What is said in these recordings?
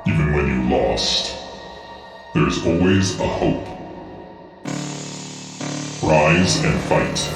Even when you lost, there's always a hope. Rise and fight.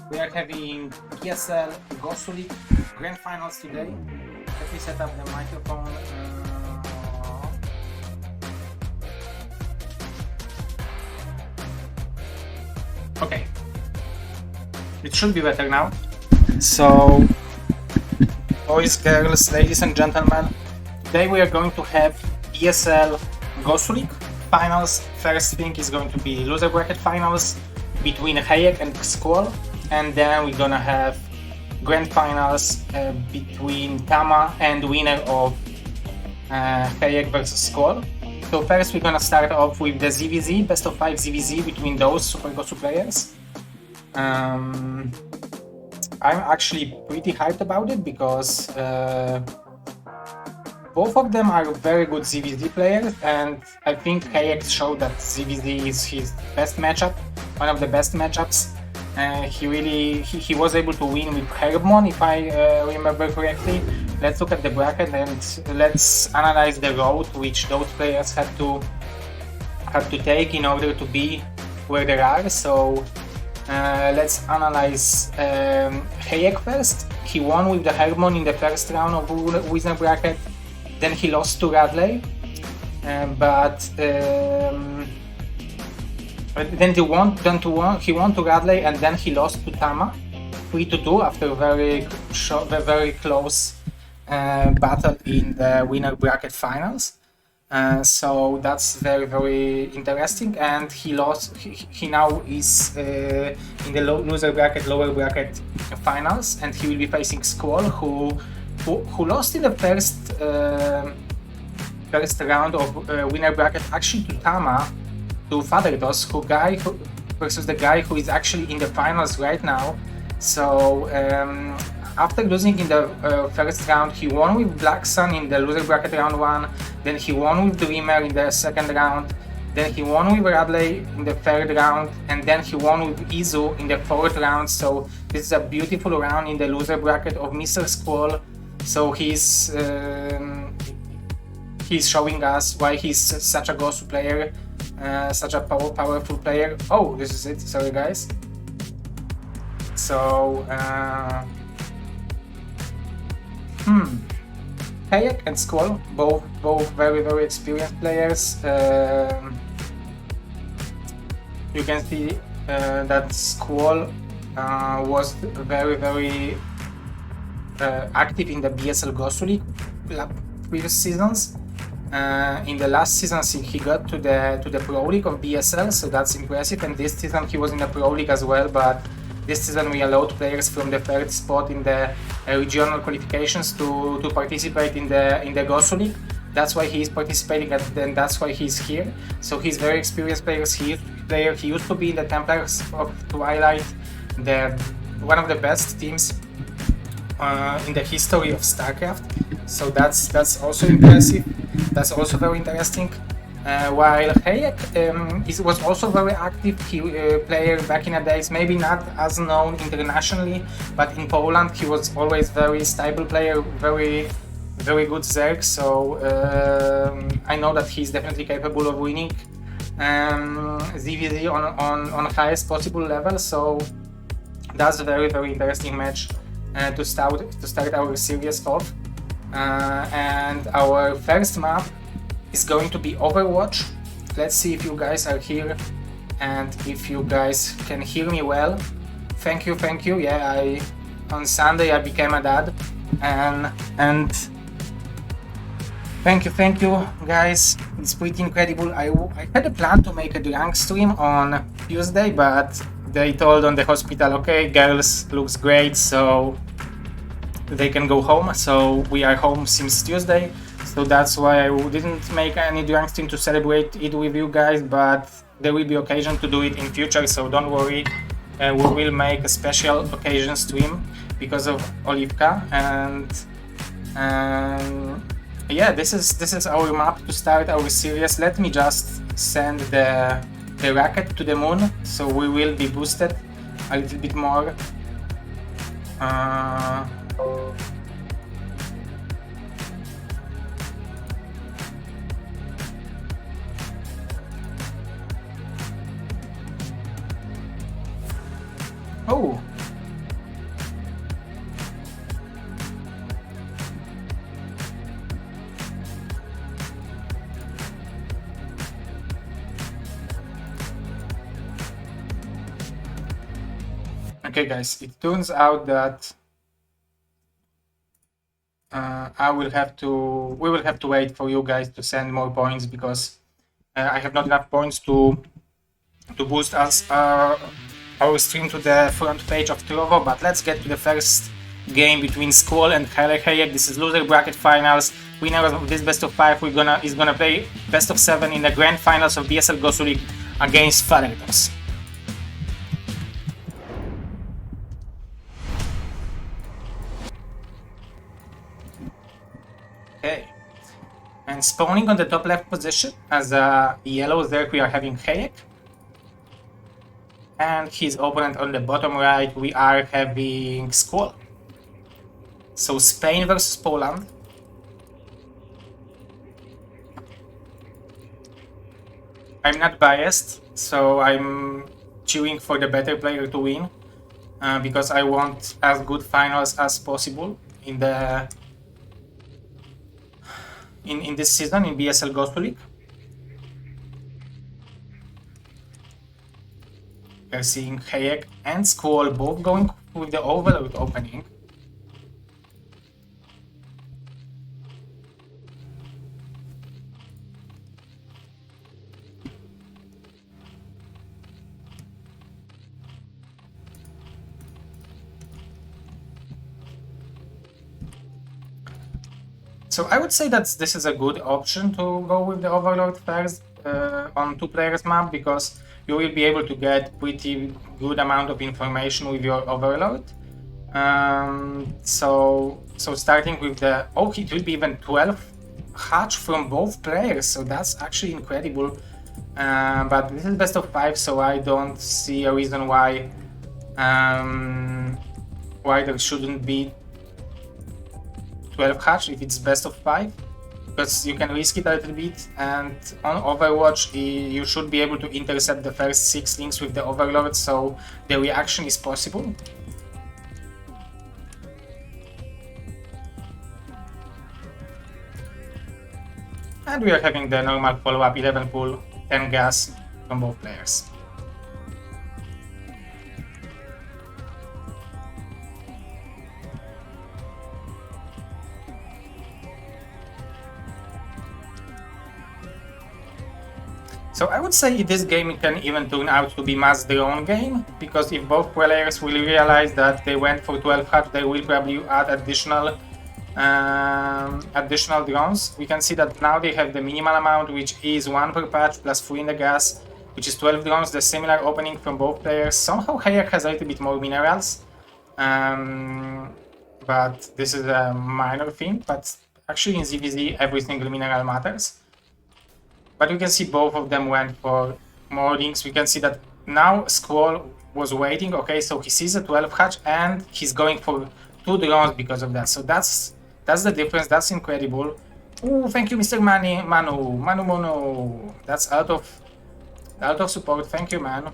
We are having BSL GosuLeague Grand Finals today. Let me set up the microphone. Okay, it should be better now. So, boys, girls, ladies and gentlemen, today we are going to have BSL GosuLeague Finals. First thing is going to be loser bracket finals between Hejek and SquaLL. And then we're gonna have grand finals between Tama and winner of Hejek versus SquaLL. So first we're gonna start off with the ZVZ, best of 5 ZVZ between those Super Gosu players. I'm actually pretty hyped about it because both of them are very good ZVZ players, and I think Hejek showed that ZVZ is his best matchup, one of the best matchups. He was able to win with Herbmon, if I remember correctly. Let's look at the bracket and let's analyze the road which those players had to take in order to be where they are. So let's analyze Hejek first. He won with the Herbmon in the first round of winner bracket. Then he lost to Radley, then he won to Radley, and then he lost to Tama 3-2 after a very close battle in the winner bracket finals. So that's very interesting, and he now is in the loser bracket, lower bracket finals, and he will be facing SquaLL, who lost in the first round of winner bracket actually to Tama, to Fathertoss, versus the guy who is actually in the finals right now. So after losing in the first round, he won with Black Sun in the loser bracket round 1, then he won with Dreamer in the second round, then he won with Radley in the third round, and then he won with Izu in the fourth round. So this is a beautiful round in the loser bracket of Mr. SquaLL. So he's showing us why he's such a Gosu player, such a powerful player. Oh, this is it. Sorry, guys. So, Hejek and SquaLL, both very experienced players. You can see that SquaLL was very active in the BSL GosuLeague previous seasons. In the last season, he got to the Pro League of BSL, so that's impressive. And this season he was in the Pro League as well, but this season we allowed players from the third spot in the regional qualifications to participate in the GosuLeague. That's why he's participating, and that's why he's here. So he's very experienced player. He used to be in the Templars of Twilight, one of the best teams in the history of StarCraft. So that's also impressive. That's also very interesting. While Hejek was also very active player back in the days, maybe not as known internationally, but in Poland he was always very stable player, very good Zerg. So I know that he's definitely capable of winning ZVZ on highest possible level. So that's a very interesting match to start our series off. And our first map is going to be OverWatch. Let's see if you guys are here and if you guys can hear me well. Thank you. Yeah, on Sunday I became a dad, and thank you guys. It's pretty incredible. I had a plan to make a drunk stream on Tuesday, but they told on the hospital, okay, girls looks great, so they can go home. So we are home since Tuesday. So that's why I didn't make any drunk stream to celebrate it with you guys, but there will be occasion to do it in future, so don't worry. We will make a special occasion stream because of Olivka, and yeah, this is our map to start our series. Let me just send the rocket to the moon, so we will be boosted a little bit more. Oh! Okay guys, it turns out that we will have to wait for you guys to send more points, because I have not enough points to boost us our stream to the front page of Trovo. But let's get to the first game between SquaLL and Hejek. This is loser bracket finals. Winner of this best of 5 is gonna play best of 7 in the grand finals of BSL GosuLeague against Fathertoss. Okay, and spawning on the top left position as a yellow Zerg, we are having Hejek. And his opponent on the bottom right, we are having SquaLL. So Spain versus Poland. I'm not biased, so I'm cheering for the better player to win, because I want as good finals as possible in this season in BSL GosuLeague. We're seeing Hejek and SquaLL both going with the Overlord opening. So I would say that this is a good option to go with the Overlord first on 2 players map, because you will be able to get pretty good amount of information with your Overlord. So starting with the it will be even 12 hatch from both players, so that's actually incredible. But this is best of 5, so I don't see a reason why there shouldn't be 12 hatch if it's best of 5, because you can risk it a little bit, and on Overwatch you should be able to intercept the first 6 links with the Overlord, so the reaction is possible. And we are having the normal follow-up 11 pull, 10 gas from both players. So I would say this game can even turn out to be mass drone game, because if both players will realize that they went for 12 hatch, they will probably add additional drones. We can see that now they have the minimal amount, which is 1 per patch plus 3 in the gas, which is 12 drones, the similar opening from both players. Somehow Hejek has a little bit more minerals, but this is a minor thing, but actually in ZVZ every single mineral matters. But we can see both of them went for more links. We can see that now SquaLL was waiting, okay, so he sees a 12 hatch and he's going for 2 drones because of that. So that's the difference, that's incredible. Oh, thank you, Mr. Manu. That's out of support, thank you, man.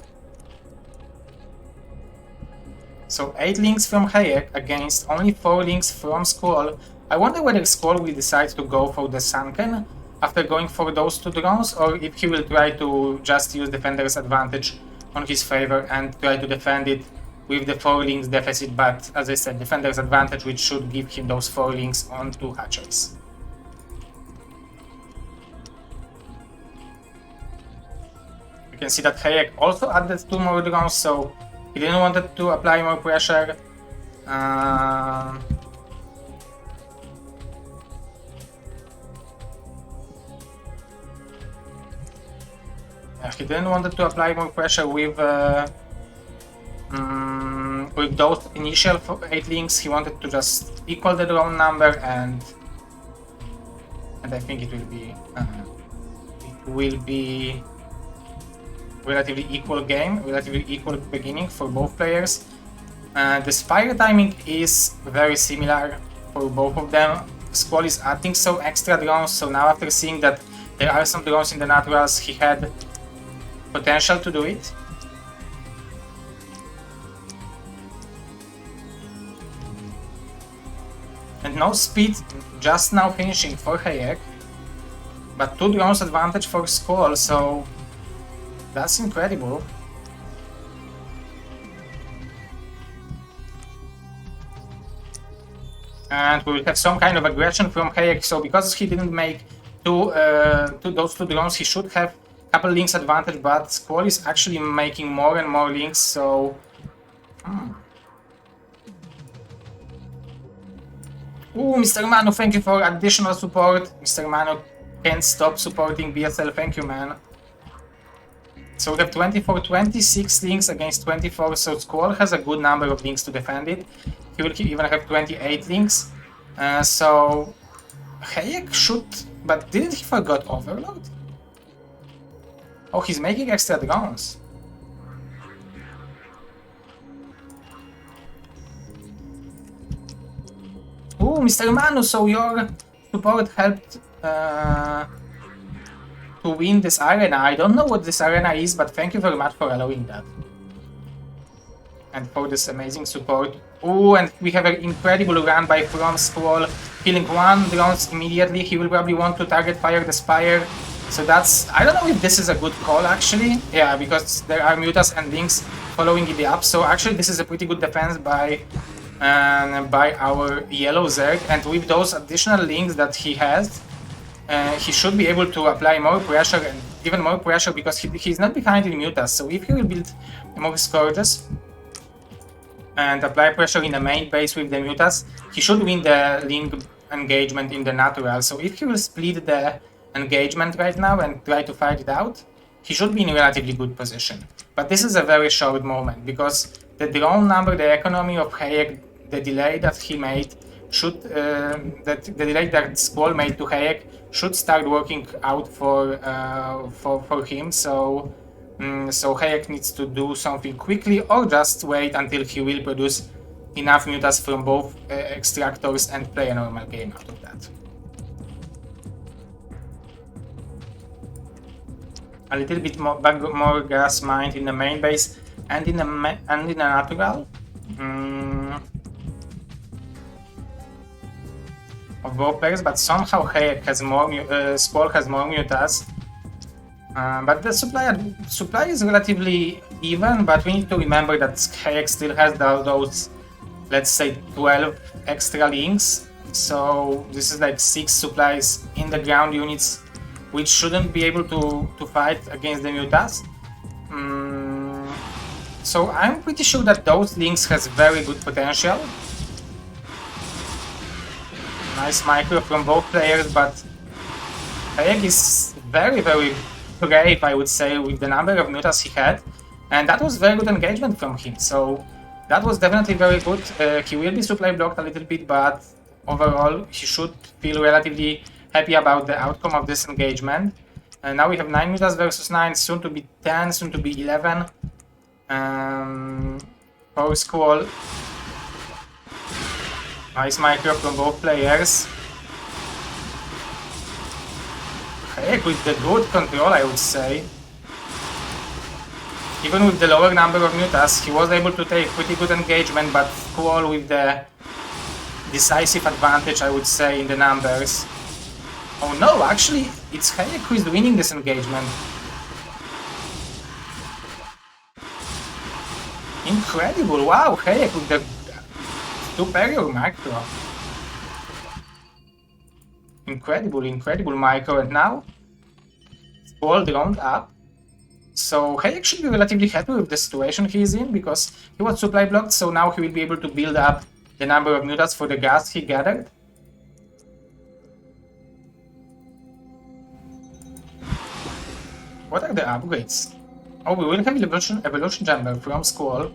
So 8 links from Hejek against only 4 links from SquaLL. I wonder whether SquaLL will decide to go for the Sunken after going for those 2 drones, or if he will try to just use Defender's advantage on his favor and try to defend it with the 4 links deficit, but as I said, Defender's advantage, which should give him those 4 links on 2 hatcheries. You can see that Hejek also added 2 more drones, so he didn't want to apply more pressure. He didn't want to apply more pressure with those initial 8 links. He wanted to just equal the drone number, and I think it will be relatively equal game, relatively equal beginning for both players. The Spire timing is very similar for both of them. SquaLL is adding some extra drones, so now after seeing that there are some drones in the naturals, he had potential to do it. And no speed just now finishing for Hejek, but 2 drones advantage for SquaLL, so that's incredible. And we will have some kind of aggression from Hejek, so because he didn't make those 2 drones, he should have couple links advantage, but SquaLL is actually making more and more links, so Ooh, Mr. Manu, thank you for additional support. Mr. Manu can't stop supporting BSL, thank you, man. So we have 26 links against 24, so SquaLL has a good number of links to defend it. He will even have 28 links. So Hejek should, but didn't he forgot Overlord? Oh, he's making extra drones. Ooh, Mr. Manu, so your support helped to win this arena. I don't know what this arena is, but thank you very much for allowing that. And for this amazing support. Ooh, and we have an incredible run by from SquaLL, killing 1 drone immediately. He will probably want to target fire the Spire. So that's, I don't know if this is a good call actually. Yeah, because there are mutas and links following it up. So actually this is a pretty good defense by our yellow Zerg. And with those additional links that he has, he should be able to apply more pressure, and even more pressure, because he's not behind in mutas. So if he will build more Scourges and apply pressure in the main base with the mutas, he should win the link engagement in the natural. So if he will split the engagement right now and try to fight it out, he should be in a relatively good position. But this is a very short moment, because the drone number, the economy of Hejek, the delay that he made should the delay that SquaLL made to Hejek should start working out for him. So so Hejek needs to do something quickly, or just wait until he will produce enough mutas from both extractors and play a normal game out of that. A little bit more gas mined in the main base and in the natural. Of both players, but somehow Hejek has more, SquaLL has more mutas. But the supply is relatively even, but we need to remember that Hejek still has those, let's say, 12 extra links. So this is like 6 supplies in the ground units, which shouldn't be able to fight against the mutas. So I'm pretty sure that those links has very good potential. Nice micro from both players, but Hejek is very brave, I would say, with the number of mutas he had, and that was very good engagement from him, so that was definitely very good. He will be supply blocked a little bit, but overall he should feel relatively happy about the outcome of this engagement. And now we have 9 mutas versus 9, soon to be 10, soon to be 11. For SquaLL. Nice micro from both players. Hejek with the good control, I would say. Even with the lower number of mutas, he was able to take pretty good engagement, but SquaLL with the decisive advantage, I would say, in the numbers. Oh no, actually, it's Hejek who is winning this engagement. Incredible, wow, Hejek with the superior micro. Incredible micro, and now SquaLL droned up. So Hejek should be relatively happy with the situation he is in, because he was supply blocked, so now he will be able to build up the number of mutas for the gas he gathered. What are the upgrades? Oh, we will have evolution chamber from SquaLL.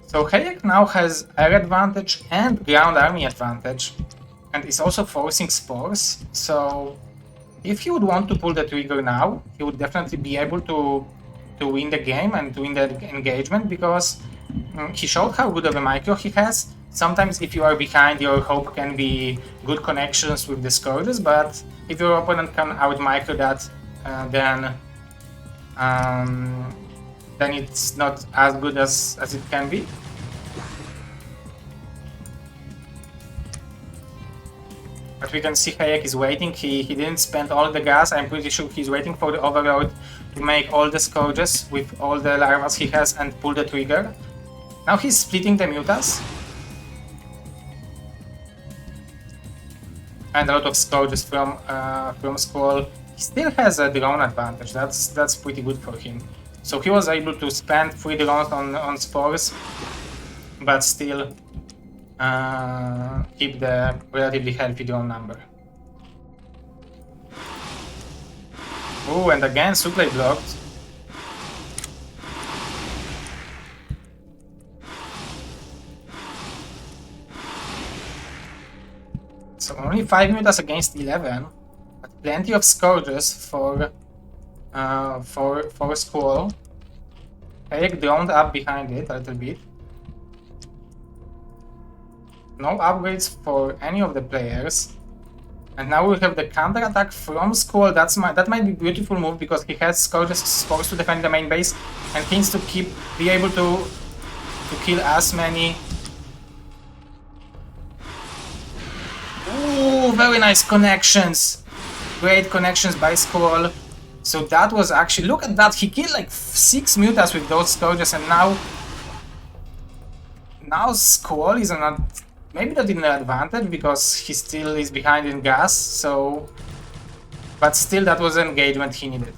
So Hejek now has air advantage and ground army advantage, and is also forcing spores. So if he would want to pull the trigger now, he would definitely be able to win the game and to win the engagement, because he showed how good of a micro he has. Sometimes if you are behind, your hope can be good connections with the scourges, but if your opponent can out-micro that, then it's not as good as it can be. But we can see Hejek is waiting. He didn't spend all the gas. I'm pretty sure he's waiting for the overload to make all the scourges with all the larvas he has and pull the trigger. Now he's splitting the mutas. And a lot of scourges from SquaLL. He still has a drone advantage. That's pretty good for him. So he was able to spend 3 drones on spores, but still keep the relatively healthy drone number. Oh, and again supply blocked. So only 5 mutas against 11, but plenty of scourges for SquaLL. Hejek droned up behind it a little bit. No upgrades for any of the players. And now we have the counter attack from SquaLL. That might be a beautiful move, because he has scourges supposed to defend the main base, and he needs to be able to kill as many. Ooh, very nice connections. Great connections by SquaLL. So that was actually, look at that, he killed like 6 mutas with those scourges, and now SquaLL is on maybe not in an advantage, because he still is behind in gas, so, but still that was an engagement he needed.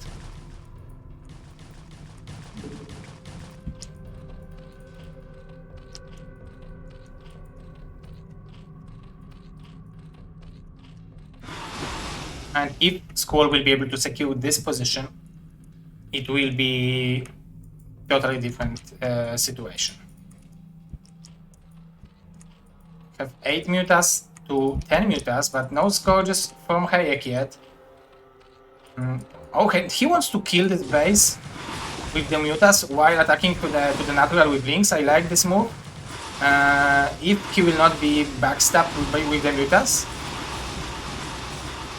And if SquaLL will be able to secure this position, it will be totally different situation. Have 8 mutas to 10 mutas, but no scourges from Hejek yet. Okay, he wants to kill this base. with the Mutas while attacking to the natural with Lynx. I like this move. If he will not be backstabbed with the Mutas.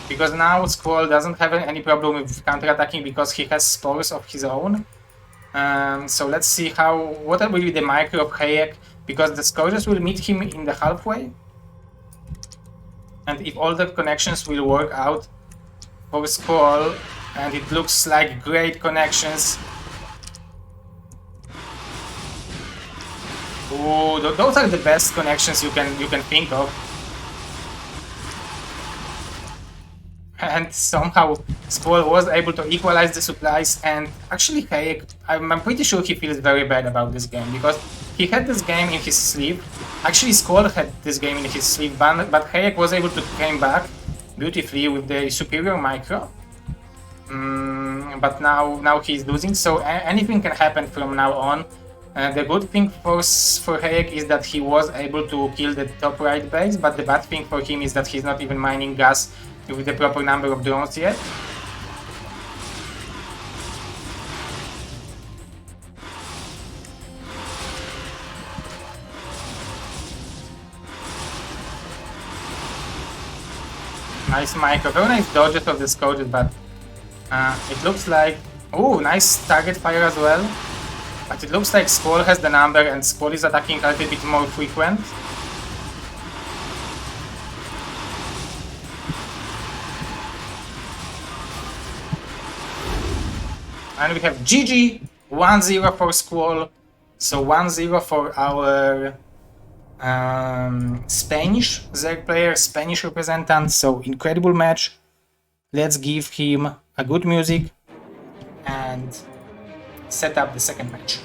Because now SquaLL doesn't have any problem with counter-attacking because he has spores of his own. So let's see what will be the micro of Hejek, because the Scourges will meet him in the halfway. And if all the connections will work out for SquaLL, and it looks like great connections. Ooh, those are the best connections you can think of. And somehow SquaLL was able to equalize the supplies, and actually Hejek, I'm pretty sure he feels very bad about this game, because he had this game in his sleeve. Actually SquaLL had this game in his sleeve, but Hejek was able to came back beautifully with the superior micro. But now he's losing, so anything can happen from now on. The good thing for Hejek is that he was able to kill the top right base, but the bad thing for him is that he's not even mining gas with the proper number of drones yet. Nice micro, very nice dodges of the Scourges, but it looks like... Oh, nice target fire as well. But it looks like SquaLL has the number and SquaLL is attacking a little bit more frequent. And we have GG, 1-0 for SquaLL. So 1-0 for our Spanish Zerg player, Spanish representant. So incredible match. Let's give him a good music and set up the second match.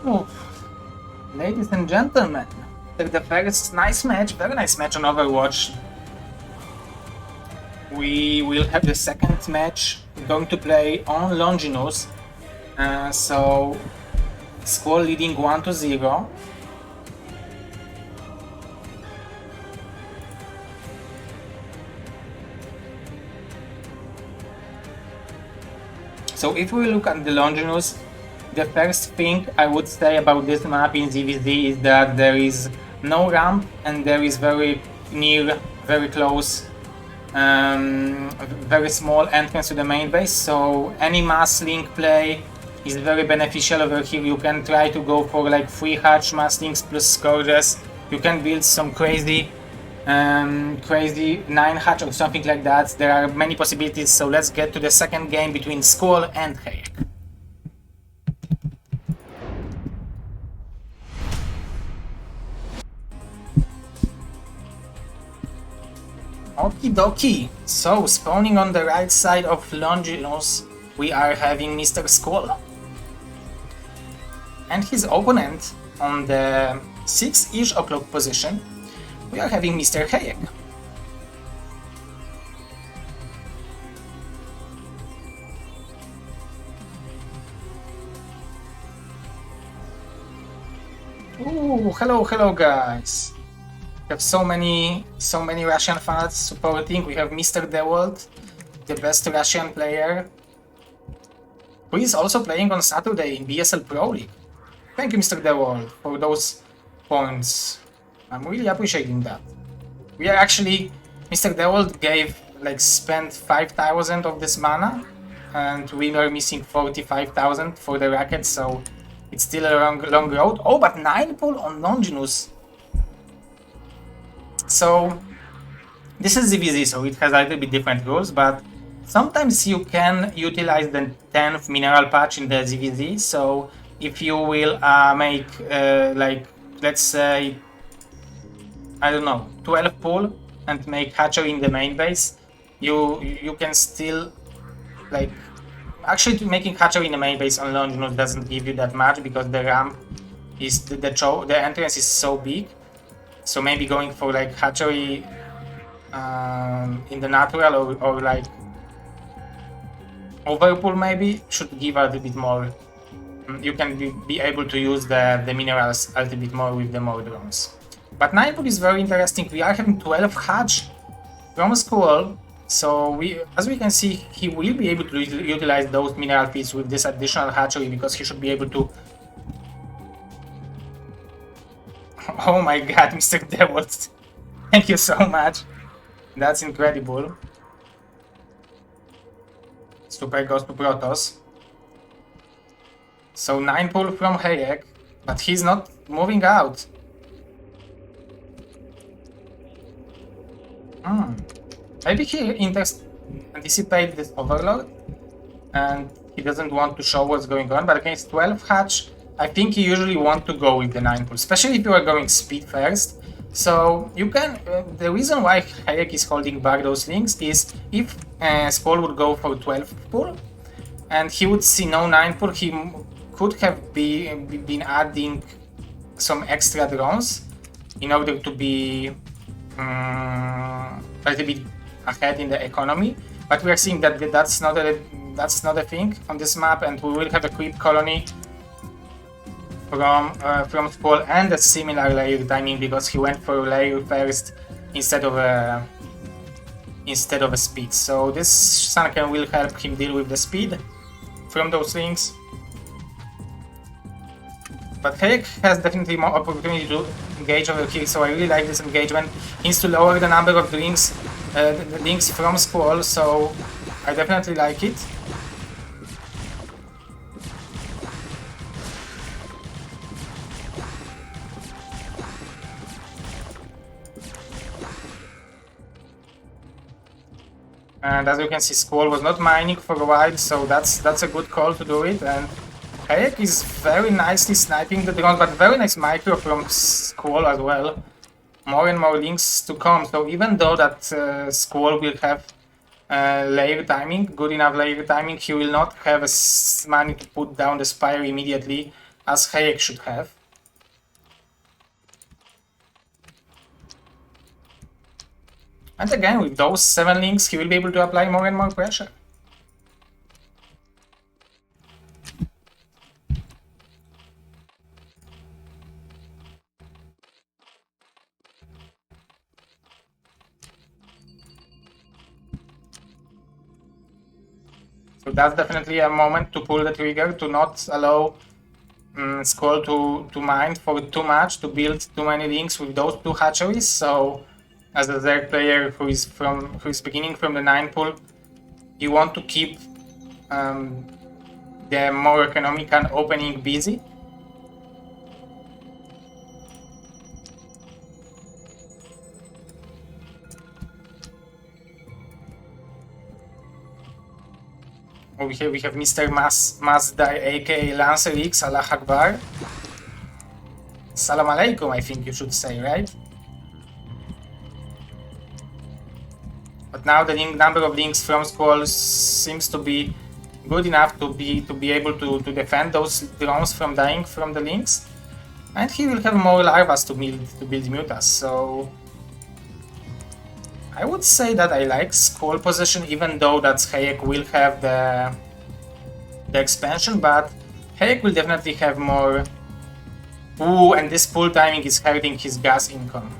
Oh, ladies and gentlemen, the first nice match, very nice match on Overwatch. We will have the second match, going to play on Longinus. So SquaLL leading 1-0. So if we look at the Longinus, the first thing I would say about this map in ZVZ is that there is no ramp and there is very near, very close, very small entrance to the main base, so any mass link play is very beneficial over here. You can try to go for like 3 hatch mass links plus Scourges. You can build some crazy 9 hatch or something like that. There are many possibilities, so let's get to the second game between SquaLL and Hejek. Okie dokie, so spawning on the right side of Longinus, we are having Mr. SquaLL. And his opponent on the 6-ish o'clock position, we are having Mr. Hejek. Ooh, hello guys. We have so many Russian fans supporting. We have Mr. Dawid, the best Russian player, who is also playing on Saturday in BSL Pro League. Thank you, Mr. Dawid, for those points. I'm really appreciating that. We are actually... Mr. Dawid spent 5,000 of this mana, and we were missing 45,000 for the racket, so it's still a long road. Oh, but 9 pull on Longinus. So This is ZVZ, so it has a little bit different rules, but sometimes you can utilize the 10th mineral patch in the ZVZ. So if you will make, like, let's say, I don't know, 12 pull and make hatchery in the main base, you can still, like, actually making hatchery in the main base on Longinus doesn't give you that much because the ramp is, the entrance is so big. So maybe going for like hatchery in the natural or like overpull maybe should give a little bit more. You can be able to use the minerals a little bit more with the more drones. But 9 pull is very interesting. We are having 12 hatch from SquaLL, so as we can see, he will be able to utilize those mineral feeds with this additional hatchery because he should be able to. Oh my god, Mr. Dawid, thank you so much. That's incredible. Super goes to Protoss. So 9 pull from Hejek, but he's not moving out. Maybe he anticipated this Overlord and he doesn't want to show what's going on, but against 12 hatch, I think you usually want to go with the 9 pull, especially if you are going speed first. So you can, the reason why Hejek is holding back those links is if SquaLL would go for 12 pull and he would see no 9 pull, he could have been adding some extra drones in order to be a little bit ahead in the economy. But we are seeing that that's not a thing on this map, and we will have a creep colony from SquaLL and a similar layer timing because he went for a layer first instead of a speed. So this Sunken will help him deal with the speed from those links. But Hejek has definitely more opportunity to engage over here, so I really like this engagement. He needs to lower the number of links from SquaLL, so I definitely like it. And as you can see, SquaLL was not mining for a while, so that's a good call to do it. And Hejek is very nicely sniping the drone, but very nice micro from SquaLL as well. More and more links to come, so even though that SquaLL will have layer timing, good enough layer timing, he will not have money to put down the Spire immediately, as Hejek should have. And again, with those 7 links, he will be able to apply more and more pressure. So that's definitely a moment to pull the trigger, to not allow SquaLL to mine for too much, to build too many links with those 2 hatcheries. So as a third player who is beginning from the 9 pull, you want to keep the more economical opening busy. We have Mr. Masdai, aka Lancer X, Allah Akbar. Salam alaikum, I think you should say, right? But now the number of links from SquaLL seems to be good enough to be able to defend those drones from dying from the links, and he will have more larvas to build mutas. So I would say that I like SquaLL position, even though that Hejek will have the expansion, but Hejek will definitely have more. Ooh, and this pull timing is hurting his gas income.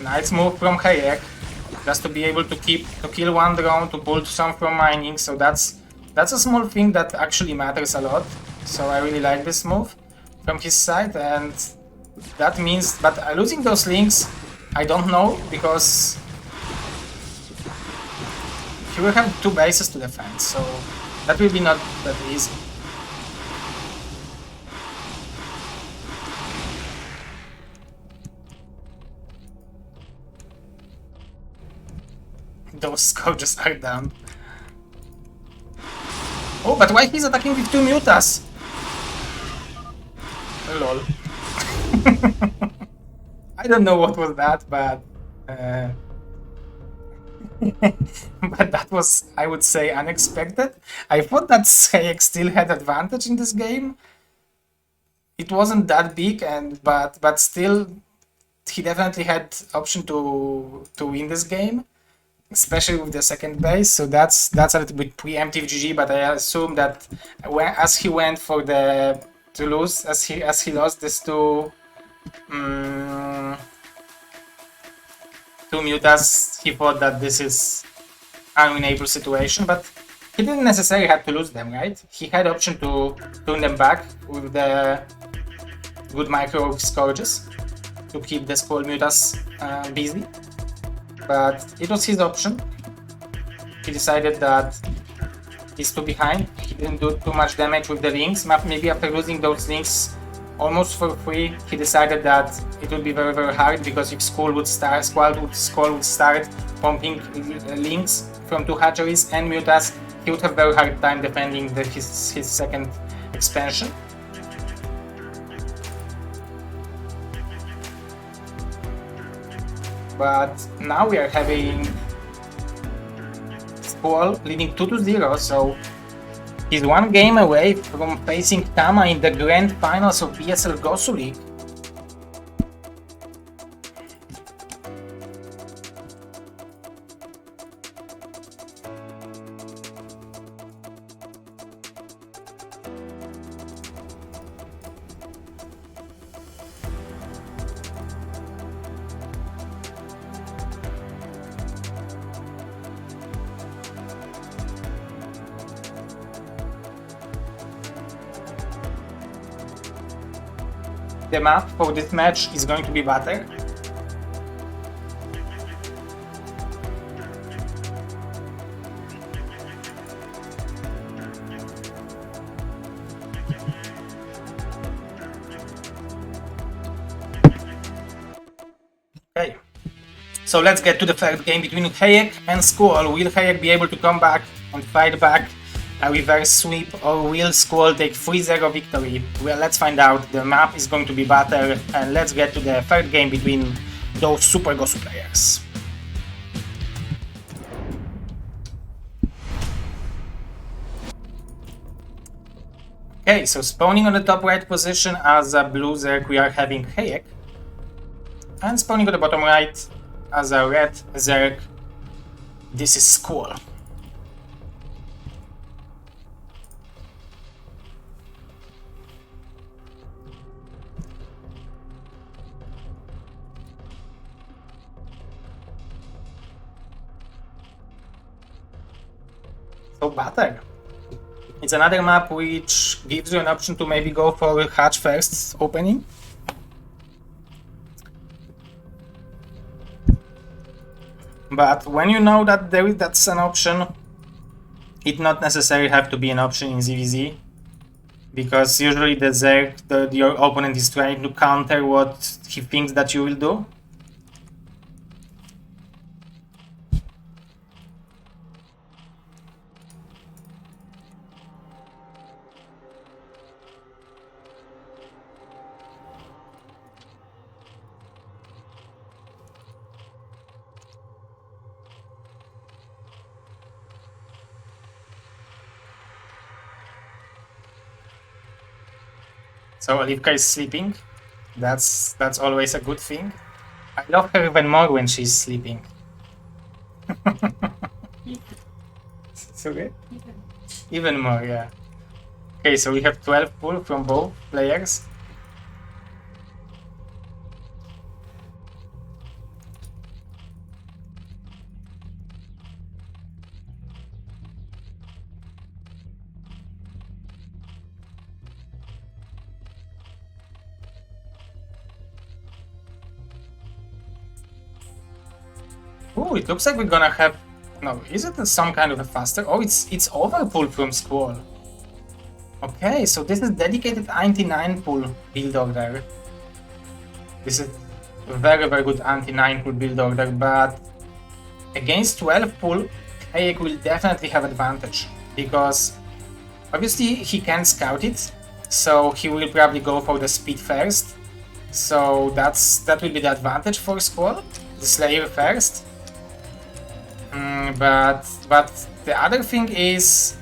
Nice move from Hejek, just to be able to kill 1 drone, to pull some from mining. So that's a small thing that actually matters a lot. So I really like this move from his side, and that means, but losing those links, I don't know, because he will have 2 bases to defend, so that will be not that easy. Those scourges are dumb. Oh, but why he's attacking with 2 mutas? Lol. I don't know what was that, but but that was, I would say, unexpected. I thought that Hejek still had advantage in this game. It wasn't that big, but still, he definitely had option to win this game, especially with the second base. So that's a little bit preemptive GG. But I assume that as he went for the to lose, as he lost this two mutas, he thought that this is unwinnable situation, but he didn't necessarily have to lose them, right? He had option to turn them back with the good micro scourges to keep the SquaLL mutas busy, but it was his option. He decided that he's too behind, he didn't do too much damage with the links. Maybe after losing those links almost for free, he decided that it would be very, very hard, because if SquaLL would start pumping links from 2 hatcheries and mutas, he would have very hard time defending his second expansion. But now we are having SquaLL leading 2-0, so he's 1 game away from facing Tama in the grand finals of BSL GosuLeague. The map for this match is going to be Butter. Okay, so let's get to the third game between Hejek and SquaLL. Will Hejek be able to come back and fight back a reverse sweep, or will SquaLL take 3-0 victory? Well, let's find out. The map is going to be Butter, and let's get to the third game between those super Gosu players. Okay, so spawning on the top right position as a blue Zerg, we are having Hejek, and spawning on the bottom right as a red Zerg, this is SquaLL. So Butter. It's another map which gives you an option to maybe go for hatch first opening. But when you know that that's an option, it not necessarily have to be an option in ZVZ, because usually the Zerg, your opponent is trying to counter what he thinks that you will do. So Olivka is sleeping. That's always a good thing. I love her even more when she's sleeping. Sorry? Even more, yeah. Okay, so we have 12 pull from both players. Ooh, it looks like we're gonna have No, is it some kind of a faster? Oh, it's overpull from SquaLL. Okay, so this is dedicated 99 pull build order. This is a very good anti-9 pull build order, but against 12 pull, Hejek will definitely have advantage because obviously he can scout it, so he will probably go for the speed first. So that will be the advantage for SquaLL, the Slayer first. But the other thing is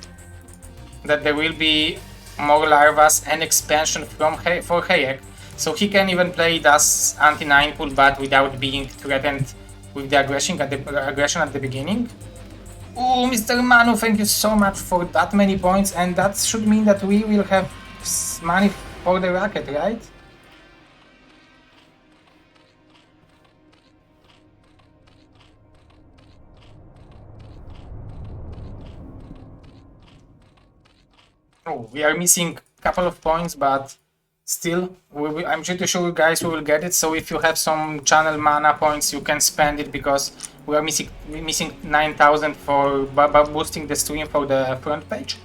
that there will be more larvas and expansion for Hejek, so he can even play das anti-9 pull but without being threatened with the aggression at the beginning. Oh, Mr. Manu, thank you so much for that many points, and that should mean that we will have money for the racket, right? Oh, we are missing a couple of points, but still, I'm pretty sure you guys will get it. So if you have some channel mana points, you can spend it because we are missing 9,000 for boosting the stream for the front page.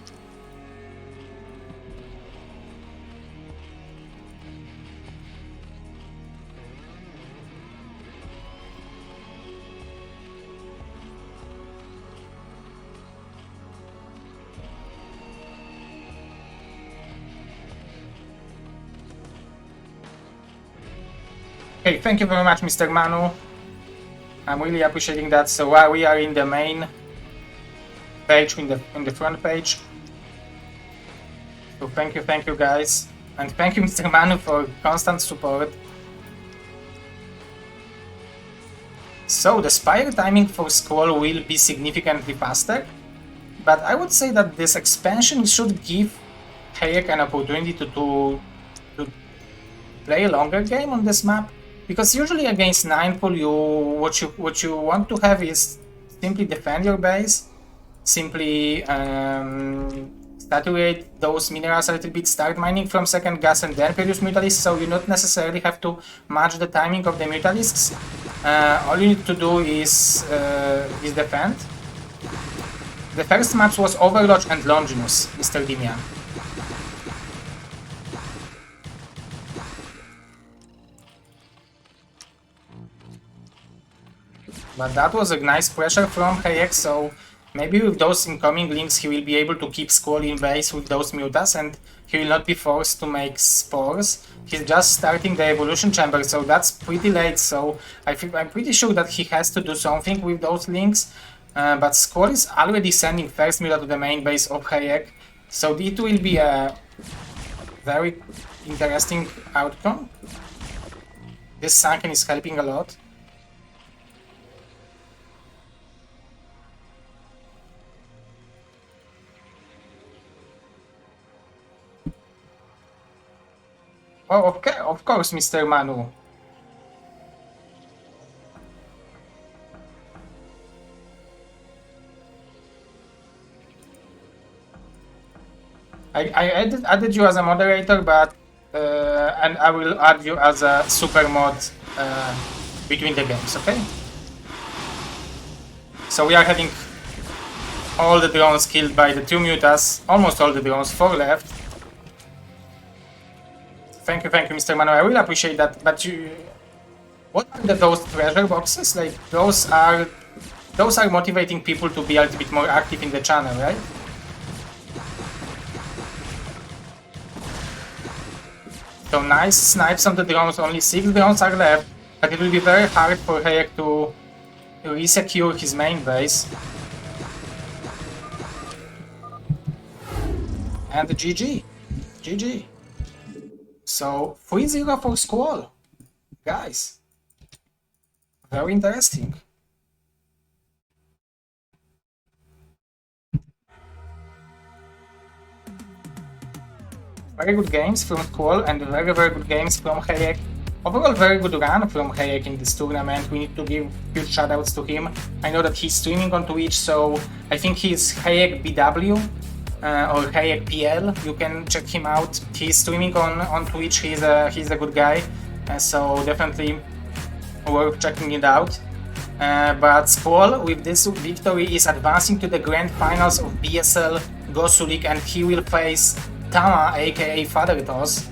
Okay, thank you very much, Mr. Manu. I'm really appreciating that. So we are in the main page, in the front page. So thank you guys, and thank you, Mr. Manu, for constant support. So the spire timing for SquaLL will be significantly faster, but I would say that this expansion should give Hejek an opportunity to play a longer game on this map. Because usually against 9 pull, what you want to have is simply defend your base, simply saturate those minerals a little bit, start mining from second gas and then produce mutalisks, so you don't necessarily have to match the timing of the mutalisks. All you need to do is defend. The first match was OverWatch and Longinus, Mr. Dimian. But that was a nice pressure from Hejek, so maybe with those incoming links he will be able to keep SquaLL in base with those mutas and he will not be forced to make spores. He's just starting the evolution chamber, so that's pretty late, so I'm pretty sure that he has to do something with those links. But SquaLL is already sending first muta to the main base of Hejek, so it will be a very interesting outcome. This Sunken is helping a lot. Oh, okay, of course, Mr. Manu. I added you as a moderator, but and I will add you as a super mod between the games, okay? So we are having all the drones killed by the 2 mutas, almost all the drones, 4 left. Thank you, Mr. Manu. I really appreciate that. But what are those treasure boxes? Like those are motivating people to be a little bit more active in the channel, right? So nice snipes on the drones. Only 6 drones are left, but it will be very hard for Hejek to resecure his main base. And GG. So 3-0 for SquaLL, guys. Very interesting. Very good games from SquaLL and very good games from Hejek. Overall, very good run from Hejek in this tournament. We need to give huge shoutouts to him. I know that he's streaming on Twitch, so I think he's Hejek BW. Or Hejek PL, you can check him out. He's streaming on Twitch. He's a good guy, so definitely worth checking it out. But SquaLL with this victory is advancing to the grand finals of BSL GosuLeague, and he will face Tama, aka Fathertoss.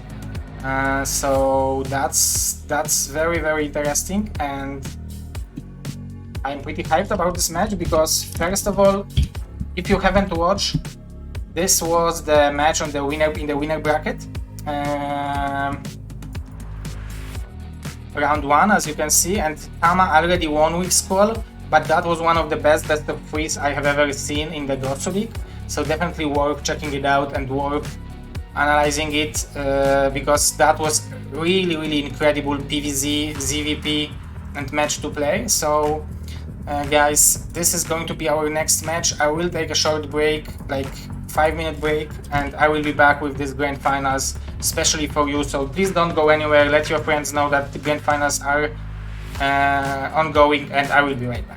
So that's very interesting, and I'm pretty hyped about this match because, first of all, if you haven't watched, this was the match on the winner bracket. Round 1, as you can see, and Tama already won with SquaLL, but that was one of the best of 3s I have ever seen in the GosuLeague, so definitely worth checking it out and worth analyzing it, because that was really incredible PvZ, ZVP and match to play. So guys, this is going to be our next match. I will take a short break, like 5-minute break, and I will be back with this grand finals especially for you, so please don't go anywhere. Let your friends know that the grand finals are ongoing, and I will be right back.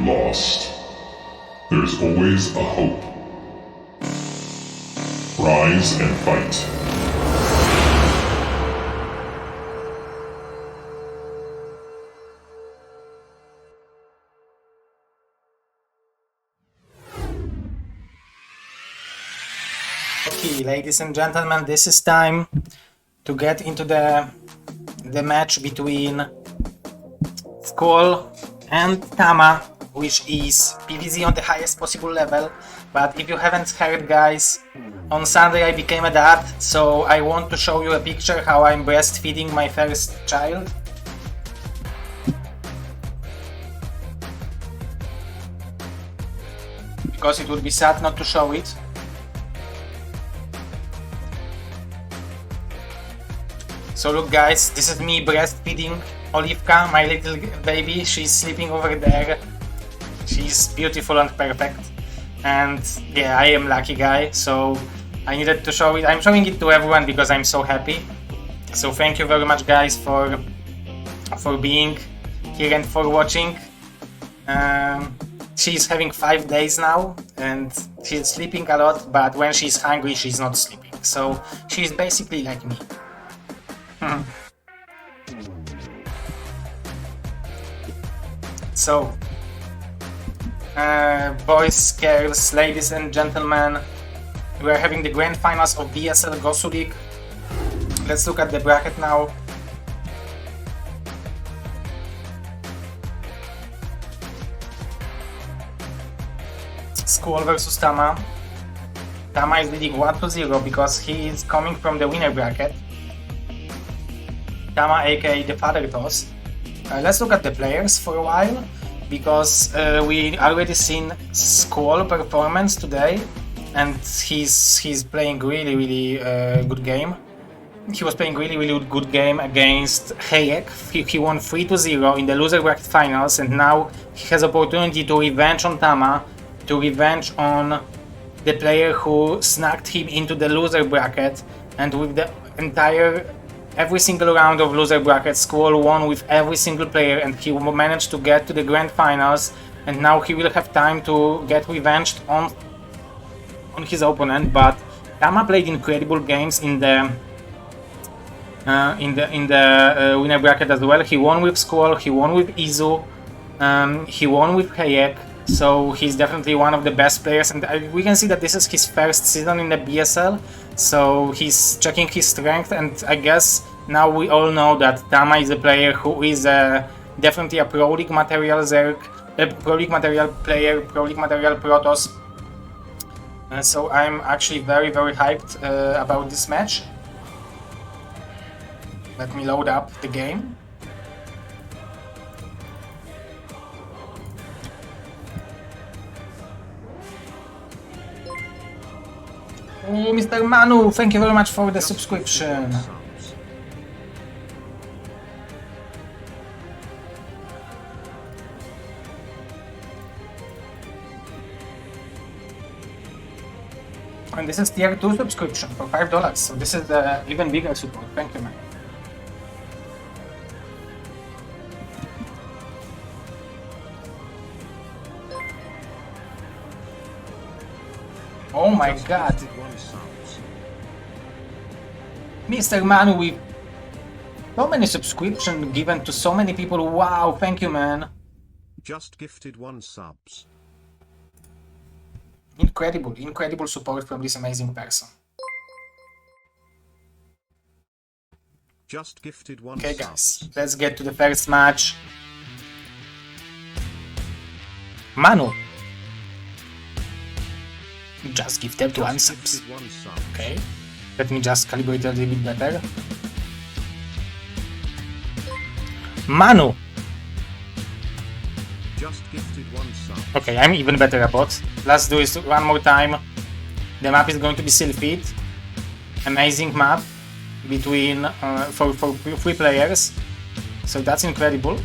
lost. There's always a hope. Rise and fight. Okay, ladies and gentlemen, this is time to get into the match between SquaLL and Tama, which is PvZ on the highest possible level. But if you haven't heard, guys, on Sunday I became a dad, so I want to show you a picture how I'm breastfeeding my first child. Because it would be sad not to show it. So look, guys, this is me breastfeeding Olivka, my little baby. She's sleeping over there. She's beautiful and perfect. And yeah, I am lucky guy, so I needed to show it. I'm showing it to everyone because I'm so happy. So thank you very much, guys, for being here and for watching. She's having 5 days now and she's sleeping a lot, but when she's hungry she's not sleeping. So she's basically like me. So, boys, girls, ladies and gentlemen, we are having the grand finals of BSL GosuLeague. Let's look at the bracket now. SquaLL versus Tama. Tama is leading 1-0 because he is coming from the winner bracket. Tama, aka the Fathertoss. Let's look at the players for a while, because we already seen SquaLL performance today, and he's playing really good game. He was playing really good game against Hejek. He won 3-0 in the loser bracket finals, and now he has opportunity to revenge on Tama, to revenge on the player who snagged him into the loser bracket, and with the every single round of loser bracket, SquaLL won with every single player, and he managed to get to the grand finals, and now he will have time to get revenge on his opponent. But Tama played incredible games in the winner bracket as well. He won with SquaLL, he won with Izu, he won with Hejek, so he's definitely one of the best players, and we can see that this is his first season in the BSL, so he's checking his strength, and I guess now we all know that Tama is a player who is definitely a Pro League material Zerg, a Pro League material player, Pro League material Protoss. So I'm actually very hyped about this match. Let me load up the game. Oh, Mr. Manu, thank you very much for the subscription. And this is tier 2 subscription for $5, so this is the even bigger support. Thank you, man. Oh my god. Mr. Manu, with so many subscriptions given to so many people. Wow, thank you, man. Just gifted 1 subs. Incredible support from this amazing person. Just gifted 1 Okay, subs. guys, let's get to the first match. Manu just gifted 1 subs. Gifted 1 sub. Okay, let me just calibrate a little bit better. Manu. Just gifted 1 sub. Okay, I'm even better at bot. Let's do this one more time. The map is going to be Sylphid. Amazing map between for 3 players. So that's incredible.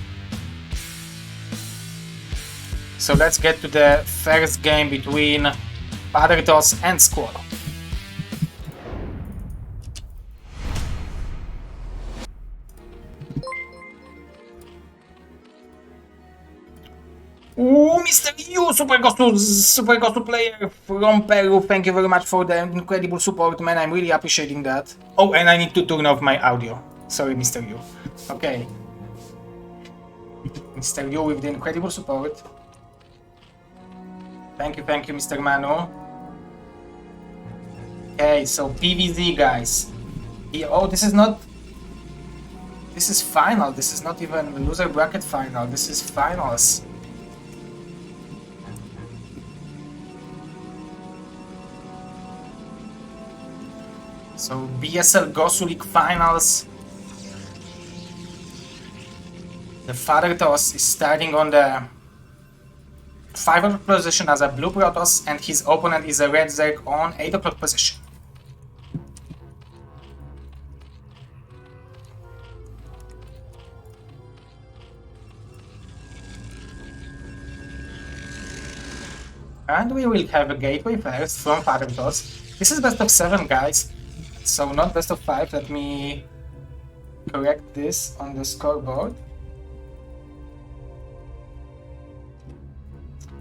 So let's get to the first game between Fathertoss and SquaLL. Oh, Mr. You, Super Gosu player from Peru. Thank you very much for the incredible support, man. I'm really appreciating that. Oh, and I need to turn off my audio. Sorry, Mr. You. Okay. Mr. You with the incredible support. Thank you, Mr. Manu. Okay, so PVZ, guys. Oh, this is not... This is final. This is not even loser bracket final. This is finals. So BSL GosuLeague finals. The Fathertoss is starting on the 5 position as a blue Protoss, and his opponent is a red Zerg on 8 o'clock position. And we will have a gateway first from Fathertoss. This is best of 7, guys, so not best of 5. Let me correct this on the scoreboard.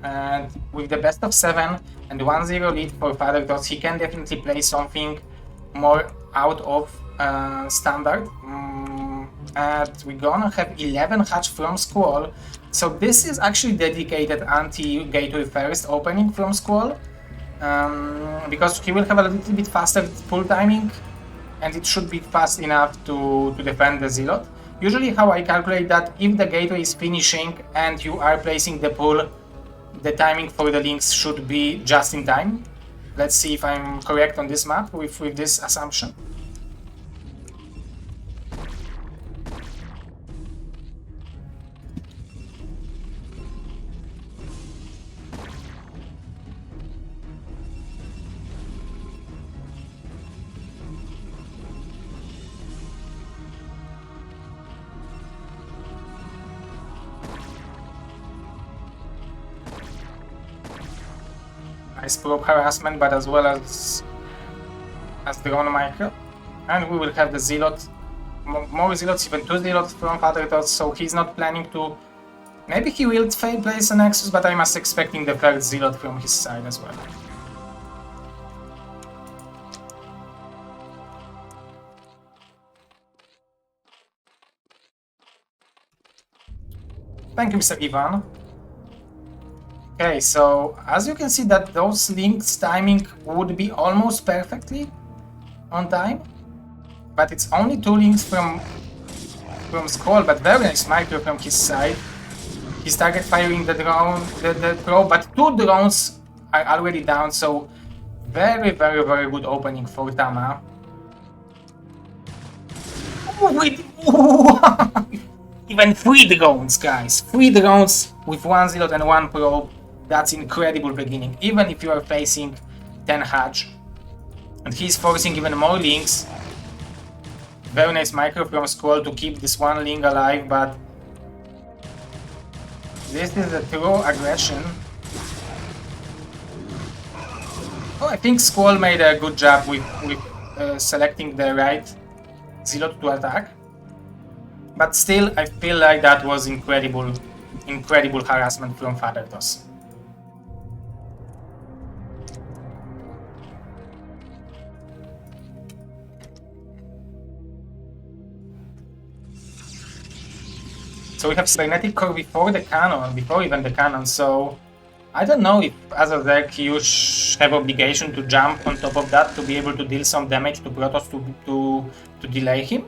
And with the best of 7 and 1-0 lead for Fathertoss, he can definitely play something more out of standard. And we're gonna have 11 hatch from SquaLL. So this is actually dedicated anti-gateway first opening from SquaLL, because he will have a little bit faster pull timing, and it should be fast enough to defend the Zealot. Usually how I calculate that, if the gateway is finishing and you are placing the pull, the timing for the links should be just in time. Let's see if I'm correct on this map with this assumption. Nice probe harassment, but as well as drone micro. And we will have the Zealot, more Zealots, even 2 Zealots from Fathertoss, so he's not planning to... Maybe he will place a Nexus, but I'm expecting the third Zealot from his side as well. Thank you, Mr. Ivan. Okay, so as you can see that those links timing would be almost perfectly on time, but it's only 2 links from SquaLL, but very nice micro from his side. He started firing the drone, the probe, but 2 drones are already down, so very good opening for Tama. Even 3 drones, guys, 3 drones with 1 Zealot and 1 probe. That's incredible beginning, even if you are facing 10 hatch. And he's forcing even more links. Very nice micro from SquaLL to keep this 1 link alive, but this is a true aggression. Oh, I think SquaLL made a good job with selecting the right Zealot to attack. But still, I feel like that was incredible harassment from Fathertoss. So we have cybernetic core before even the cannon, so I don't know if as a deck you have obligation to jump on top of that to be able to deal some damage to Protoss to delay him.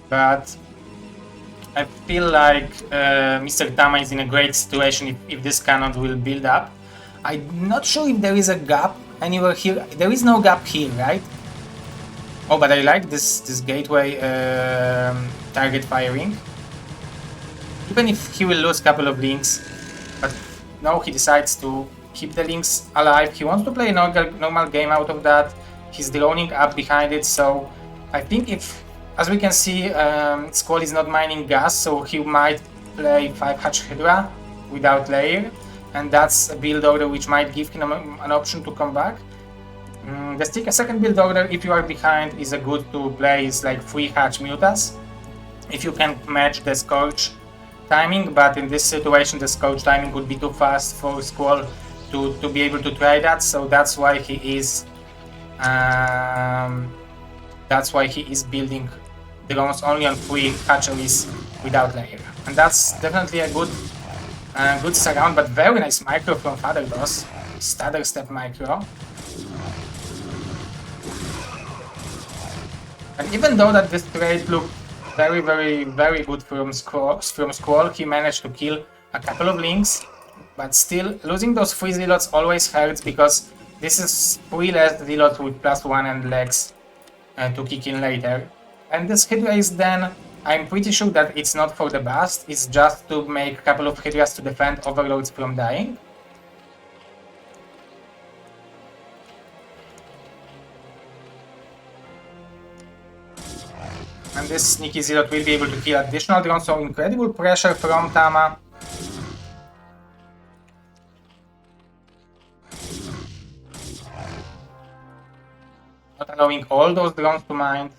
But I feel like Mr. Tama is in a great situation if this cannon will build up. I'm not sure if there is a gap anywhere here. There is no gap here, right? Oh, but I like this gateway target firing. Even if he will lose a couple of links, but no, he decides to keep the links alive. He wants to play a normal game out of that. He's droning up behind it, so I think if, as we can see, SquaLL is not mining gas, so he might play 5 Hatch Hydra without layer, and that's a build order which might give him an option to come back. The second build order, if you are behind, is a good to play, is like 3 Hatch Mutas. If you can match the Scorch timing, but in this situation the scourge timing would be too fast for SquaLL to be able to try that, so that's why he is building drones only on 3 hatcheries without layer. And that's definitely a good surround, but very nice micro from Fathertoss. Stutter step micro. And even though that this trade looked very good from SquaLL, he managed to kill a couple of links, but still losing those 3 zealots always hurts, because this is 3 less zealots with +1 and legs to kick in later. And this Hydra is then, I'm pretty sure that it's not for the bust, it's just to make a couple of Hydras to defend overloads from dying. And this sneaky zealot will be able to kill additional drones, so incredible pressure from Tama. Not allowing all those drones to mine.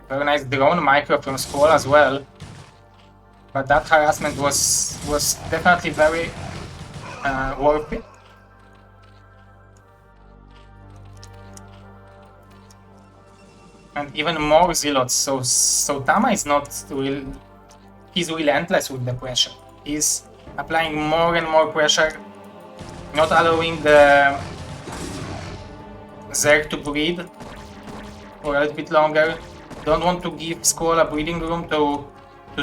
Very nice drone micro from SquaLL as well. But that harassment was definitely very worth it. And even more zealots, so Tama is not real, he's relentless with the pressure. He's applying more and more pressure, not allowing the Zerg to breed for a little bit longer. Don't want to give SquaLL a breeding room to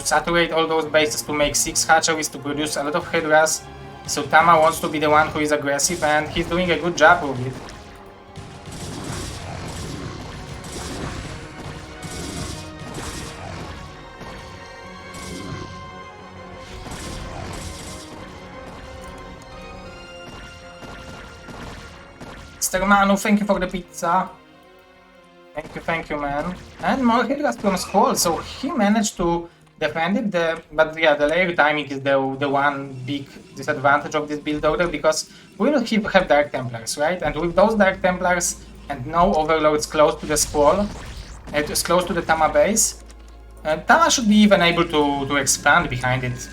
saturate all those bases, to make 6 hatcheries, to produce a lot of Hydras. So Tama wants to be the one who is aggressive, and he's doing a good job with it. Mr. Manu, thank you for the pizza. Thank you, man. And more Hydras from SquaLL, so he managed to defend it, but yeah, the layer timing is the one big disadvantage of this build order, because we will have Dark Templars, right? And with those Dark Templars and no overloads close to the SquaLL, it's close to the Tama base, Tama should be even able to expand behind it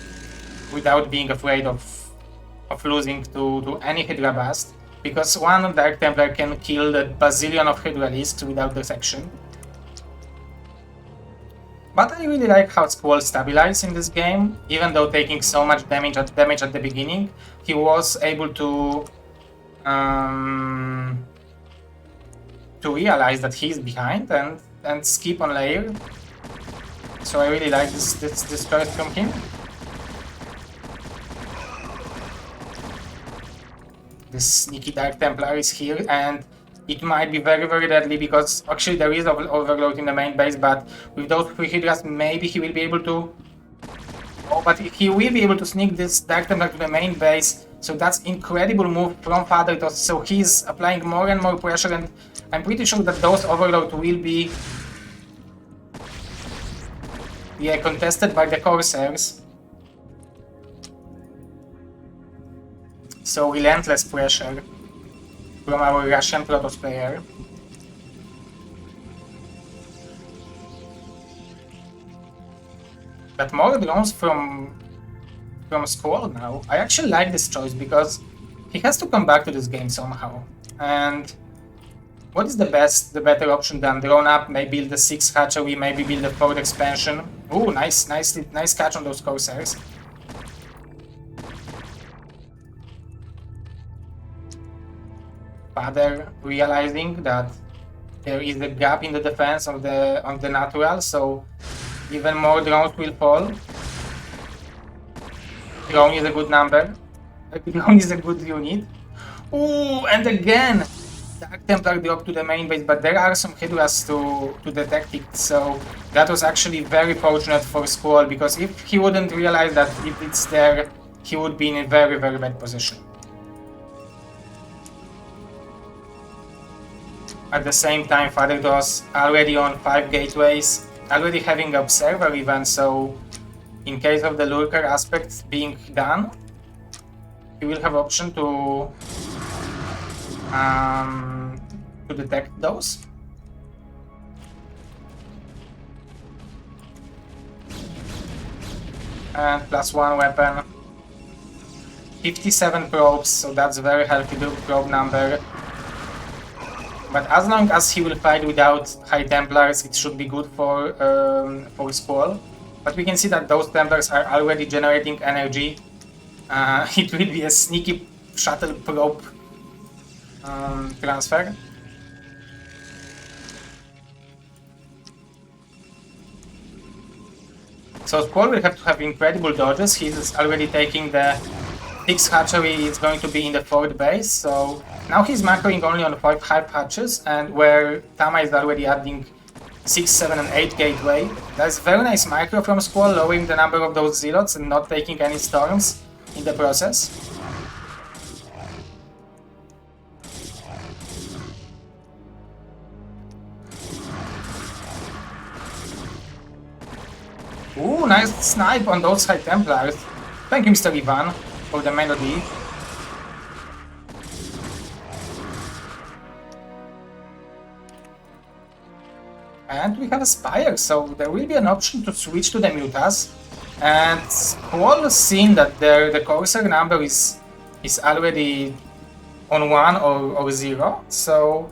without being afraid of losing to any Hydra bust. Because one Dark Templar can kill the bazillion of Hydralisks without dissection. But I really like how SquaLL stabilized in this game. Even though taking so much damage at the beginning, he was able to realize that he's behind and skip on layer. So I really like this choice from him. This sneaky Dark Templar is here, and it might be very deadly, because actually there is overload in the main base, but with those 3 Hydras maybe he will be able to... Oh, but he will be able to sneak this Dark Templar to the main base, so that's incredible move from Fathertoss. So he's applying more and more pressure, and I'm pretty sure that those overload will be contested by the Corsairs. So relentless pressure from our Russian Protoss player. But more drones from SquaLL now. I actually like this choice, because he has to come back to this game somehow. And what is the better option than drone up, maybe build the 6th hatchery, maybe build the 4th expansion. Ooh, nice catch on those Corsairs. Father realizing that there is a gap in the defense of the natural, so even more drones will fall. Drone is a good number. Drone is a good unit. Ooh, and again! Dark Templar drop to the main base, but there are some Hydras to detect it, so that was actually very fortunate for SquaLL, because if he wouldn't realize that if it's there, he would be in a very bad position. At the same time, Fathertoss already on 5 gateways, already having Observer even, so in case of the Lurker aspects being done, he will have option to detect those. and +1 weapon. 57 probes, so that's a very healthy probe number. But as long as he will fight without High Templars, it should be good for SquaLL. But we can see that those Templars are already generating energy. It will be a sneaky shuttle probe transfer. So SquaLL will have to have incredible dodges. He's already taking the 6th hatchery, is going to be in the 4th base, so now he's macroing only on 5 hatches, and where Tama is already adding 6, 7 and 8 gateway. That's very nice micro from SquaLL, lowering the number of those zealots and not taking any storms in the process. Ooh, nice snipe on those High Templars. Thank you, Mr. Ivan, for the melody. And we have a Spire, so there will be an option to switch to the Mutas. And SquaLL seen that the Corsair number is already on 1 or 0, so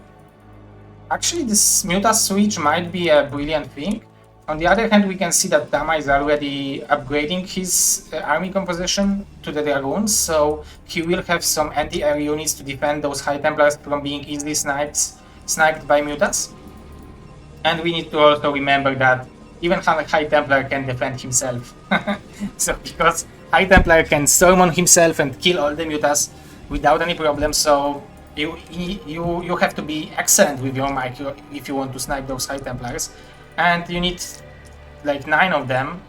actually this Mutas switch might be a brilliant thing. On the other hand, we can see that Tama is already upgrading his army composition to the Dragoons, so he will have some anti-air units to defend those High Templars from being easily sniped by Mutas. And we need to also remember that even High Templar can defend himself. So because High Templar can storm on himself and kill all the Mutas without any problem, so you have to be excellent with your micro if you want to snipe those High Templars. And you need like 9 of them.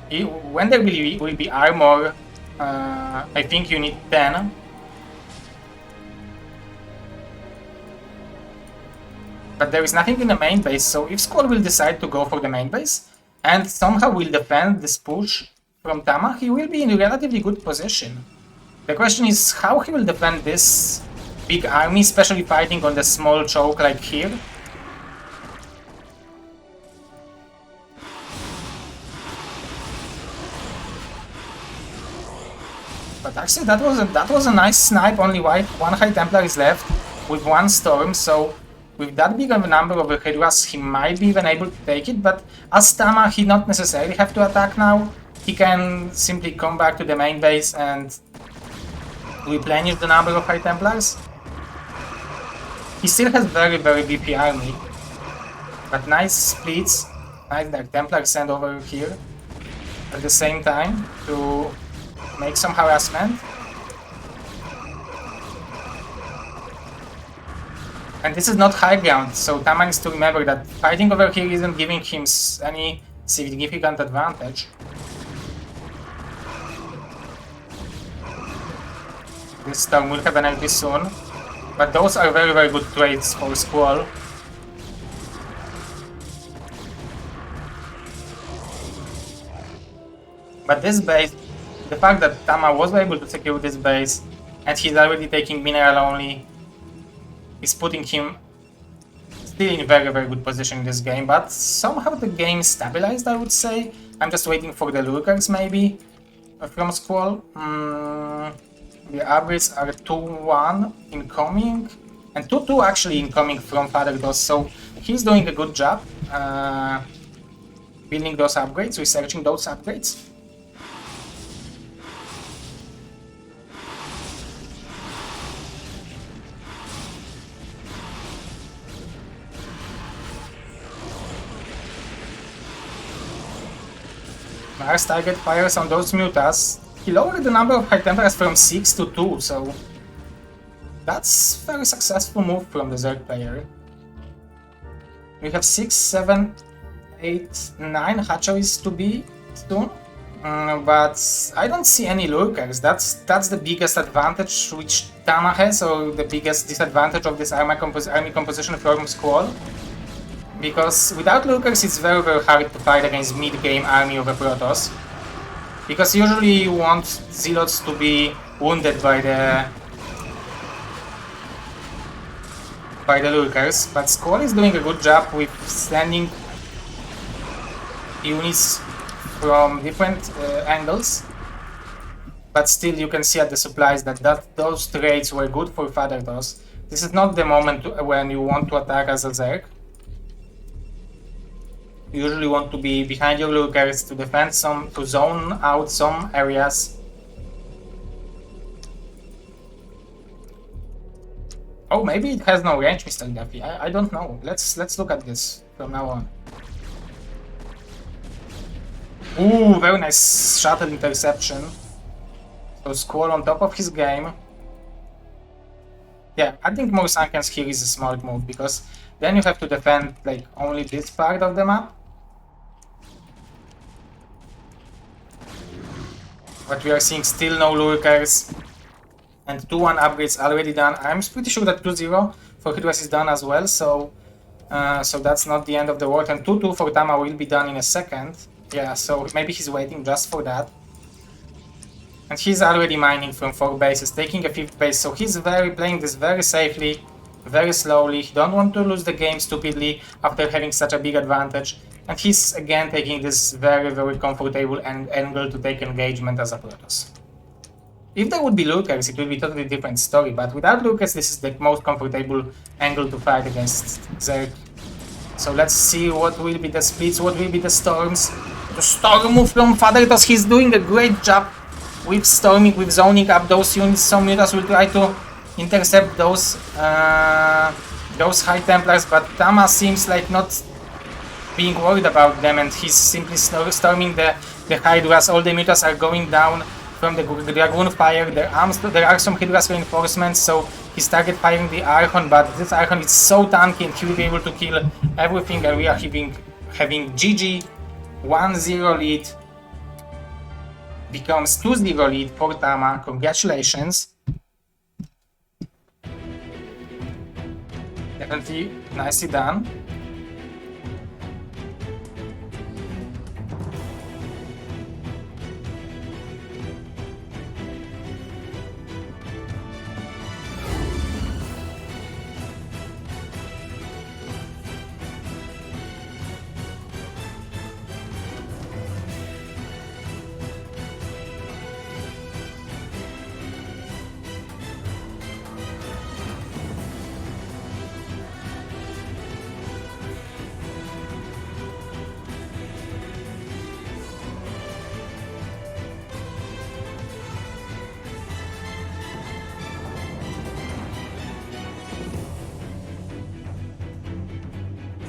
When there will be armor, I think you need 10. But there is nothing in the main base, so if SquaLL will decide to go for the main base and somehow will defend this push from Tama, he will be in a relatively good position. The question is how he will defend this big army, especially fighting on the small choke like here. But actually that was a nice snipe. Only one High Templar is left with 1 storm, so with that big of a number of Hydras, he might be even able to take it, but as Tama, he not necessarily have to attack now. He can simply come back to the main base and replenish the number of High Templars. He still has very beefy army, but nice splits, nice Dark Templar send over here at the same time to make some harassment. And this is not high ground, so Tama needs to remember that fighting over here isn't giving him any significant advantage. This storm will have energy soon, but those are very good trades for SquaLL. But this base, the fact that Tama was able to secure this base and he's already taking mineral only, is putting him still in a very good position in this game, but somehow the game stabilized, I would say. I'm just waiting for the lurkers maybe from SquaLL. The upgrades are 2-1 incoming and 2-2 actually incoming from Fathertoss, so he's doing a good job building those upgrades, researching those upgrades. Mars target fires on those Mutas. He lowered the number of High Templars from 6 to 2, so that's a very successful move from the Zerg player. We have 6, 7, 8, 9 hatcheries to be soon, but I don't see any lurkers. That's the biggest advantage which Tama has, or the biggest disadvantage of this army composition from SquaLL. Because without lurkers it's very hard to fight against mid-game army of a Protoss. Because usually you want zealots to be wounded by the lurkers, but SquaLL is doing a good job with sending units from different angles. But still, you can see at the supplies that those trades were good for Fathertoss. This is not the moment when you want to attack as a Zerg. You usually want to be behind your lurkers to defend some, to zone out some areas. Oh, maybe it has no range, Mr. Duffy. I don't know. Let's look at this from now on. Ooh, very nice shuttle interception. So SquaLL on top of his game. Yeah, I think more Sunkens here is a smart move, because then you have to defend like only this part of the map. But we are seeing still no lurkers. And 2-1 upgrades already done. I'm pretty sure that 2-0 for Hydras is done as well, so that's not the end of the world. And 2-2 for Tama will be done in a second. Yeah, so maybe he's waiting just for that. And he's already mining from 4 bases, taking a 5th base, so he's playing this very safely, very slowly. He don't want to lose the game stupidly after having such a big advantage. And he's again taking this very, very comfortable angle to take engagement as a Protoss. If there would be lurkers, it would be a totally different story, but without lurkers, this is the most comfortable angle to fight against Zerg. So let's see what will be the splits, what will be the storms. The storm move from Fathertoss, he's doing a great job with storming, with zoning up those units. Some units will try to intercept those High Templars, but Tama seems like not being worried about them, and he's simply storming the Hydras. All the mutas are going down from the Dragoon fire. There are some Hydras reinforcements, so he started firing the Archon, but this Archon is so tanky and he will be able to kill everything, and we are having GG, 1-0 lead, becomes 2-0 lead for Tama. Congratulations. Definitely nicely done.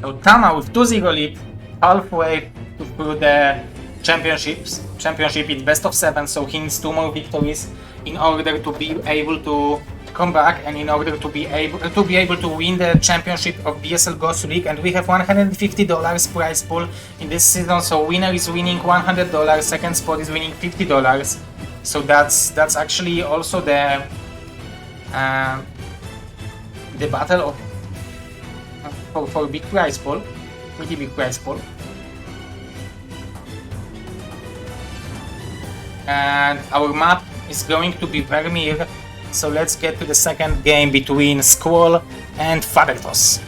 So Tama with 2-0 lead, halfway through the championship. It's best of 7, so he needs 2 more victories in order to be able to come back and in order to be able to win the championship of BSL GosuLeague. And we have $150 prize pool in this season, so winner is winning $100, second spot is winning $50. So that's actually also the battle of for big prize pool, pretty big prize pool. And our map is going to be Vermeer, so let's get to the second game between SquaLL and Fathertoss.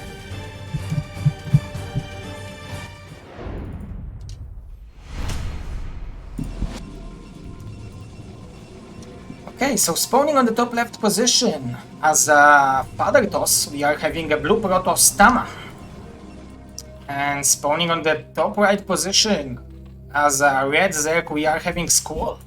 Okay, so spawning on the top left position as a Fathertoss, we are having a blue Protoss Tama. And spawning on the top right position as a red Zerg, we are having SquaLL.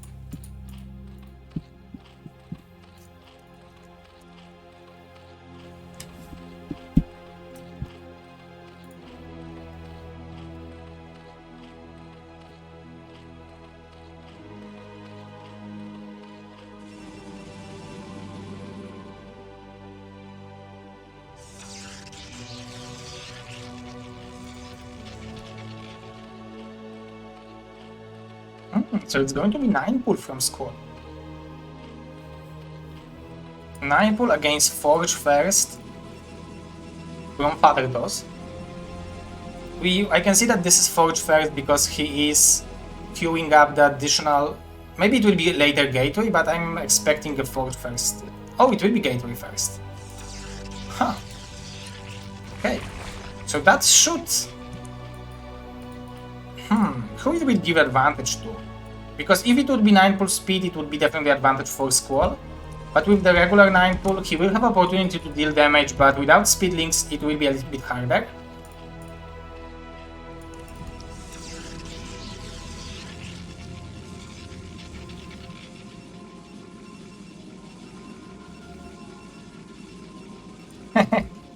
So it's going to be 9 pull from SquaLL. 9 pull against Forge first from Fathertoss. I can see that this is Forge first because he is queuing up the additional. Maybe it will be later Gateway, but I'm expecting a Forge first. Oh, it will be Gateway first. Huh. Okay. So that should who it will give advantage to? Because if it would be 9 pull speed, it would be definitely advantage for SquaLL. But with the regular 9 pull, he will have opportunity to deal damage, but without speed links, it will be a little bit harder.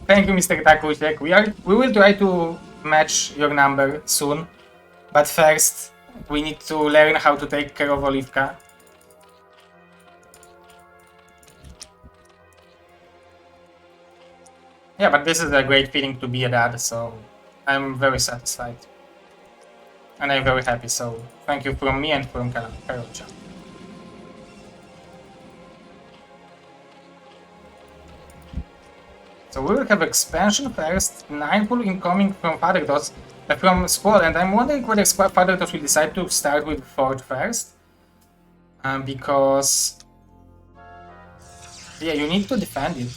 Thank you, Mr. Takushek. We will try to match your number soon, but first we need to learn how to take care of Olivka. Yeah, but this is a great feeling to be a dad, so I'm very satisfied. And I'm very happy, so thank you from me and from Karol-chan. So we will have expansion first, 9 pull incoming from Fathertoss, from SquaLL, and I'm wondering whether Fathertoss will decide to start with Forge first. Because... yeah, you need to defend it.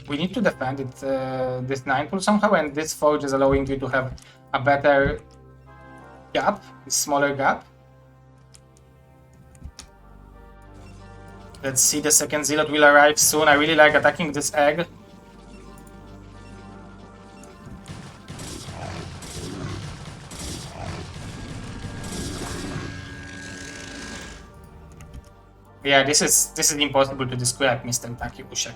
We need to defend it, this 9 pull somehow, and this Forge is allowing you to have a better gap, a smaller gap. Let's see, the second Zealot will arrive soon. I really like attacking this egg. Yeah, this is impossible to describe, Mr. Takushek.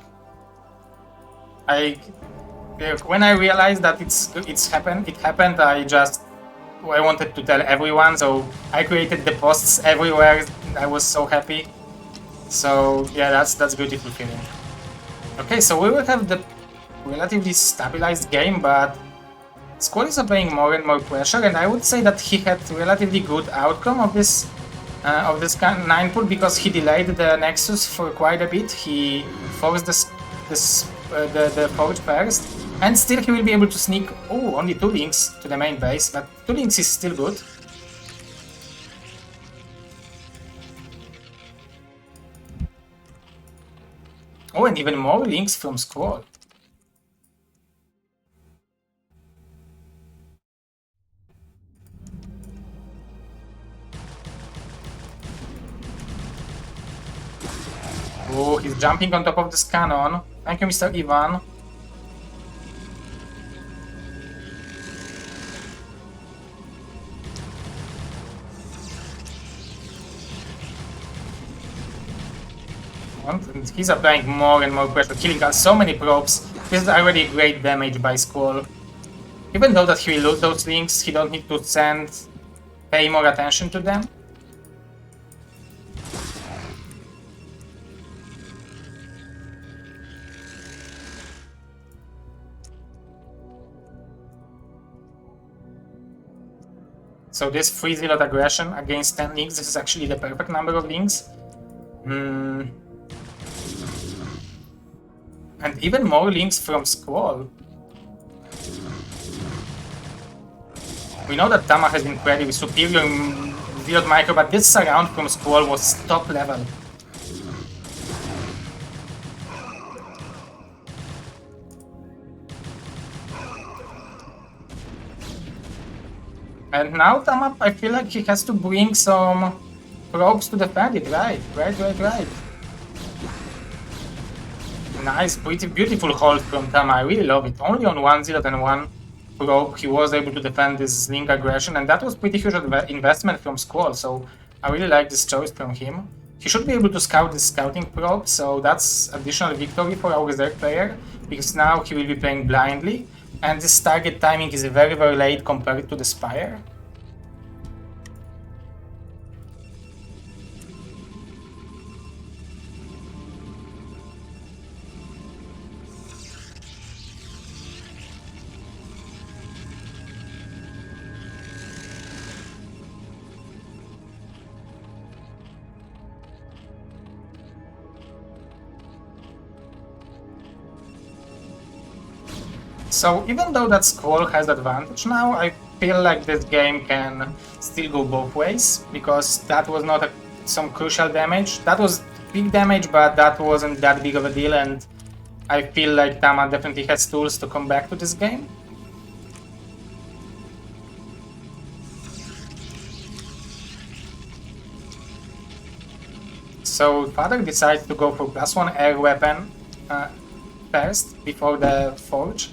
When I realized that it happened, I wanted to tell everyone, so I created the posts everywhere. I was so happy. So yeah, that's beautiful feeling. Okay, so we will have the relatively stabilized game, but SquaLL is applying more and more pressure, and I would say that he had relatively good outcome of this 9 pull because he delayed the Nexus for quite a bit. He forced the Forge first, and still he will be able to sneak only 2 links to the main base, but 2 links is still good. Oh, and even more links from SquaLL. Oh, he's jumping on top of this cannon. Thank you, Mr. Ivan. And he's applying more and more pressure, killing us so many probes. This is already great damage by SquaLL. Even though that he will lose those links, he don't need to pay more attention to them. So this 3 Zealot aggression against 10 links, this is actually the perfect number of links. And even more links from SquaLL. We know that Tama has been ready with superior Zealot micro, but this surround from SquaLL was top level. And now Tama, I feel like he has to bring some probes to defend it, right. Nice, pretty beautiful hold from Tama, I really love it. Only on 1 Zealot and 1 probe he was able to defend this link aggression, and that was pretty huge investment from SquaLL, so I really like this choice from him. He should be able to scout this scouting probe, so that's additional victory for our reserve player, because now he will be playing blindly, and this target timing is very late compared to the Spire. So even though that SquaLL has advantage now, I feel like this game can still go both ways, because that was not some crucial damage. That was big damage, but that wasn't that big of a deal, and I feel like Tama definitely has tools to come back to this game. So Father decides to go for +1 air weapon first, before the Forge.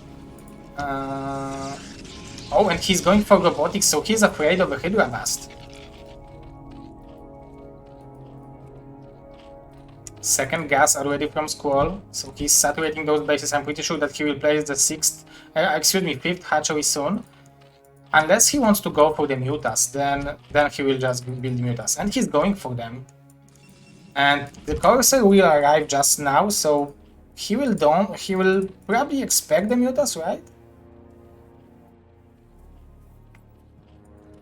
Oh, and he's going for robotics, so he's afraid of a Hydra Blast. Second gas already from SquaLL, so he's saturating those bases. I'm pretty sure that he will place the fifth hatchery soon. Unless he wants to go for the Mutas, then he will just build Mutas. And he's going for them. And the Corsair will arrive just now, so he will probably expect the Mutas, right?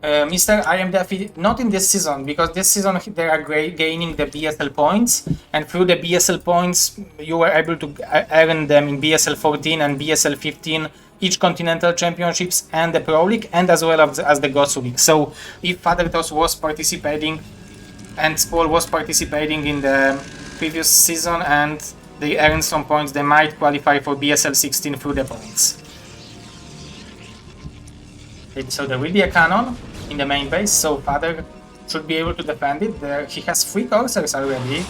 Mr. I am definitely not in this season, because this season they are gaining the BSL points, and through the BSL points you were able to earn them in BSL14 and BSL15, each continental championships and the Pro League, and as well as the GosuLeague. So if Fathertoss was participating and SquaLL was participating in the previous season and they earned some points, they might qualify for BSL16 through the points. So there will be a cannon in the main base, so Father should be able to defend it. He has 3 Corsairs already.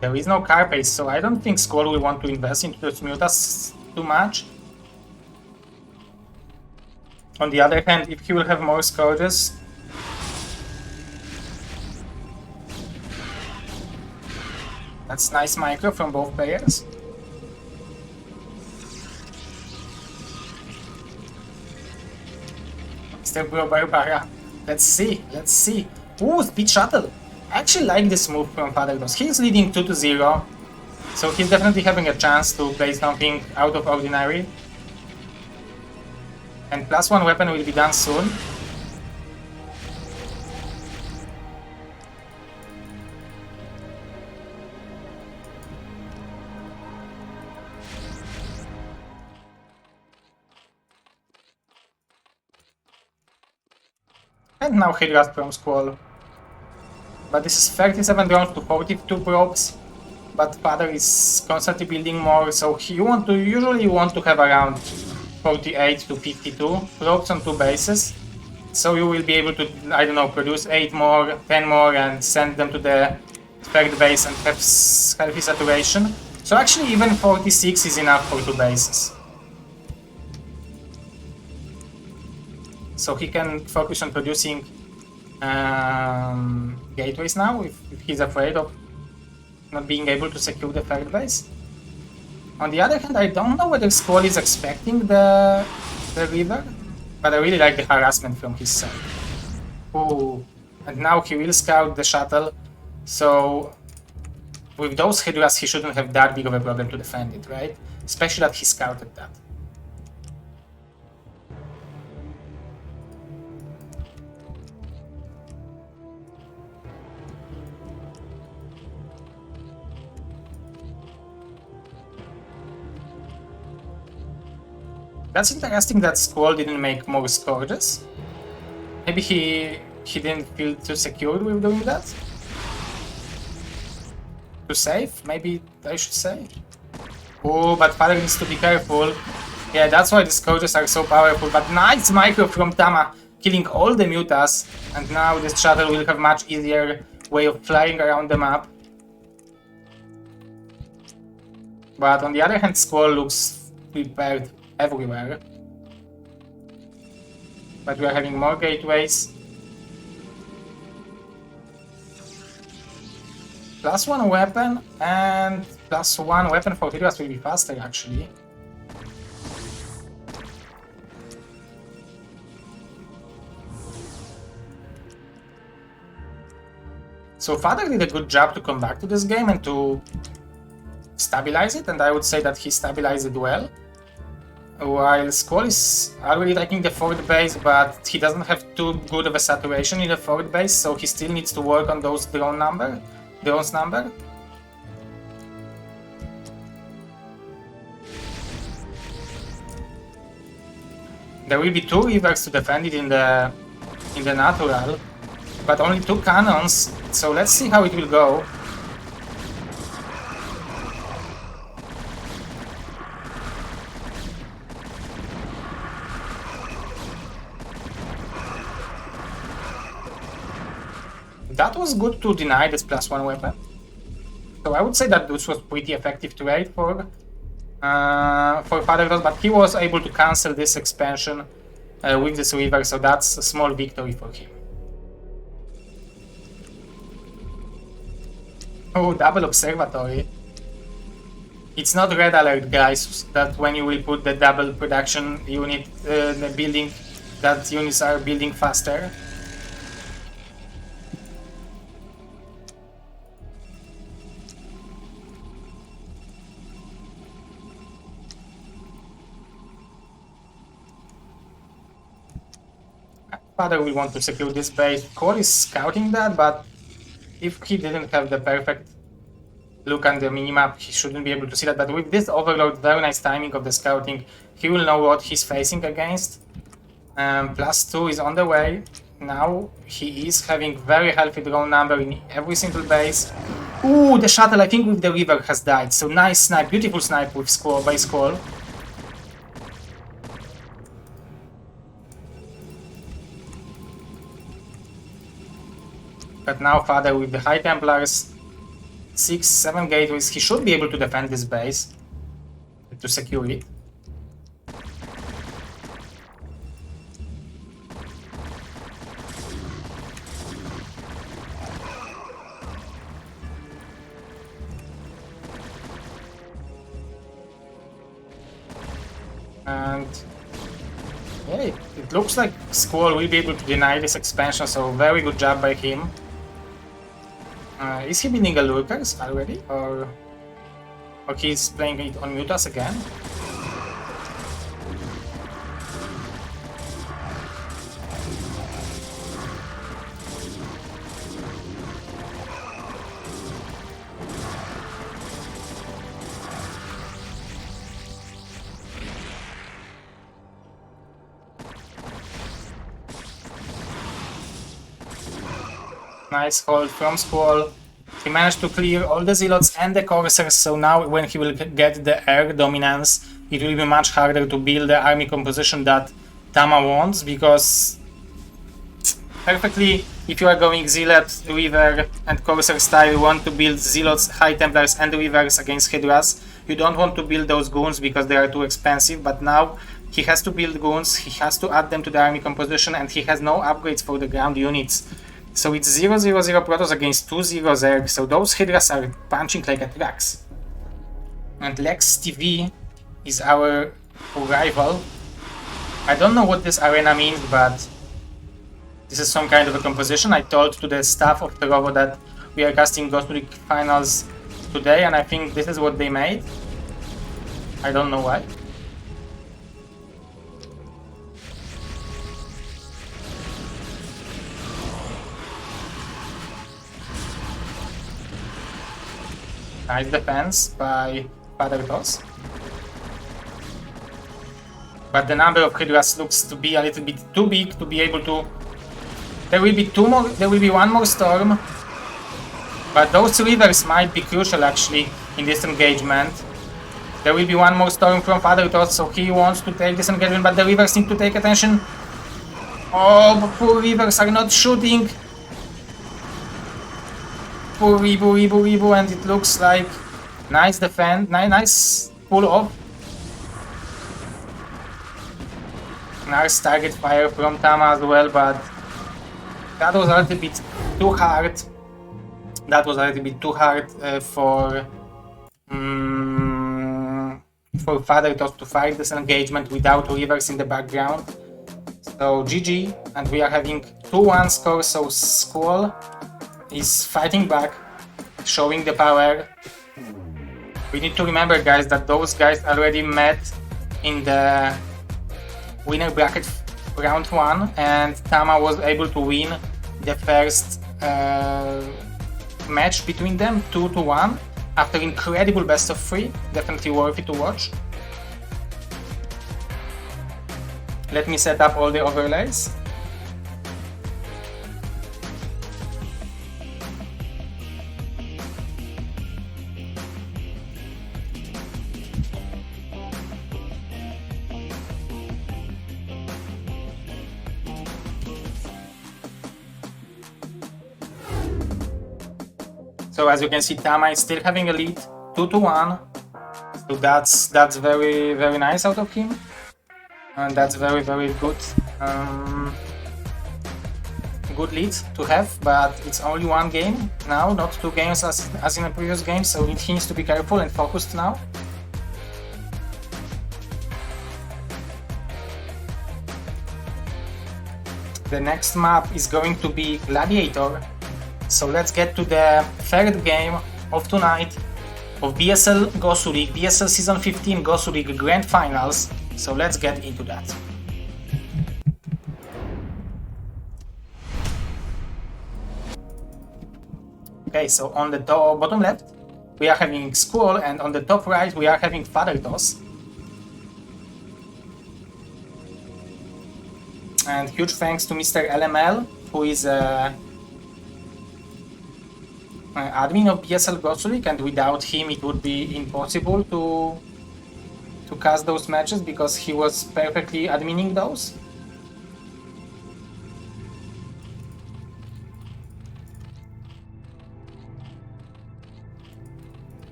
There is no Carapace, so I don't think SquaLL will want to invest into those Mutas too much. On the other hand, if he will have more Scourges, that's nice micro from both players. Mr. Bro Barbara. Let's see. Ooh, Speed Shuttle. I actually like this move from Fathertoss. He's leading 2-0, so he's definitely having a chance to play something out of ordinary. And +1 weapon will be done soon. And now Hydra from SquaLL. But this is 37 drones to 42 probes. But Father is constantly building more, so usually you want to have around 48 to 52 probes on 2 bases. So you will be able to, I don't know, produce 8 more, 10 more and send them to the 3rd base and have healthy saturation. So actually even 46 is enough for 2 bases. So he can focus on producing gateways now if he's afraid of not being able to secure the 3rd base. On the other hand, I don't know whether SquaLL is expecting the river, but I really like the harassment from his side. Ooh, and now he will scout the shuttle, so with those Hydras he shouldn't have that big of a problem to defend it, right? Especially that he scouted that. That's interesting that SquaLL didn't make more Scourges. Maybe he didn't feel too secure with doing that? Too safe, maybe I should say? Oh, but Father needs to be careful. Yeah, that's why the Scourges are so powerful. But nice micro from Tama, killing all the Mutas. And now this shuttle will have much easier way of flying around the map. But on the other hand, SquaLL looks prepared everywhere. But we are having more gateways. +1 weapon and +1 weapon for Hydras will be faster actually. So Father did a good job to come back to this game and to stabilize it, and I would say that he stabilized it well. While SquaLL is already taking the 4th base, but he doesn't have too good of a saturation in the 4th base, so he still needs to work on those drones number. There will be 2 rivers to defend it in the natural, but only 2 cannons, so let's see how it will go. was good to deny this +1 weapon. So I would say that this was pretty effective trade for Fathertoss, but he was able to cancel this expansion with this river, so that's a small victory for him. Oh, double observatory. It's not red alert, guys, that when you will put the double production unit, the building, that units are building faster. Father will want to secure this base. Core is scouting that, but if he didn't have the perfect look on the minimap, he shouldn't be able to see that. But with this overload, very nice timing of the scouting, he will know what he's facing against. +2 is on the way. Now he is having very healthy drone number in every single base. Ooh, the shuttle, I think with the river has died. So nice snipe, beautiful snipe with SquaLL by SquaLL. But now Father with the High Templars, 6-7 gateways, he should be able to defend this base, to secure it. And yeah, it looks like SquaLL will be able to deny this expansion, so very good job by him. Is he building a Lurkers already, or he's playing it on Mutas again? Nice hold from SquaLL. He managed to clear all the Zealots and the Corsairs, so now when he will get the air dominance, it will be much harder to build the army composition that Tama wants, because perfectly, if you are going Zealot, River and Corsair style, you want to build Zealots, High Templars and Rivers against Hydras. You don't want to build those goons because they are too expensive, but now he has to build goons, he has to add them to the army composition, and he has no upgrades for the ground units. So it's 0-0-0 Protoss against 2-0 Zerg, so those Hydras are punching like a trucks. And Lex TV is our rival. I don't know what this arena means, but this is some kind of a composition. I told to the staff of Terovo that we are casting GosuLeague finals today, and I think this is what they made. I don't know why. Nice defense by Fathertoss. But the number of Hydras looks to be a little bit too big to be able to... There will be one more storm. But those rivers might be crucial actually in this engagement. There will be one more storm from Fathertoss, so he wants to take this engagement, but the rivers need to take attention. Oh, but poor rivers are not shooting. Poor Ribu, and it looks like nice defense, nice pull off. Nice target fire from Tama as well, but that was a little bit too hard. That was a little bit too hard for Fathertoss to fight this engagement without rivers in the background. So GG, and we are having 2-1 score, so SquaLL is fighting back, showing the power. We need to remember, guys, that those guys already met in the winner bracket round 1, and Tama was able to win the first match between them 2-1 after incredible best of 3. Definitely worth it to watch. Let me set up all the overlays. So as you can see, Tama is still having a lead, 2-1. So that's very very nice out of him, and that's very very good good lead to have. But it's only one game now, not 2 games as in the previous game. So he needs to be careful and focused now. The next map is going to be Gladiator. So let's get to the third game of tonight of BSL GosuLeague, BSL Season 15 GosuLeague Grand Finals. So let's get into that. Okay, so on the bottom left we are having SquaLL, and on the top right we are having Fathertoss. And huge thanks to Mr. LML, who is admin of BSL GosuLeague, and without him it would be impossible to cast those matches because he was perfectly adminning those.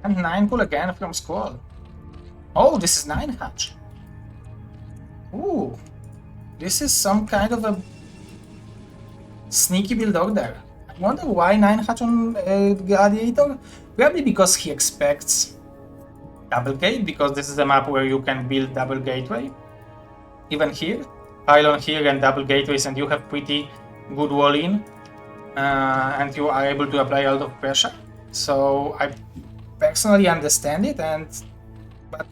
And 9 pull again from SquaLL. Oh, this is 9 hatch. Ooh, this is some kind of a sneaky build order. I wonder why 9 hatch on Gladiator? Probably because he expects double gate, because this is a map where you can build double gateway. Even here, pylon here and double gateways, and you have pretty good wall in, and you are able to apply a lot of pressure. So I personally understand it, but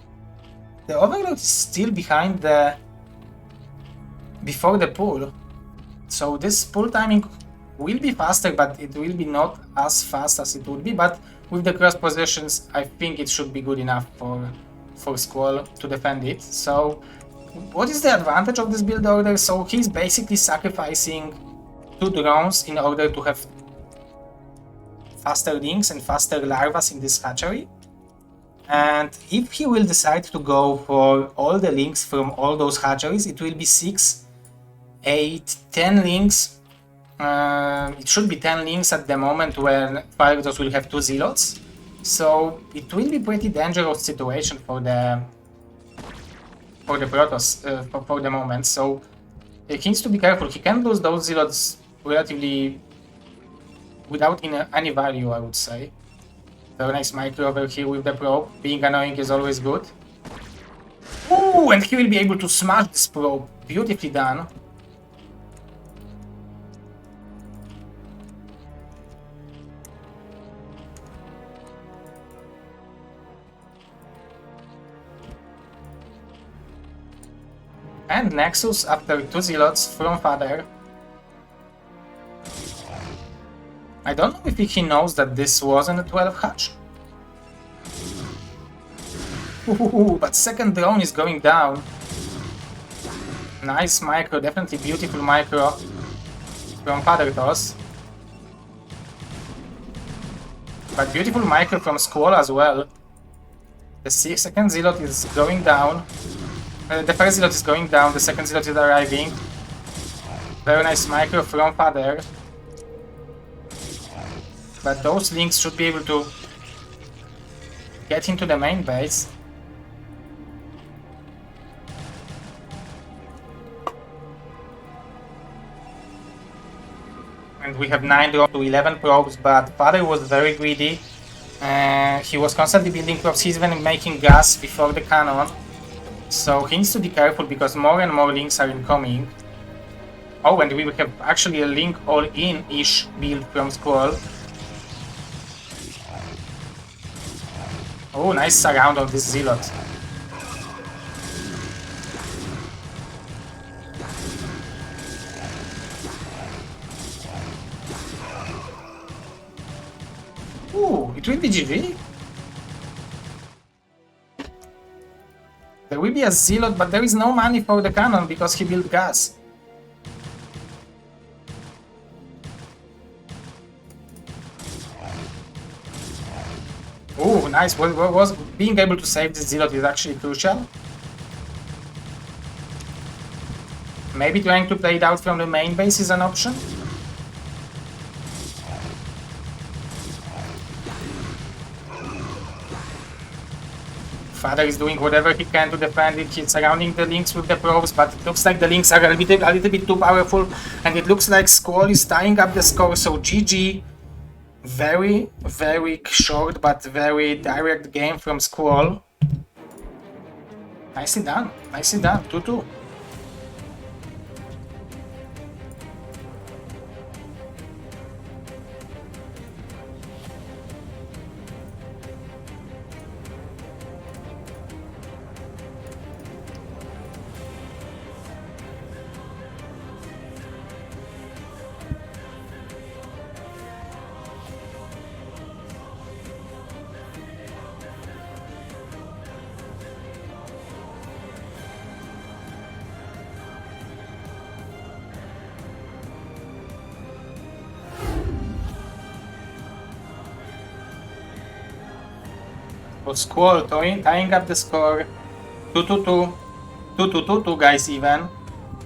the overload is still behind before the pull. So this pull timing will be faster, but it will be not as fast as it would be. But with the cross positions, I think it should be good enough for SquaLL to defend it. So what is the advantage of this build order? So he's basically sacrificing 2 drones in order to have faster links and faster larvas in this hatchery. And if he will decide to go for all the links from all those hatcheries, it will be 6, 8, 10 links. It should be 10 links at the moment when Fathertoss will have 2 zealots. So it will be pretty dangerous situation for the Protoss for the moment. So he needs to be careful. He can lose those zealots relatively without any value, I would say. Very nice micro over here with the probe. Being annoying is always good. Ooh, and he will be able to smash this probe. Beautifully done. And Nexus after 2 zealots from Father. I don't know if he knows that this wasn't a 12 hatch. Ooh, but second drone is going down. Nice micro, definitely beautiful micro from Fathertoss. But beautiful micro from SquaLL as well. The second zealot is going down. The first zealot is going down, the second zealot is arriving. Very nice micro from Father. But those links should be able to get into the main base. And we have 9 drones to 11 probes, but Father was very greedy. He was constantly building probes, he's even making gas before the cannon. So he needs to be careful because more and more links are incoming. Oh, and we have actually a link all-in-ish build from SquaLL. Oh, nice surround of this zealot. Ooh, it will be GG. There will be a Zealot, but there is no money for the cannon because he built gas. Oh, nice. Was being able to save the Zealot is actually crucial. Maybe trying to play it out from the main base is an option. Father is doing whatever he can to defend it. He's surrounding the Lynx with the probes, but it looks like the Lynx are a little bit too powerful, and it looks like SquaLL is tying up the score, so GG. Very, very short but very direct game from SquaLL. Nicely done, 2-2. SquaLL tying up the score, 2-2-2, 2-2-2-2 guys even.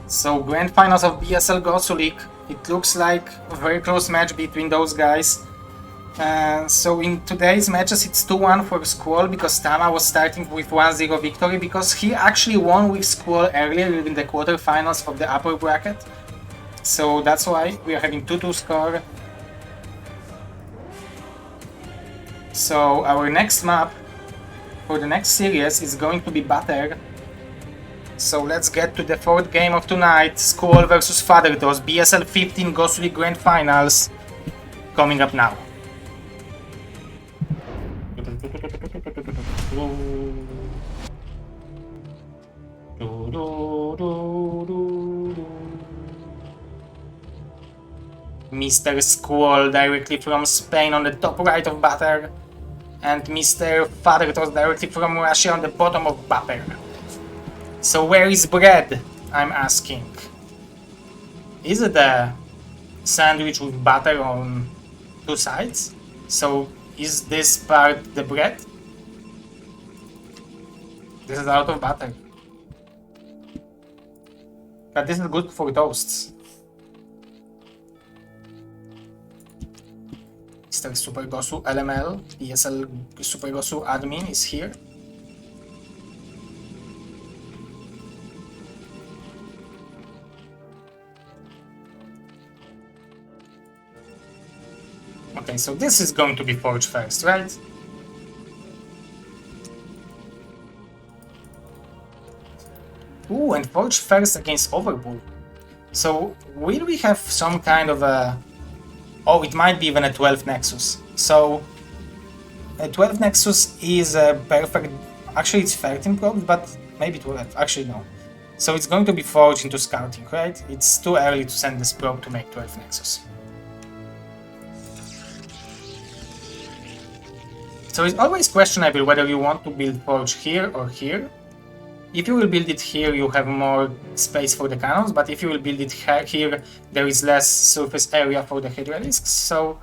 So grand finals of BSL GosuLeague. It looks like a very close match between those guys. So in today's matches it's 2-1 for SquaLL because Tama was starting with 1-0 victory because he actually won with SquaLL earlier in the quarterfinals of the upper bracket. So that's why we are having 2-2 score. So our next map for the next series is going to be Butter. So let's get to the fourth game of tonight, SquaLL versus Fathertoss, BSL15 GosuLeague Grand Finals, coming up now. Mr. SquaLL directly from Spain on the top right of Butter, and Mr. Fathertoss directly from Russia on the bottom of Butter. So where is bread, I'm asking? Is it a sandwich with butter on two sides? So is this part the bread? This is a lot of butter. But this is good for toasts. Mr. Super Gosu LML, BSL Super Gosu admin is here. Okay, so this is going to be Forge first, right? Ooh, and Forge first against Overbull. So will we have some kind of a... Oh, it might be even a 12th Nexus. So a 12th Nexus is a perfect... Actually, it's 13 probes, but maybe 12. Actually, no. So it's going to be Forge into Scouting, right? It's too early to send this probe to make 12th Nexus. So it's always questionable whether you want to build Forge here or here. If you will build it here, you have more space for the cannons, but if you will build it here, there is less surface area for the Hydralisks, so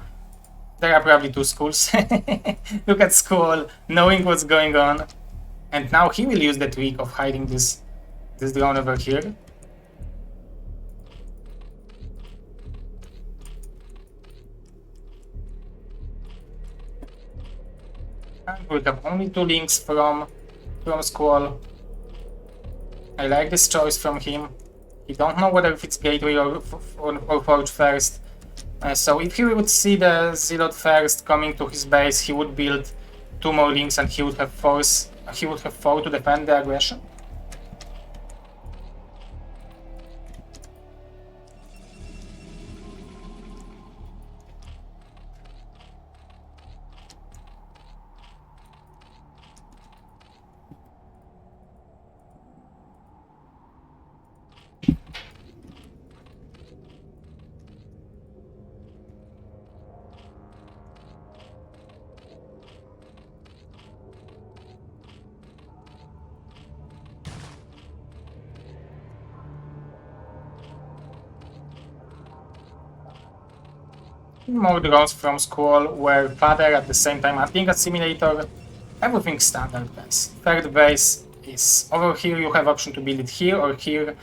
there are probably two schools. Look at SquaLL, knowing what's going on. And now he will use the trick of hiding this drone over here. And we have only two links from SquaLL. I like this choice from him. He don't know whether if it's Gateway or Forge first. So if he would see the Zealot first coming to his base, he would build two more links and he would have four to defend the aggression. more drones from SquaLL were Father at the same time. I think at Simulator, everything's standard, guys. Third base is over here, you have option to build it here or here,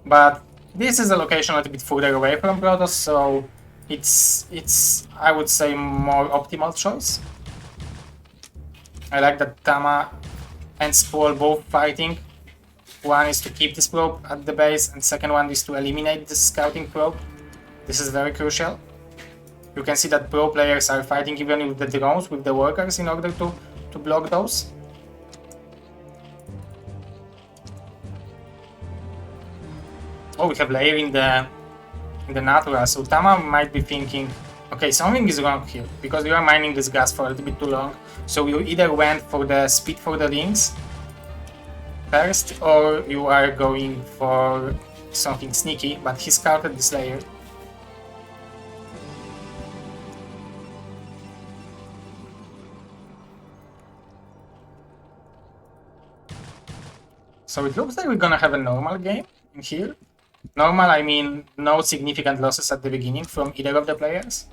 but this is a location a little bit further away from Protoss, so it's I would say more optimal choice. I like that Tama and SquaLL both fighting. One is to keep this probe at the base, and second one is to eliminate this scouting probe. This is very crucial. You can see that pro players are fighting even with the drones, with the workers, in order to block those. Oh, we have layer in the Natura, so Tama might be thinking, okay, something is wrong here, because you are mining this gas for a little bit too long. So you either went for the speed for the links first, or you are going for something sneaky, but he scouted this layer. So it looks like we're gonna have a normal game in here. Normal, I mean no significant losses at the beginning from either of the players.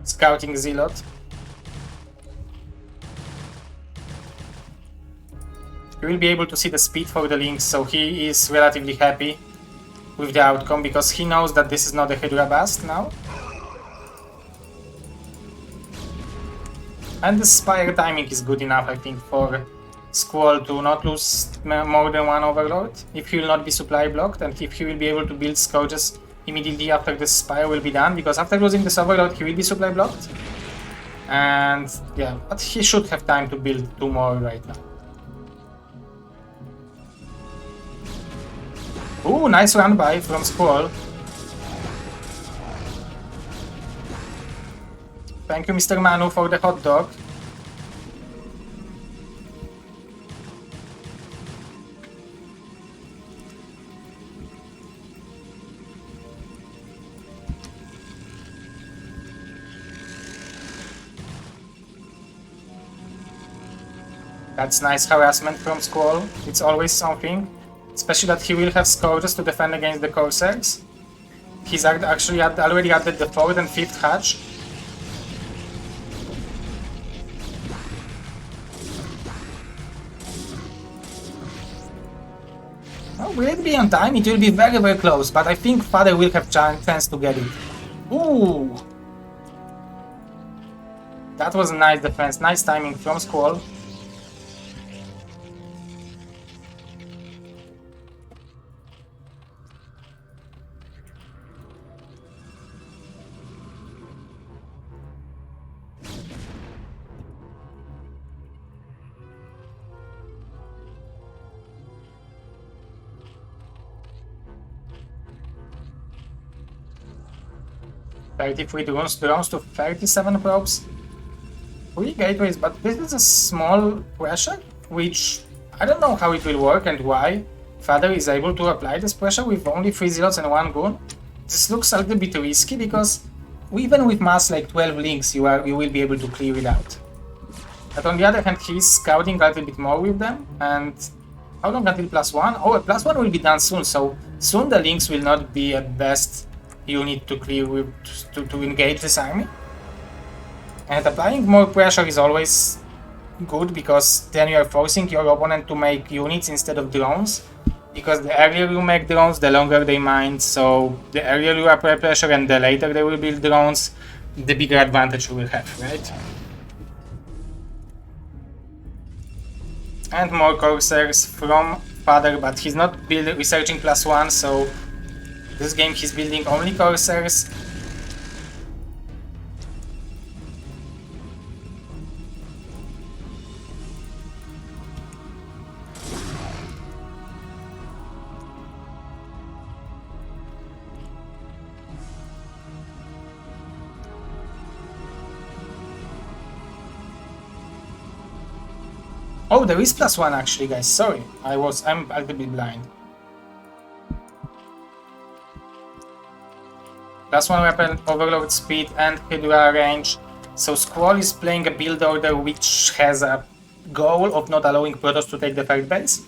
Scouting Zealot. He will be able to see the speed for the links, so he is relatively happy with the outcome because he knows that this is not a Hydra Bast now. And the Spire timing is good enough, I think, for SquaLL to not lose more than one Overlord if he will not be supply blocked, and if he will be able to build Scourges immediately after the Spire will be done, because after losing this Overlord he will be supply blocked. And yeah, but he should have time to build 2 more right now. Ooh, nice run by from SquaLL. Thank you, Mr. Manu, for the hot dog. That's nice harassment from SquaLL. It's always something. Especially that he will have Scourges to defend against the Corsairs. He's actually already added the 4th and 5th hatch. Oh, will it be on time? It will be very, very close, but I think Father will have chance to get it. Ooh! That was a nice defense, nice timing from SquaLL. Drones to 37 probes. 3 gateways, but this is a small pressure, which I don't know how it will work and why Father is able to apply this pressure with only 3 zealots and 1 goon. This looks a little bit risky because even with mass like 12 links you will be able to clear it out. But on the other hand, he's scouting a little bit more with them, and how long until +1? Oh, a +1 will be done soon, so soon the links will not be at best unit to clear with to engage this army. And applying more pressure is always good because then you are forcing your opponent to make units instead of drones, because the earlier you make drones the longer they mine, so the earlier you apply pressure and the later they will build drones, the bigger advantage you will have, right? And more Corsairs from Father, but he's not researching +1, so this game he's building only Corsairs. Oh, there is +1 actually, guys. Sorry, I'm a little bit blind. +1 weapon, overload speed, and Hydra range. So SquaLL is playing a build order which has a goal of not allowing Protoss to take the third base.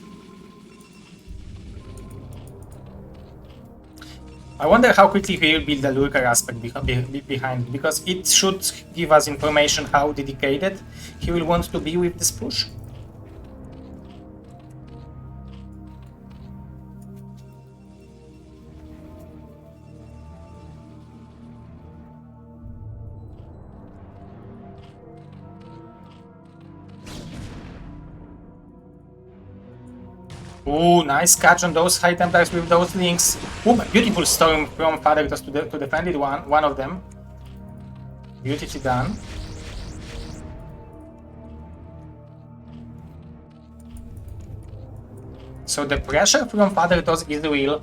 I wonder how quickly he will build the lurker aspect behind, because it should give us information how dedicated he will want to be with this push. Ooh, nice catch on those High Templars with those links. Ooh, beautiful storm from Fathertoss to defend it, one of them. Beautifully done. So the pressure from Fathertoss is real.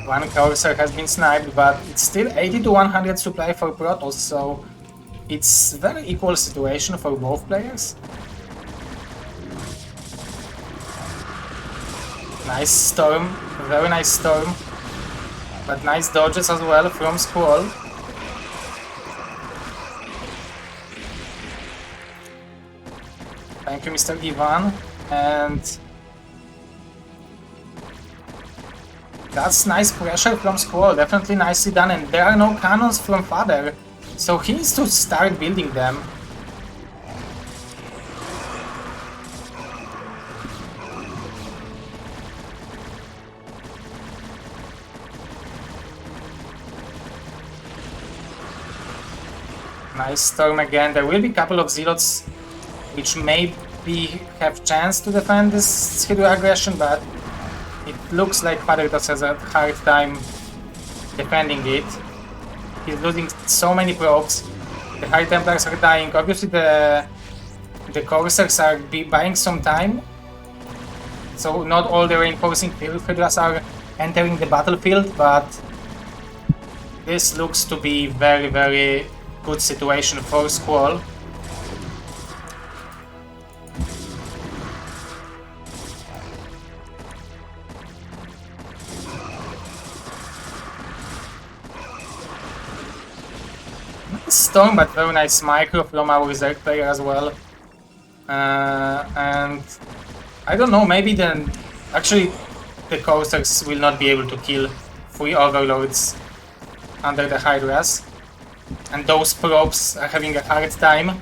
One Courser has been sniped, but it's still 80 to 100 supply for Protoss, so it's very equal situation for both players. Nice storm, very nice storm, but nice dodges as well from SquaLL. Thank you, Mr. Ivan, and that's nice pressure from SquaLL, definitely nicely done, and there are no cannons from Father, so he needs to start building them. Nice storm again. There will be a couple of zealots which maybe have chance to defend this Hydra aggression, but it looks like Fathertoss has a hard time defending it. He's losing so many probes. The High Templars are dying. Obviously the Coursers are buying some time, so not all the reinforcing Hydras are entering the battlefield, but this looks to be very, very good situation for SquaLL. Storm, but very nice micro from our reserve player as well. And I don't know, maybe then actually the Coasters will not be able to kill 3 overloads under the Hydras, and those probes are having a hard time.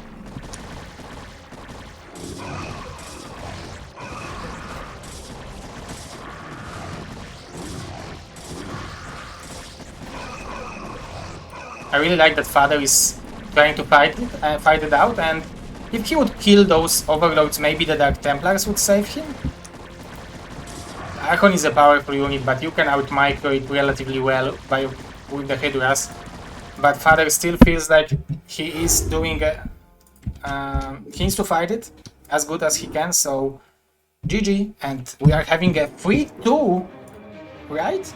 I really like that Father is trying to fight it out, and if he would kill those overloads, maybe the Dark Templars would save him. Archon is a powerful unit, but you can out-micro it relatively well with the Hydras. But Father still feels like he is doing he needs to fight it as good as he can, so GG, and we are having a 3-2, right?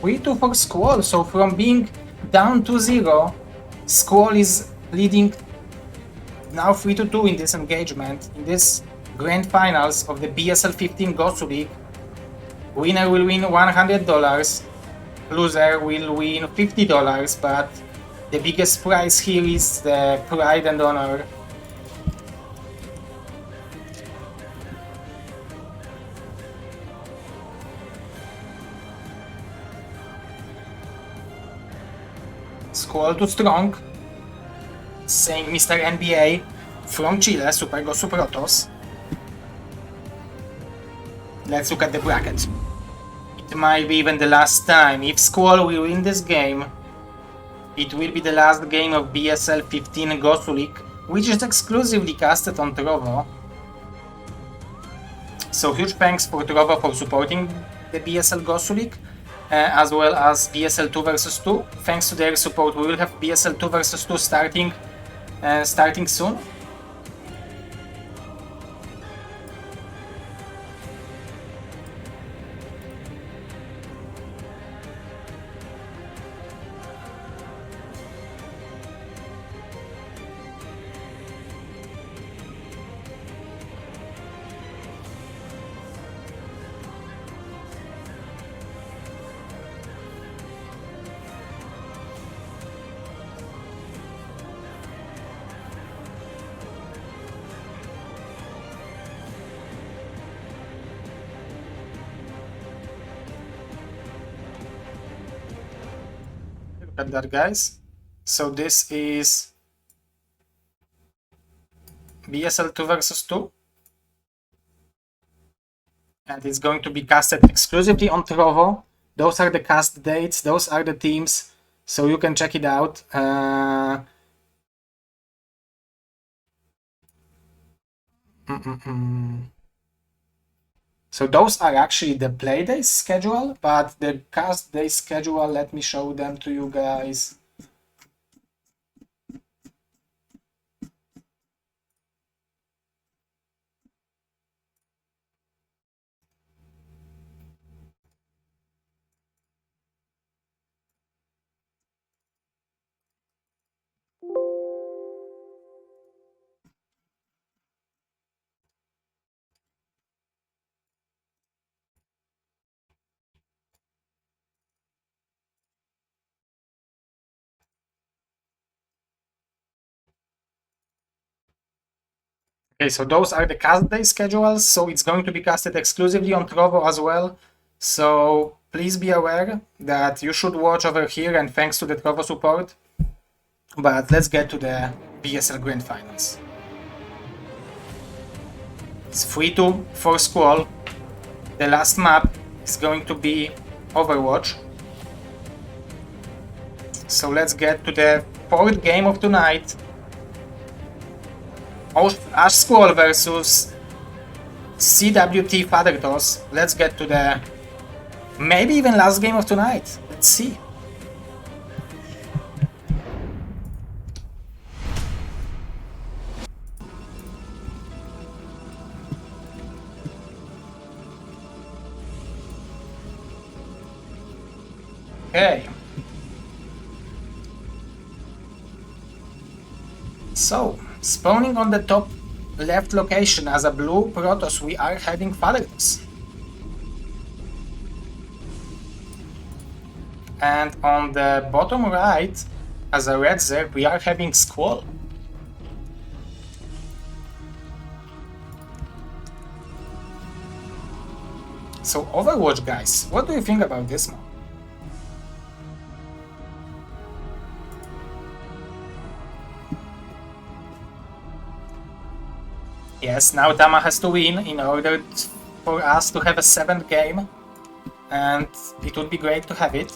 3-2 for SquaLL, so from being down 2-0, SquaLL is leading now 3-2 in this engagement, in this grand finals of the BSL15 GosuLeague. Winner will win $100, loser will win $50, but the biggest prize here is the pride and honor. SquaLL too strong, saying Mr. NBA from Chile, Super Gosu Protoss. Let's look at the bracket. It might be even the last time. If SquaLL will win this game, it will be the last game of BSL15 GosuLeague, which is exclusively casted on Trovo. So huge thanks for Trovo for supporting the BSL GosuLeague, as well as BSL 2 vs 2. Thanks to their support, we will have BSL 2 vs 2 starting soon. Look at that, guys. So this is BSL 2 versus 2. And it's going to be casted exclusively on Trovo. Those are the cast dates, those are the teams, so you can check it out. So those are actually the play days schedule, but the cast day schedule, let me show them to you guys. Okay, so those are the cast day schedules, so it's going to be casted exclusively on Trovo as well. So please be aware that you should watch over here, and thanks to the Trovo support. But let's get to the BSL Grand Finals. It's 3-2 for SquaLL. The last map is going to be OverWatch. So let's get to the fourth game of tonight. Ash SquaLL versus CWT Fathertoss. Let's get to the maybe even last game of tonight. Let's see. Okay. So, spawning on the top left location as a blue Protoss, we are having Fathertoss. And on the bottom right, as a red Zerg, we are having SquaLL. So Overwatch, guys, what do you think about this map? Yes, now Tama has to win in order for us to have a 7th game, and it would be great to have it.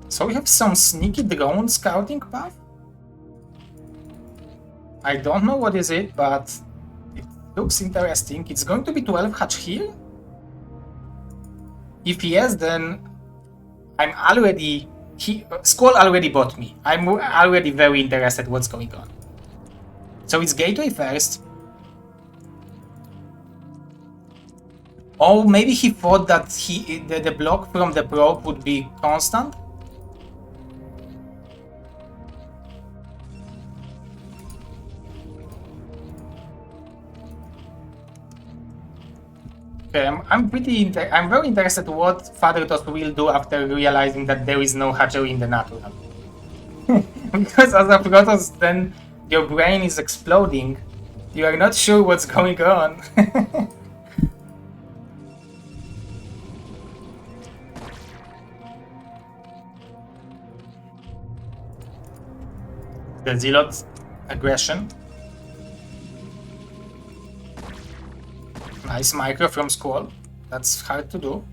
So we have some sneaky drone scouting path. I don't know what is it, but it looks interesting. It's going to be 12 hatch here? If yes, then I'm already... SquaLL already bought me. I'm already very interested what's going on. So it's gateway first. Oh, maybe he thought that the block from the probe would be constant? Okay, I'm very interested what Fathertoss will do after realizing that there is no hatchery in the natural. Because as a Protoss, then your brain is exploding. You are not sure what's going on. The Zealot aggression. Nice micro from SquaLL. That's hard to do.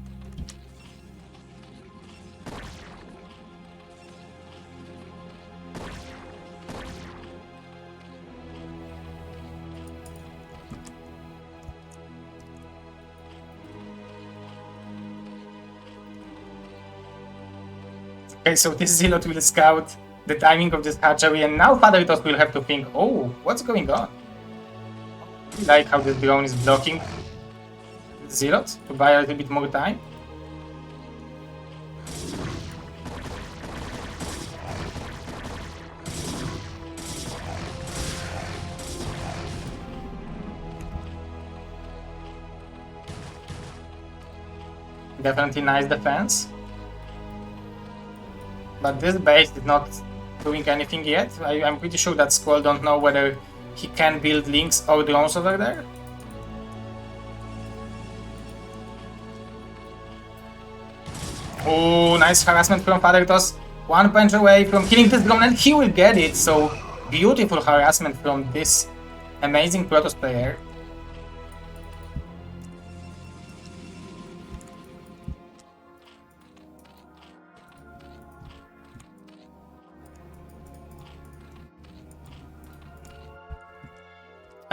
Okay, so this Zealot will scout the timing of this hatchery, and now Fathertoss will have to think, oh, what's going on? I like how this drone is blocking Zealot to buy a little bit more time. Definitely nice defense. But this base did not doing anything yet. I'm pretty sure that SquaLL don't know whether he can build links or drones over there. Oh, nice harassment from Fathertoss. One punch away from killing this drone, and he will get it. So beautiful harassment from this amazing Protoss player.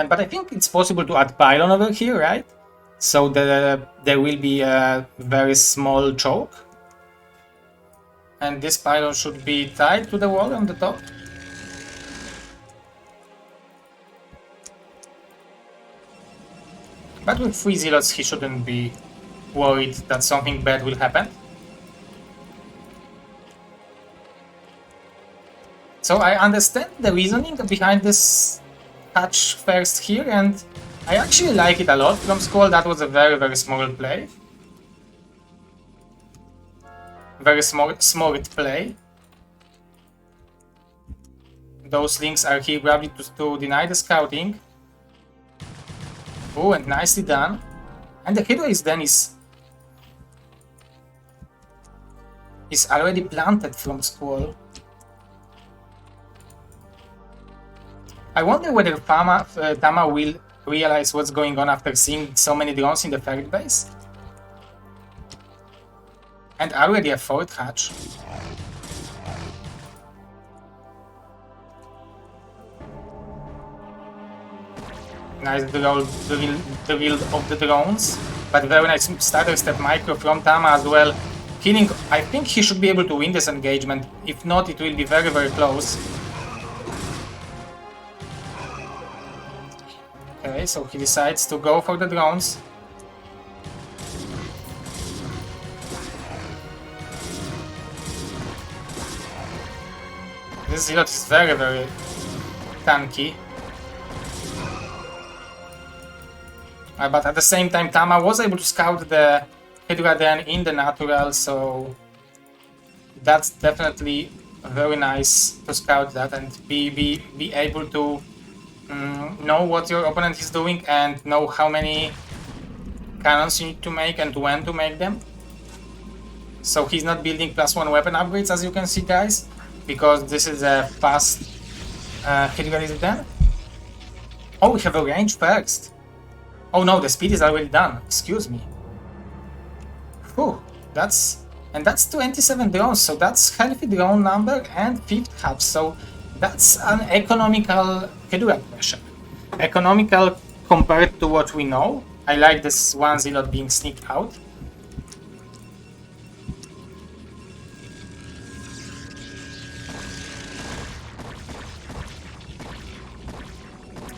But I think it's possible to add pylon over here, right? So there will be a very small choke. And this pylon should be tied to the wall on the top. But with 3 zealots, he shouldn't be worried that something bad will happen. So I understand the reasoning behind this hatch first here, and I actually like it a lot from SquaLL. That was a very, very small play. Very smart play. Those links are here probably to deny the scouting. Oh, and nicely done. And the hero is then is already planted from SquaLL. I wonder whether Tama will realize what's going on after seeing so many drones in the third base. And already a fourth hatch. Nice drill of the drones, but very nice starter step micro from Tama as well. Killing, I think he should be able to win this engagement. If not, it will be very, very close. Okay, so he decides to go for the drones. This zealot is very, very tanky. But at the same time, Tama was able to scout the Hydra then in the natural, so that's definitely very nice to scout that and be able to know what your opponent is doing and know how many cannons you need to make and when to make them. So he's not building +1 weapon upgrades, as you can see, guys, because this is a fast Hydra is then. Oh, we have a range first. Oh no, the speed is already done. Excuse me. Whew, that's 27 drones, so that's healthy drone number and 5th hatch. So that's an economical Hydra pressure. Economical compared to what we know. I like this one zealot being sneaked out.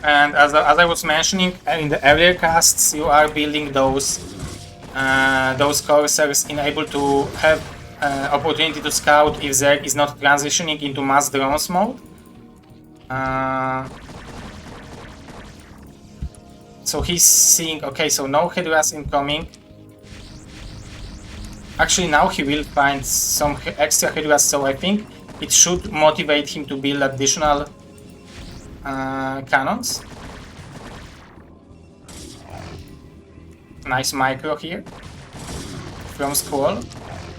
And as I was mentioning in the earlier casts, you are building those coursers in able to have opportunity to scout if Zerg is not transitioning into mass drones mode. So he's seeing, okay, so no Hydras incoming. Actually, now he will find some extra Hydras, so I think it should motivate him to build additional cannons. Nice micro here from SquaLL,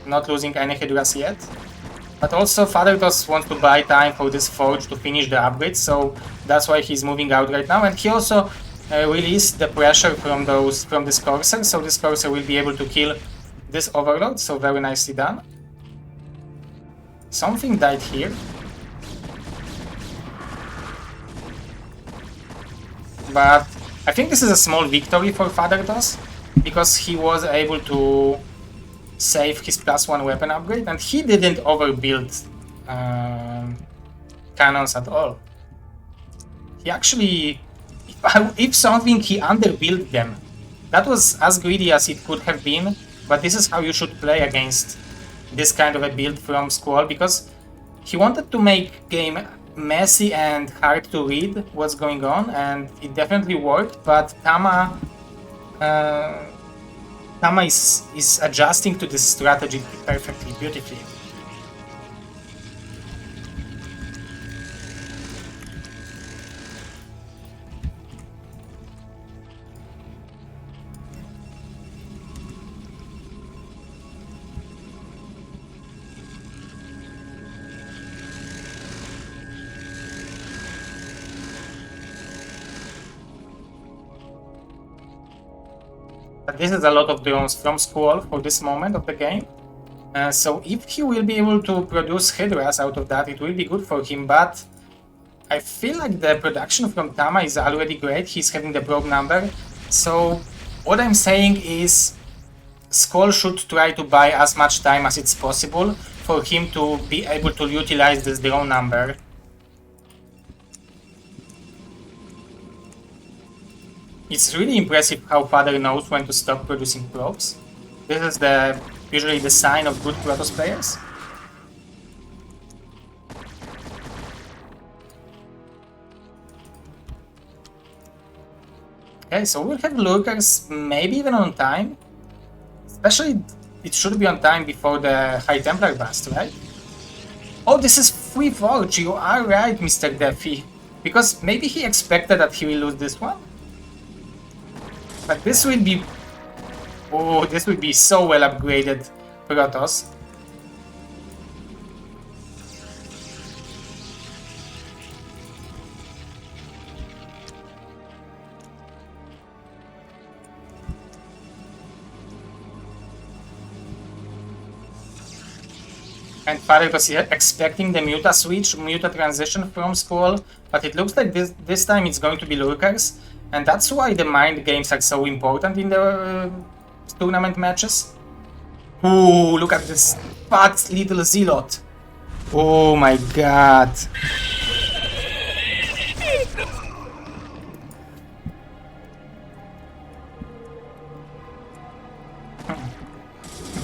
not losing any Hydras yet. But also Fathertoss wants to buy time for this forge to finish the upgrade, so that's why he's moving out right now. And he also released the pressure from this courser, so this courser will be able to kill this overload, so very nicely done. Something died here. But I think this is a small victory for Fathertoss, because he was able to save his +1 weapon upgrade, and he didn't overbuild cannons at all. He actually, if something, he underbuilt them. That was as greedy as it could have been, but this is how you should play against this kind of a build from SquaLL, because he wanted to make game messy and hard to read what's going on, and it definitely worked. But Tama is adjusting to this strategy perfectly, beautifully. but this is a lot of drones from SquaLL for this moment of the game. So if he will be able to produce Hydras out of that, it will be good for him, but I feel like the production from Tama is already great. He's having the probe number. So what I'm saying is SquaLL should try to buy as much time as it's possible for him to be able to utilize this drone number. It's really impressive how Father knows when to stop producing probes. This is usually the sign of good Protoss players. Okay, so we'll have lurkers maybe even on time. Especially, it should be on time before the High Templar bust, right? Oh, this is free Forge, you are right, Mr. Defi. Because maybe he expected that he will lose this one. But this will be... Oh, this will be so well upgraded Protoss. And Fathertoss is expecting the Muta switch, Muta transition from SquaLL, but it looks like this time it's going to be lurkers, and that's why the mind games are so important in the tournament matches. Ooh, look at this fat little zealot. Oh my god.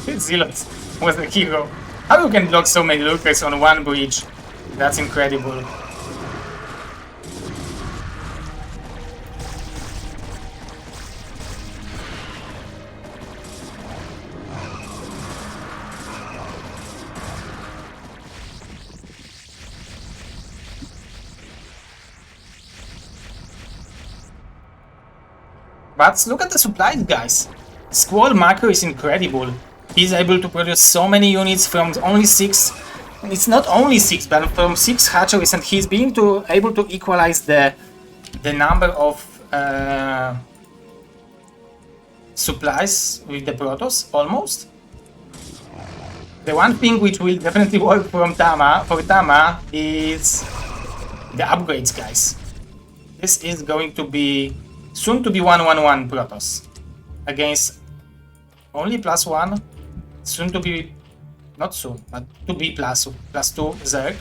This zealot was the hero. How you can block so many lurkers on one bridge? That's incredible. But look at the supplies, guys. SquaLL macro is incredible. He's able to produce so many units from only 6. It's not only 6, but from 6 hatcheries, and he's being able to equalize the number of supplies with the Protoss almost. The one thing which will definitely work for Tama is the upgrades, guys. This is going to be soon to be 1-1-1 Protoss against only +1. Soon to be, not soon, but to be +2 Zerg.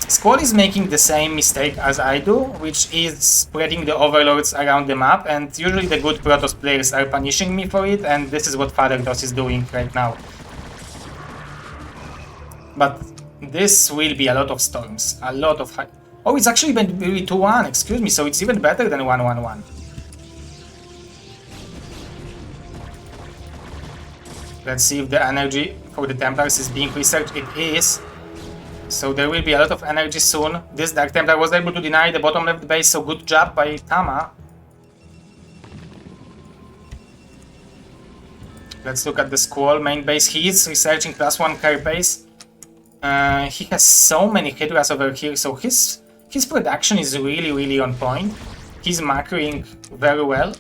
SquaLL is making the same mistake as I do, which is spreading the overlords around the map, and usually the good Protoss players are punishing me for it, and this is what Fathertoss is doing right now. But this will be a lot of storms, a lot of high... Oh, it's actually been really 2-1, excuse me, so it's even better than 1-1-1. Let's see if the energy for the Templars is being researched. It is. So there will be a lot of energy soon. This Dark Templar was able to deny the bottom left base, so good job by Tama. Let's look at the SquaLL main base. He is researching +1 care base. He has so many Hydras over here, so his production is really on point. He's macroing very well.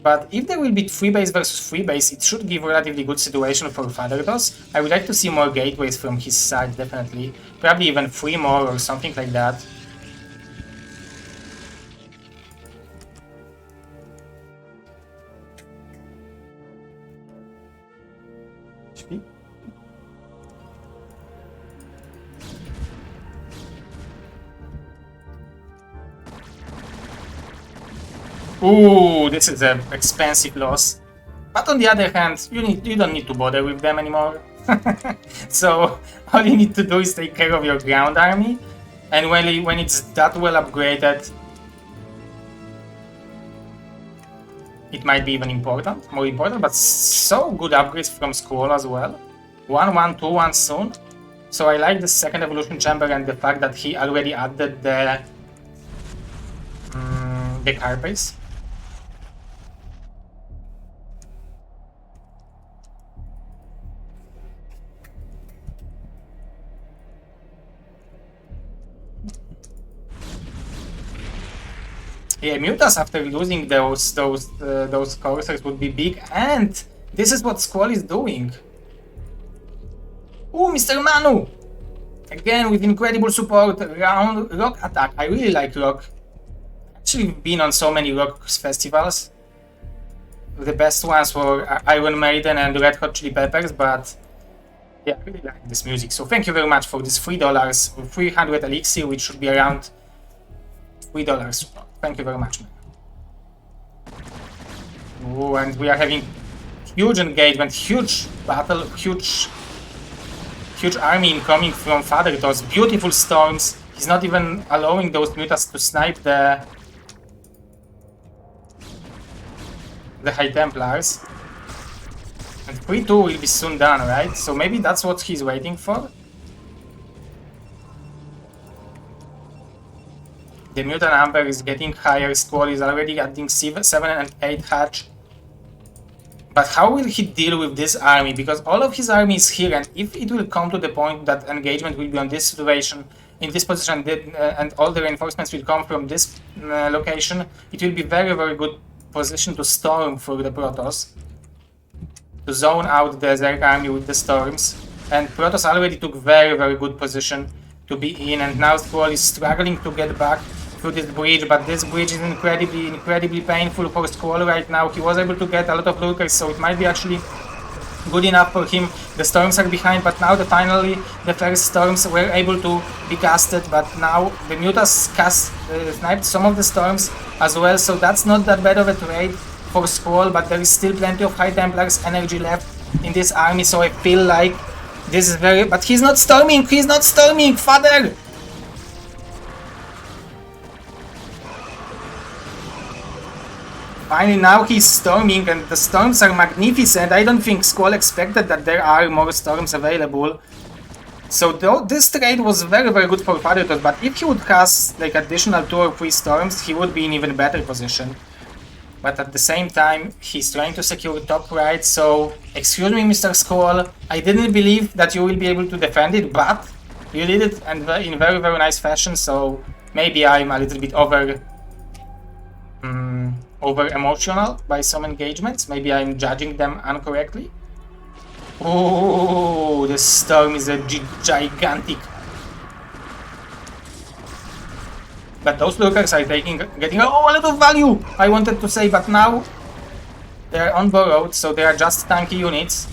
But if there will be 3 base versus 3 base, it should give a relatively good situation for Fathertoss. I would like to see more gateways from his side, definitely. Probably even 3 more or something like that. Ooh, this is an expensive loss. But on the other hand, you don't need to bother with them anymore. So all you need to do is take care of your ground army, and when it's that well upgraded, it might be even more important. But so good upgrades from SquaLL as well. 1-1, 2-1 soon. So I like the second evolution chamber and the fact that he already added the carapace. Yeah, Mutas after losing those coursers would be big, and this is what SquaLL is doing. Ooh, Mr. Manu! Again with incredible support, round rock attack. I really like rock. Actually been on so many rock festivals. The best ones were Iron Maiden and Red Hot Chili Peppers, but yeah, I really like this music. So thank you very much for this $3, 300 elixir, which should be around $3 support. Thank you very much, man. Oh, and we are having huge engagement, huge battle, huge army incoming from Fathertoss. Beautiful storms. He's not even allowing those mutas to snipe the High Templars. And 3-2 will be soon done, right? So maybe that's what he's waiting for. The mutant number is getting higher. SquaLL is already adding 7 and 8 hatch. But how will he deal with this army? Because all of his army is here, and if it will come to the point that engagement will be on this situation, in this position, and all the reinforcements will come from this location, it will be very, very good position to storm through the Protoss, to zone out the Zerg army with the storms. And Protoss already took very, very good position to be in, and now SquaLL is struggling to get back through this bridge, but this bridge is incredibly painful for SquaLL right now. He was able to get a lot of lurkers, so it might be actually good enough for him. The storms are behind, but now finally the first storms were able to be casted, but now the mutas sniped some of the storms as well, so that's not that bad of a trade for SquaLL, but there is still plenty of High Templars energy left in this army, so I feel like this is very... But he's not storming, father! Finally, now he's storming, and the storms are magnificent. I don't think SquaLL expected that there are more storms available. So this trade was very, very good for Fathertoss, but if he would cast like additional 2 or 3 storms, he would be in even better position. But at the same time, he's trying to secure top right, so excuse me, Mr. SquaLL, I didn't believe that you will be able to defend it, but you did it in very, very nice fashion, so maybe I'm a little bit over emotional by some engagements. Maybe I'm judging them incorrectly. Oh, the storm is a gigantic. But those lurkers are getting a lot of value, I wanted to say, but now they are unborrowed, so they are just tanky units.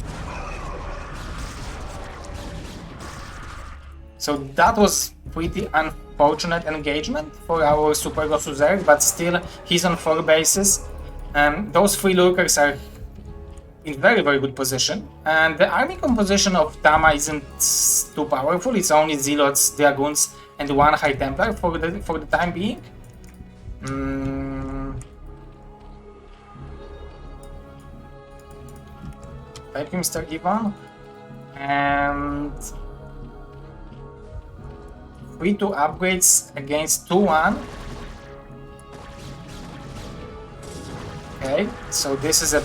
So that was pretty unfortunate engagement for our Super GosuZeero, but still he's on 4 bases. Those 3 lurkers are in very, very good position, and the army composition of Tama isn't too powerful. It's only Zealots, Dragoons, and 1 High Templar for the time being. Thank you, Mr. Ivan. And 3-2 upgrades against 2-1. Okay, so this is a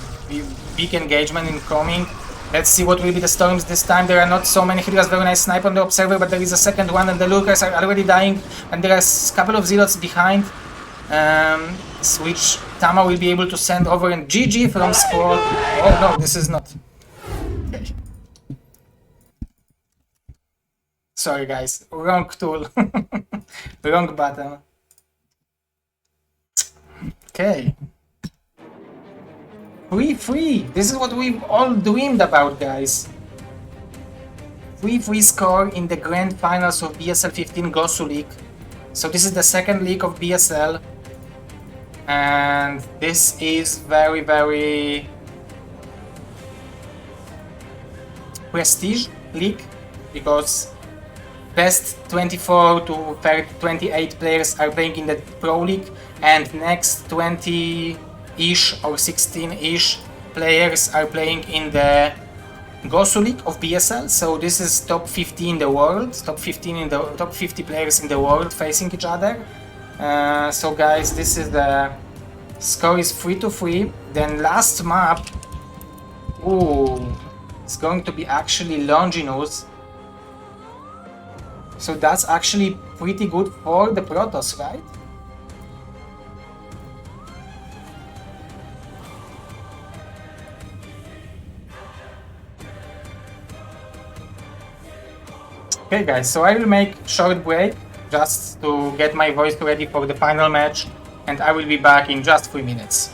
big engagement incoming. Let's see what will be the storms this time. There are not so many Hydras. Very nice snipe on the Observer, but there is a second one, and the lurkers are already dying, and there are a couple of Zealots behind, which Tama will be able to send over, and GG from SquaLL. Oh no, this is not. Sorry guys, wrong tool. Wrong button. Okay. 3-3. This is what we've all dreamed about, guys. 3-3 score in the grand finals of BSL15 GosuLeague. So this is the second league of BSL. And this is very, very prestige league, because best 24 to 28 players are playing in the Pro League, and next 20-ish or 16-ish players are playing in the GosuLeague of BSL. So this is top 50 in the world, top 50 players in the world facing each other. So guys, this is the score is 3-3. Then last map, ooh, it's going to be actually Longinus. So that's actually pretty good for the Protoss, right? Okay guys, so I will make short break just to get my voice ready for the final match, and I will be back in just 3 minutes.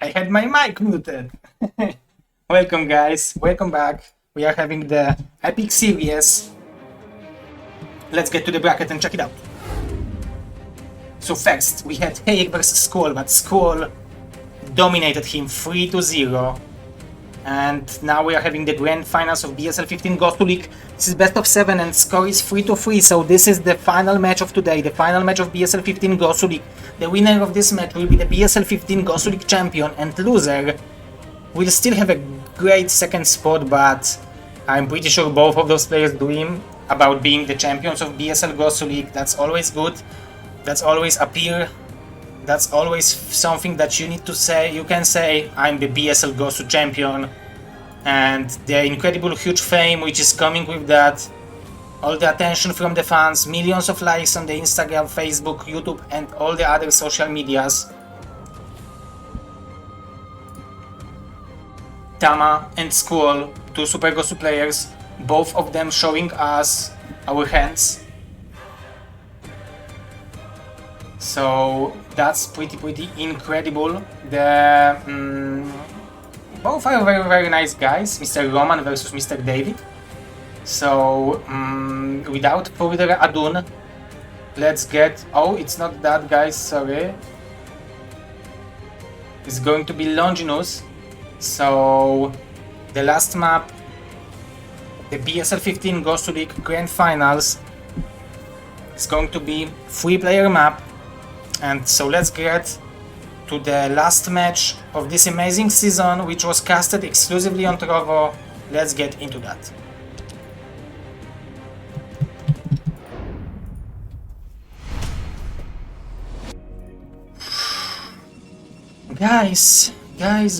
I had my mic muted. Welcome guys, welcome back. We are having the epic series. Let's get to the bracket and check it out. So first, we had Hejek versus SquaLL, but SquaLL dominated him 3-0. And now we are having the grand finals of BSL15 GosuLeague. This is best of 7 and score is 3-3, so this is the final match of today, the final match of BSL15 GosuLeague. The winner of this match will be the BSL15 GosuLeague champion, and loser will still have a great second spot, but I'm pretty sure both of those players dream about being the champions of BSL GosuLeague. That's always good, that's always appeal. That's always something that you need to say. You can say, I'm the BSL Gosu champion, and the incredible huge fame which is coming with that, all the attention from the fans, millions of likes on the Instagram, Facebook, YouTube and all the other social medias. Tama and SquaLL, two Super Gosu players, both of them showing us our hands. So that's pretty incredible. Both are very nice guys, Mr. Roman versus Mr. Dawid. So without further ado, let's get... Oh, it's not that, guys, sorry. It's going to be Longinus. So the last map, the BSL15 GosuLeague Grand Finals, is going to be 3-player map. And so let's get to the last match of this amazing season, which was casted exclusively on Trovo. Let's get into that. Guys,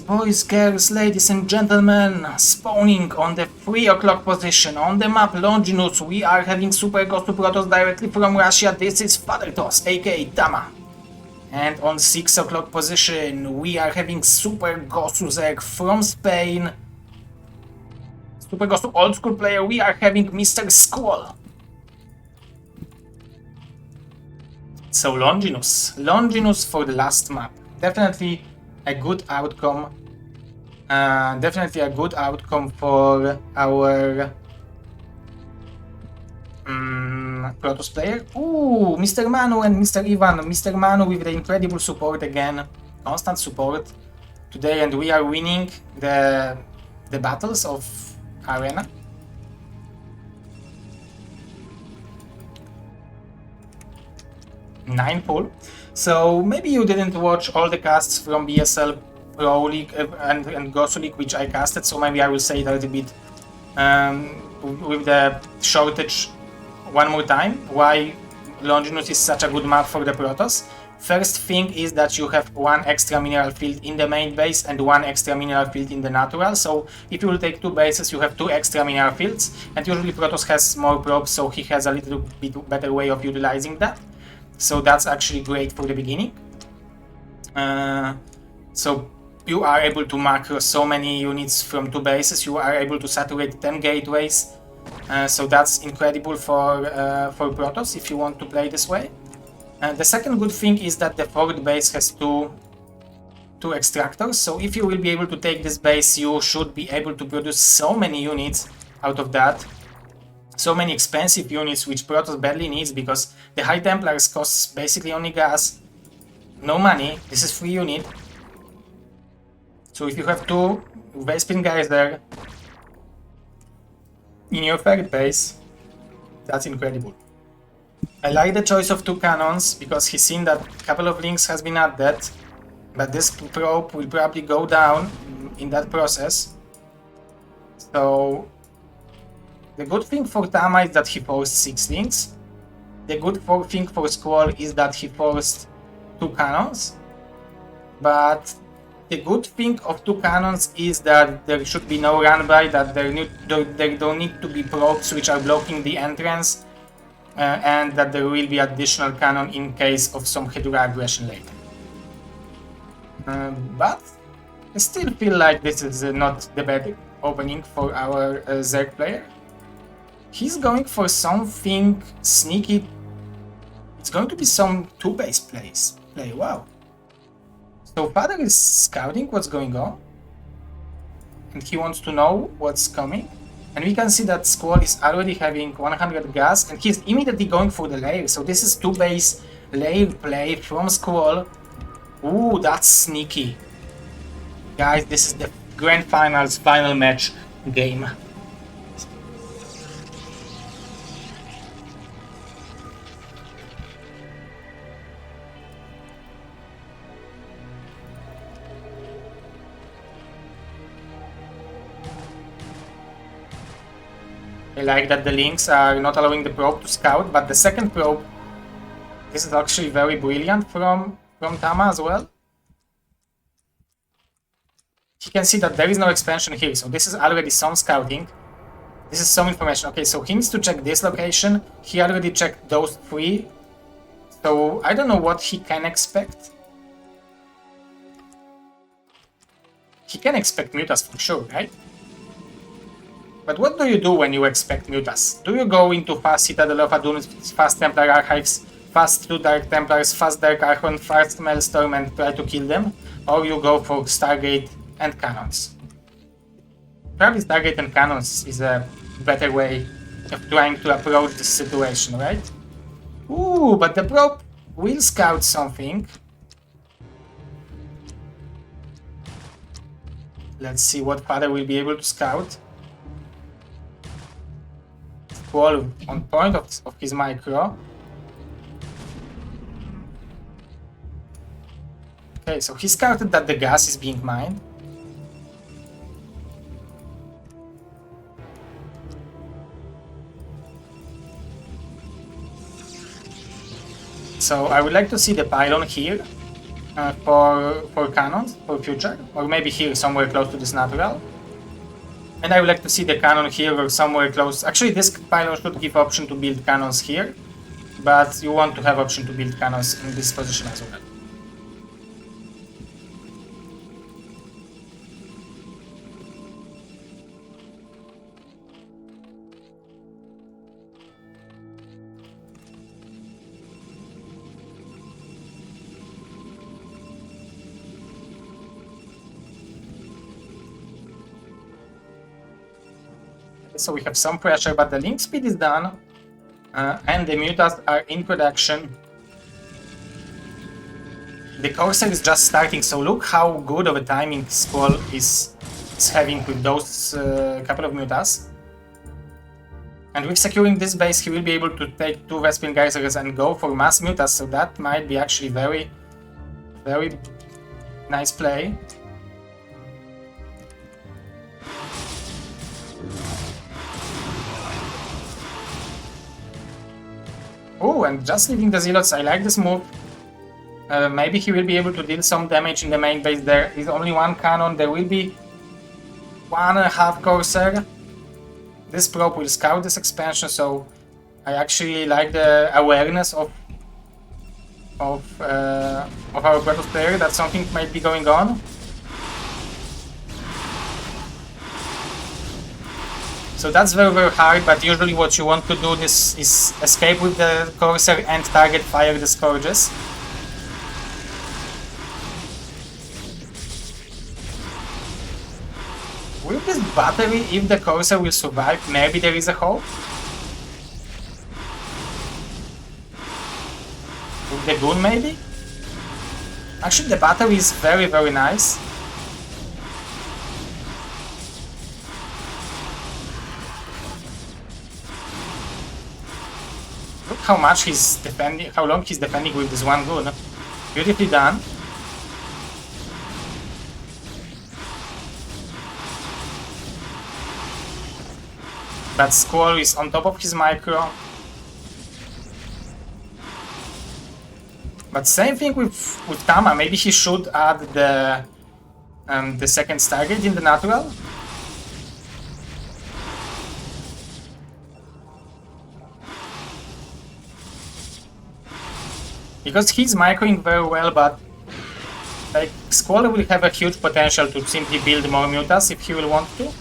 boys, girls, ladies and gentlemen, spawning on the 3 o'clock position on the map Longinus, we are having Super Gosu Protoss directly from Russia. This is Fathertoss, aka Tama. And on 6 o'clock position, we are having Super GosuLeague from Spain. Super Gosu old school player, we are having Mr. SquaLL. So Longinus for the last map. Definitely a good outcome. Definitely a good outcome for our Protoss player. Ooh, Mr. Manu and Mr. Ivan. Mr. Manu with the incredible support again. Constant support today, and we are winning the battles of Arena. Nine pool. So maybe you didn't watch all the casts from BSL Pro League and GosuLeague, which I casted, so maybe I will say it a little bit with the shortage one more time, why Longinus is such a good map for the Protoss. First thing is that you have one extra mineral field in the main base and one extra mineral field in the natural, so if you will take 2 bases you have 2 extra mineral fields, and usually Protoss has more probes, so he has a little bit better way of utilizing that. So that's actually great for the beginning. So you are able to macro so many units from 2 bases, you are able to saturate 10 gateways. So that's incredible for Protoss if you want to play this way. The second good thing is that the 4th base has two extractors, so if you will be able to take this base, you should be able to produce so many units out of that. So many expensive units which Protoss badly needs, because the High Templars costs basically only gas, no money. This is free unit. So if you have 2 Vespin guys there in your 3rd base, that's incredible. I like the choice of 2 cannons, because he's seen that a couple of links has been added, but this probe will probably go down in that process. So the good thing for Tama is that he forced 6 links. The good thing for SquaLL is that he forced 2 cannons. But the good thing of 2 cannons is that there should be no run by, that there don't need to be probes which are blocking the entrance, and that there will be additional cannon in case of some Hedura aggression later. But I still feel like this is not the bad opening for our Zerg player. He's going for something sneaky. It's going to be some 2-base play. Wow. So Father is scouting what's going on, and he wants to know what's coming. And we can see that SquaLL is already having 100 gas, and he's immediately going for the lair. So this is 2-base lair play from SquaLL. Ooh, that's sneaky. Guys, this is the grand finals, final match game. I like that the links are not allowing the probe to scout, but the second probe, this is actually very brilliant from Tama as well. You can see that there is no expansion here, so this is already some scouting. This is some information. Okay, so he needs to check this location. He already checked those 3. So I don't know what he can expect. He can expect Mutas for sure, right? But what do you do when you expect Mutas? Do you go into fast Citadel of Adun, fast Templar Archives, fast 2 Dark Templars, fast Dark Archon, fast Maelstrom and try to kill them? Or you go for Stargate and Cannons? Probably Stargate and Cannons is a better way of trying to approach this situation, right? Ooh, but the probe will scout something. Let's see what Father will be able to scout. SquaLL on point of his micro. Okay, so he scouted that the gas is being mined. So I would like to see the pylon here for cannons, for future, or maybe here somewhere close to this natural. And I would like to see the cannon here or somewhere close. Actually, this pylon should give option to build cannons here, but you want to have option to build cannons in this position as well. So we have some pressure, but the link speed is done, and the mutas are in production. The Corsair is just starting, so look how good of a timing SquaLL is having with those couple of mutas. And with securing this base, he will be able to take 2 Vespene Geysers and go for mass mutas, so that might be actually very, very nice play. Oh, and just leaving the Zealots, I like this move. Maybe he will be able to deal some damage in the main base. There is only 1 cannon, there will be 1.5 Corsair. This probe will scout this expansion, so I actually like the awareness of our Protoss player that something might be going on. So that's very, very hard, but usually what you want to do is escape with the Corsair and target fire the Scourges. With this battery, if the Corsair will survive, maybe there is a hope. With the Goon, maybe? Actually, the battery is very, very nice. Look how much he's defending, how long he's defending with this 1 Goon. Beautifully done. But SquaLL is on top of his micro. But same thing with Tama. Maybe he should add the second Stargate in the natural. Because he's microing very well, but like SquaLL will have a huge potential to simply build more mutas if he will want to.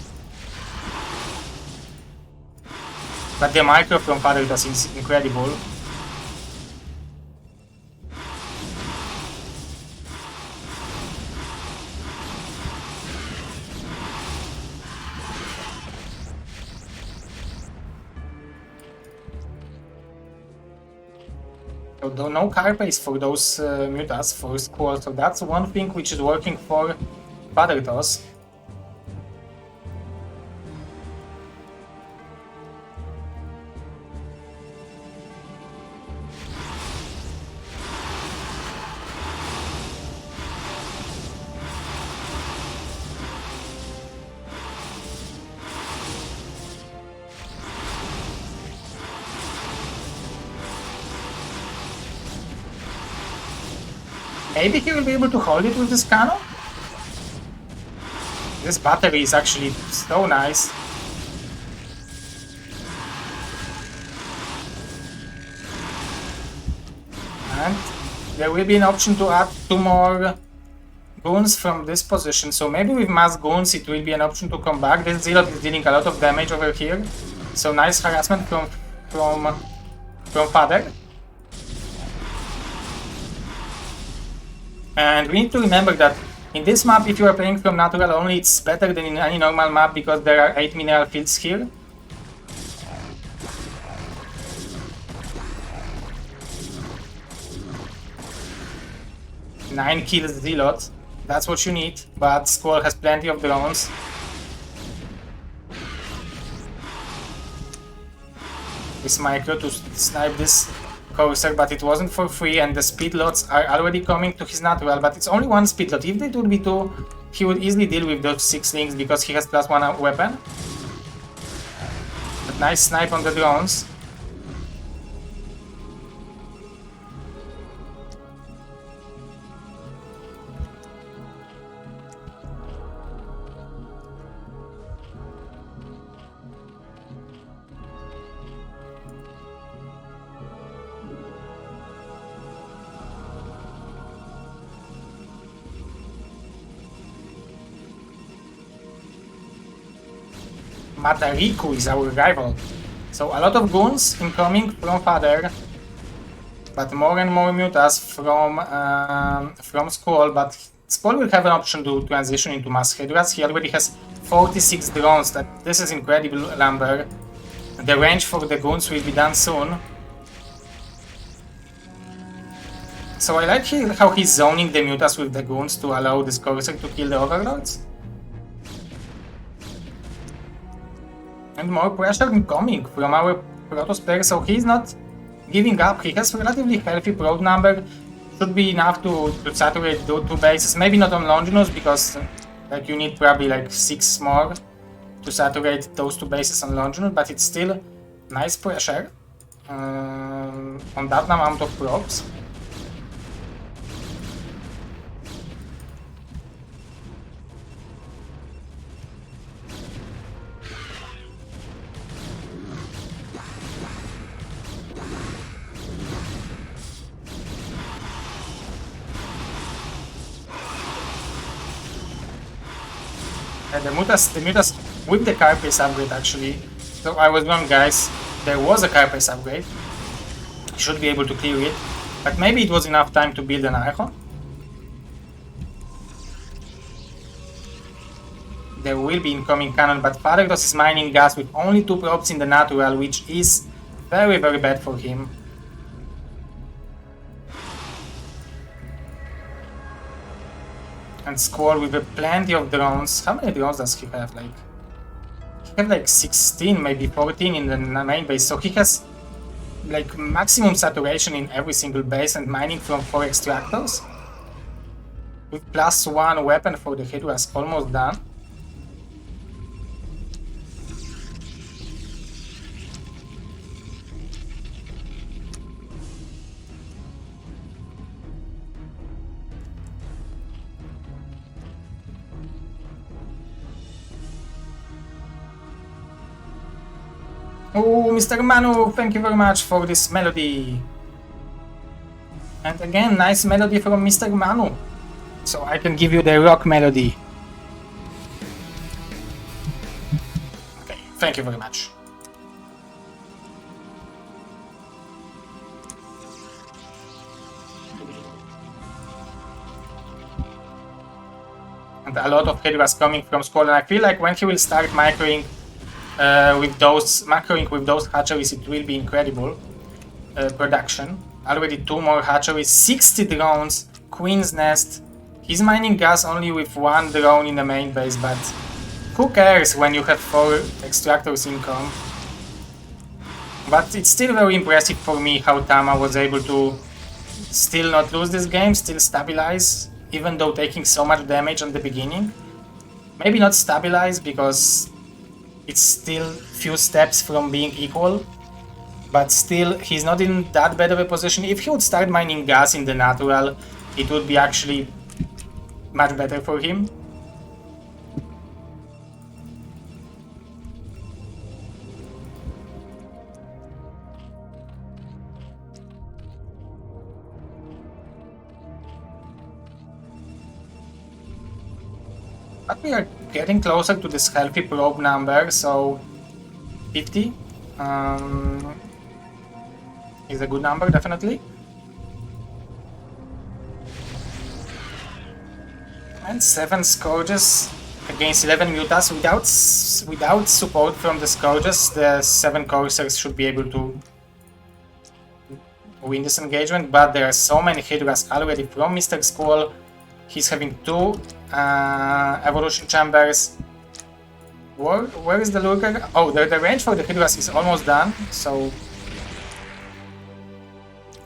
But the micro from Fathertoss is incredible. So no carapace for those mutas for SquaLL, so that's one thing which is working for Fathertoss. Maybe he will be able to hold it with this cannon? This battery is actually so nice. And there will be an option to add 2 more goons from this position. So maybe with mass goons it will be an option to come back. This Zealot is dealing a lot of damage over here. So nice harassment from Father. And we need to remember that in this map, if you are playing from natural only, it's better than in any normal map because there are 8 mineral fields here. Nine kills Zealot, that's what you need, but SquaLL has plenty of drones. This micro to snipe this Corsair, but it wasn't for free, and the speed lots are already coming to his natural, but it's only one speed lot. If it would be two, he would easily deal with those 6 links because he has +1 weapon. But nice snipe on the drones. Matariku is our rival. So a lot of goons incoming from Father, but more and more mutas from SquaLL, but SquaLL will have an option to transition into mass Hydras. He already has 46 drones, this is incredible number. The range for the goons will be done soon. So I like how he's zoning the mutas with the goons to allow this Corsair to kill the overlords. And more pressure incoming from our Protoss player, so he's not giving up. He has relatively healthy probe number, should be enough to saturate those 2 bases. Maybe not on Longinus because like you need probably like 6 more to saturate those 2 bases on Longinus, but it's still nice pressure on that amount of probes. The mutas with the carapace upgrade actually. So I was wrong, guys. There was a carapace upgrade. You should be able to clear it, but maybe it was enough time to build an Archon. There will be incoming cannon, but Fathertoss is mining gas with only 2 probes in the natural, which is very bad for him. And SquaLL with plenty of drones. How many drones does he have? He has like 16, maybe 14 in the main base. So he has like maximum saturation in every single base and mining from 4 extractors. With +1 weapon for the Hydras almost done. Oh, Mr. Manu, thank you very much for this melody. And again, nice melody from Mr. Manu. So I can give you the rock melody. Okay, thank you very much. And a lot of Hydras coming from SquaLL, and I feel like when he will start macroing with those hatcheries, it will be incredible production. Already 2 more hatcheries, 60 drones, Queen's Nest. He's mining gas only with 1 drone in the main base, but who cares when you have 4 extractors income? But it's still very impressive for me how Tama was able to still not lose this game, still stabilize, even though taking so much damage on the beginning. Maybe not stabilize because it's still few steps from being equal, but still he's not in that bad of a position. If he would start mining gas in the natural, it would be actually much better for him. But we are getting closer to this healthy probe number, so 50 is a good number, definitely. And 7 Scourges against 11 Mutas. Without support from the Scourges, the 7 Corsairs should be able to win this engagement, but there are so many Hydras already from Mr. SquaLL. He's having 2 evolution chambers. Where is the lurker? Oh, the range for the Hydras is almost done, so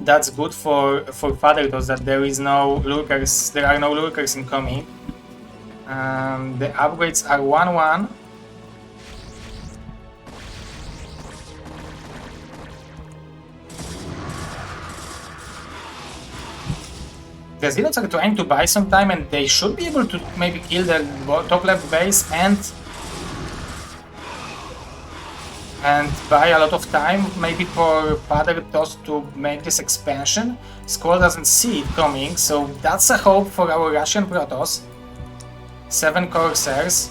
that's good for Fathertoss, that there are no lurkers incoming. The upgrades are 1-1. The Zealots are trying to buy some time, and they should be able to maybe kill the top left base and buy a lot of time, maybe for Fathertoss to make this expansion. SquaLL doesn't see it coming, so that's a hope for our Russian Protoss. 7 Corsairs.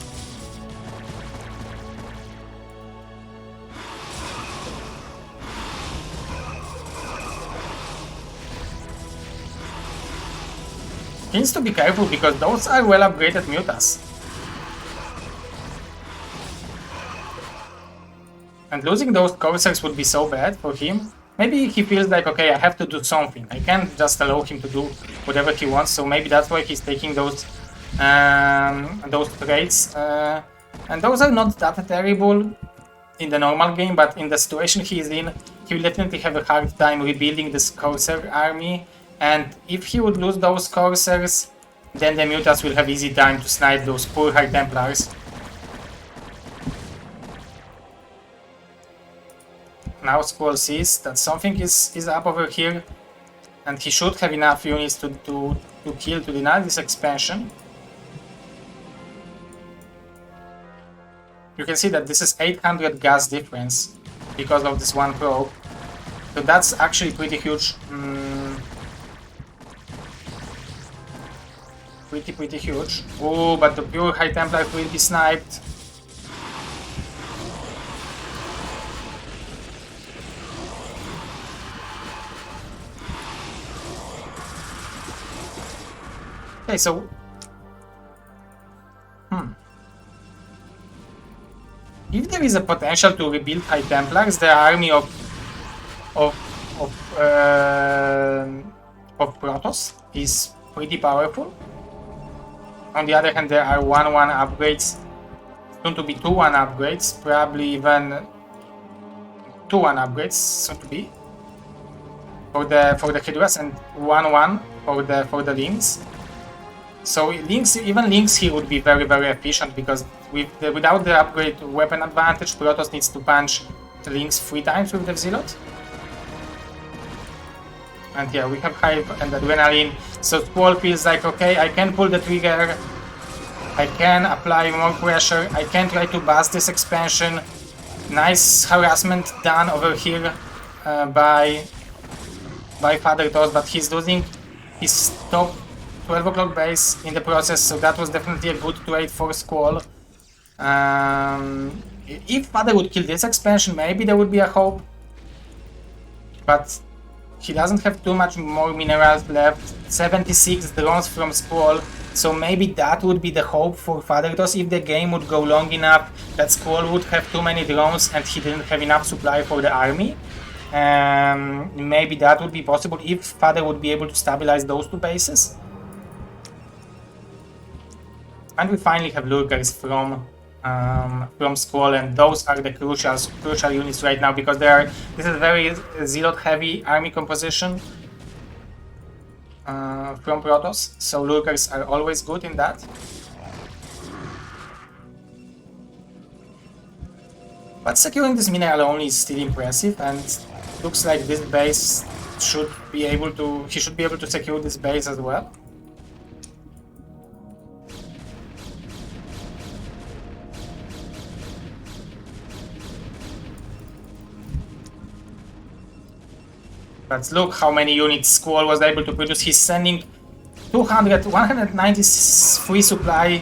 He needs to be careful because those are well upgraded mutas. And losing those Corsairs would be so bad for him. Maybe he feels like, okay, I have to do something. I can't just allow him to do whatever he wants, so maybe that's why he's taking those trades. And those are not that terrible in the normal game, but in the situation he's in, he will definitely have a hard time rebuilding this Corsair army. And if he would lose those Corsairs, then the mutas will have easy time to snipe those poor High Templars. Now SquaLL sees that something is up over here, and he should have enough units to kill, to deny this expansion. You can see that this is 800 gas difference because of this one probe. So that's actually pretty huge. Pretty huge. Oh, but the pure High Templar will be sniped. Okay, so if there is a potential to rebuild High Templars, the army of Protoss is pretty powerful. On the other hand, there are 1-1 upgrades, soon to be 2-1 upgrades, probably even 2-1 upgrades soon to be for the Hydras, and 1-1 for the Lynx. So even Lynx here would be very efficient, because without the upgrade weapon advantage, Protoss needs to punch the Lynx 3 times with the Zealot. And yeah, we have Hype and Adrenaline, so SquaLL feels like, okay, I can pull the trigger, I can apply more pressure, I can try to bust this expansion. Nice harassment done over here by Fathertoss, but he's losing his top 12 o'clock base in the process, so that was definitely a good trade for SquaLL. If Father would kill this expansion, maybe there would be a hope, but he doesn't have too much more minerals left. 76 drones from SquaLL, so maybe that would be the hope for Fathertoss. If the game would go long enough that SquaLL would have too many drones and he didn't have enough supply for the army, maybe that would be possible if Father would be able to stabilize those 2 bases. And we finally have lurkers from SquaLL, and those are the crucial units right now, because this is a very Zealot heavy army composition from Protoss, so lurkers are always good in that. But securing this mineral only is still impressive, and looks like this base he should be able to secure this base as well. But look how many units SquaLL was able to produce. He's sending 193 supply.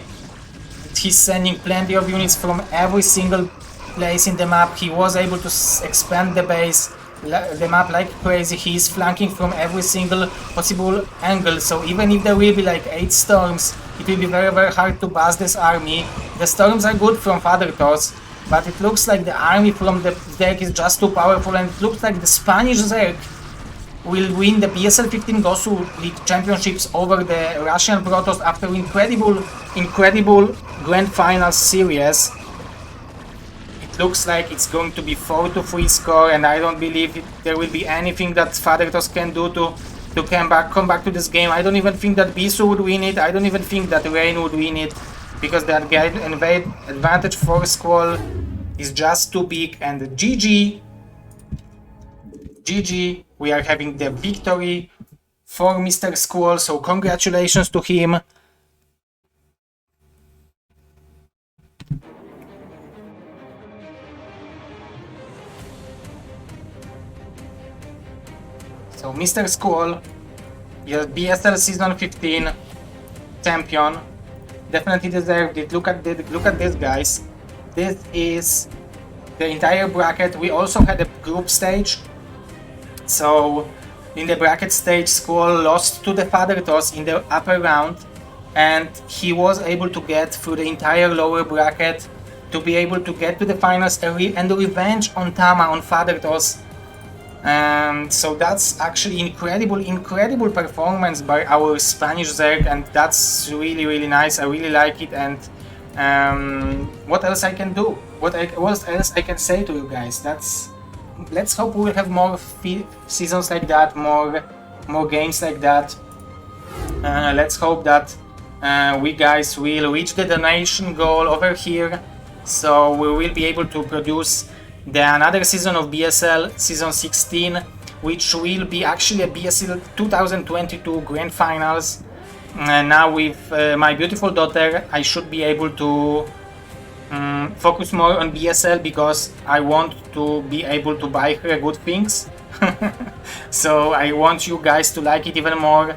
He's sending plenty of units from every single place in the map. He was able to expand the base, the map like crazy. He's flanking from every single possible angle. So even if there will be like 8 storms, it will be very hard to bust this army. The storms are good from Fathertoss, but it looks like the army from the Zerg is just too powerful, and it looks like the Spanish Zerg will win the BSL15 GosuLeague championships over the Russian Protoss after incredible Grand Final series. It looks like it's going to be 4-3 score, and I don't believe there will be anything that Fathertoss can do to come back to this game. I don't even think that Bisu would win it. I don't even think that Rain would win it, because the advantage for SquaLL is just too big. And GG, we are having the victory for Mr. SquaLL, so congratulations to him. So Mr. SquaLL, your BSL Season 15 champion, definitely deserved it. Look at this, guys. This is the entire bracket. We also had a group stage. So in the bracket stage, SquaLL lost to the Fathertoss in the upper round, and he was able to get through the entire lower bracket to be able to get to the finals and the revenge on Tama, on Fathertoss. So that's actually incredible performance by our Spanish Zerg, and that's really nice. I really like it. And what else I can do? What else I can say to you guys? Let's hope we'll have more seasons like that, more games like that. Let's hope that we guys will reach the donation goal over here, so we will be able to produce another season of BSL Season 16, which will be actually a BSL 2022 Grand Finals. Now with my beautiful daughter, I should be able to focus more on BSL, because I want to be able to buy her good things. So I want you guys to like it even more.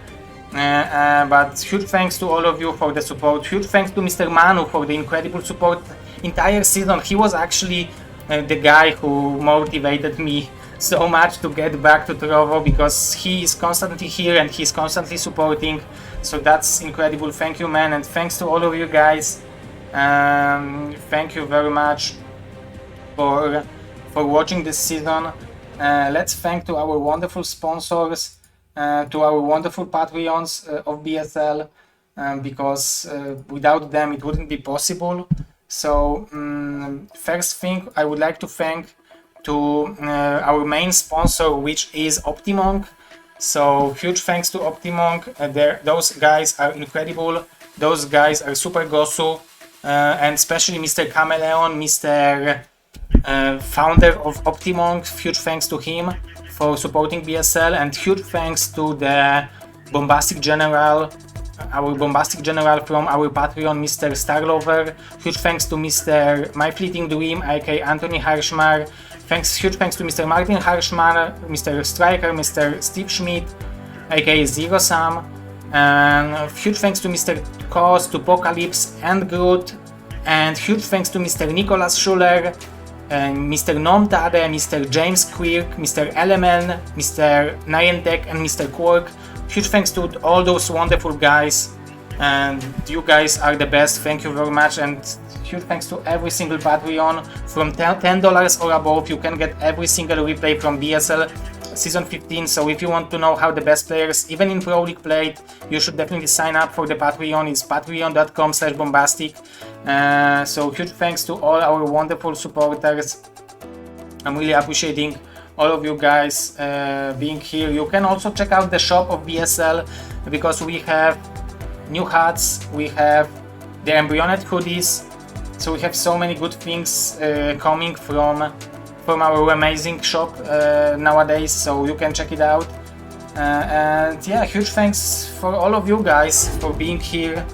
But huge thanks to all of you for the support. Huge thanks to Mr. Manu for the incredible support entire season. He was actually the guy who motivated me so much to get back to Trovo, because he is constantly here and he's constantly supporting. So that's incredible. Thank you, man, and thanks to all of you guys. Thank you very much for watching this season. Let's thank to our wonderful sponsors, to our wonderful Patreons of BSL, because without them it wouldn't be possible. So first thing, I would like to thank to our main sponsor, which is Optimonk. So huge thanks to Optimonk. Those guys are incredible. Those guys are super Gosu, and especially Mr. Chameleon, Mr. Founder of Optimonk. Huge thanks to him for supporting BSL, and huge thanks to the Bombastic General, our Bombastic General from our Patreon, Mr. Starlover. Huge thanks to Mr. My Fleeting Dream, aka Anthony Harshmar. Huge thanks to Mr. Martin Harshmar, Mr. Striker, Mr. Steve Schmidt, aka Zero Sam. And huge thanks to Mr. Cos, to Apocalypse and Groot. And huge thanks to Mr. Nicholas Schuller, Mr. Nomtade, Mr. James Quirk, Mr. Elemen, Mr. Niantic, and Mr. Quark. Huge thanks to all those wonderful guys, and you guys are the best. Thank you very much, and huge thanks to every single Patreon. From $10 or above, you can get every single replay from BSL Season 15. So if you want to know how the best players, even in Pro League, played, you should definitely sign up for the Patreon. It's patreon.com/bombastic. So huge thanks to all our wonderful supporters. I'm really appreciating all of you guys being here. You can also check out the shop of BSL, because we have new hats, we have the Embryonet hoodies, so we have so many good things coming from our amazing shop nowadays, so you can check it out. And yeah, huge thanks for all of you guys for being here.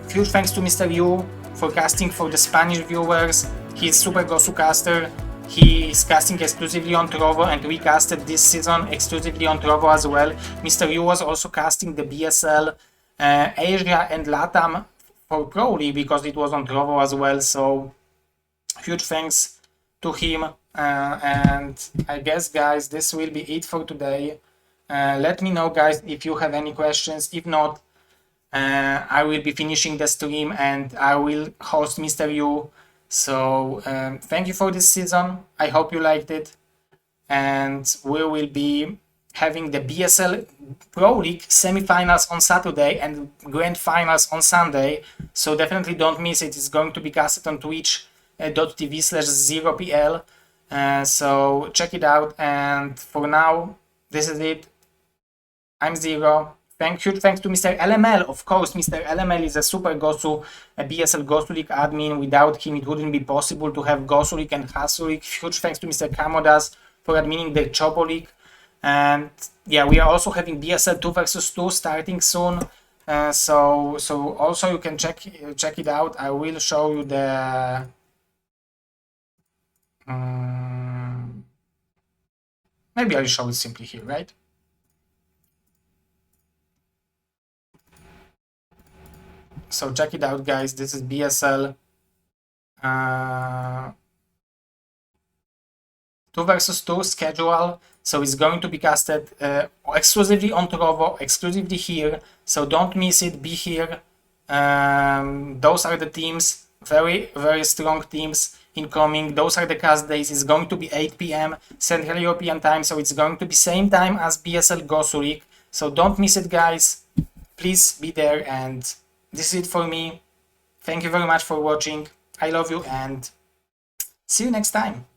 Huge thanks to Mr. Yu for casting for the Spanish viewers. He's super Gosu caster. He is casting exclusively on Trovo, and we casted this season exclusively on Trovo as well. Mr. Yu was also casting the BSL Asia and Latam for Pro League, because it was on Trovo as well. So huge thanks to him. And I guess, guys, this will be it for today. Let me know, guys, if you have any questions. If not, I will be finishing the stream and I will host Mr. Yu. So thank you for this season. I hope you liked it, and we will be having the BSL Pro League semi-finals on Saturday and grand finals on Sunday. So definitely don't miss it. It's going to be casted on Twitch twitch.tv/ZeroPL. So check it out, and for now, this is it. I'm Zero. Huge thanks to Mr. LML. Of course, Mr. LML is a super Gosu, a BSL GosuLeague admin. Without him, it wouldn't be possible to have GosuLeague and HasuLeague. Huge thanks to Mr. Kamodas for adminning the Chobo League. And yeah, we are also having BSL 2 versus 2 starting soon. So also you can check it out. I will show you the maybe I'll show it simply here, right? So check it out, guys. This is BSL 2 versus 2 schedule. So it's going to be casted exclusively on Trovo, exclusively here. So don't miss it. Be here. Those are the teams. Very, very strong teams incoming. Those are the cast days. It's going to be 8 p.m. Central European time. So it's going to be same time as BSL GosuLeague. So don't miss it, guys. Please be there. And this is it for me. Thank you very much for watching. I love you and see you next time.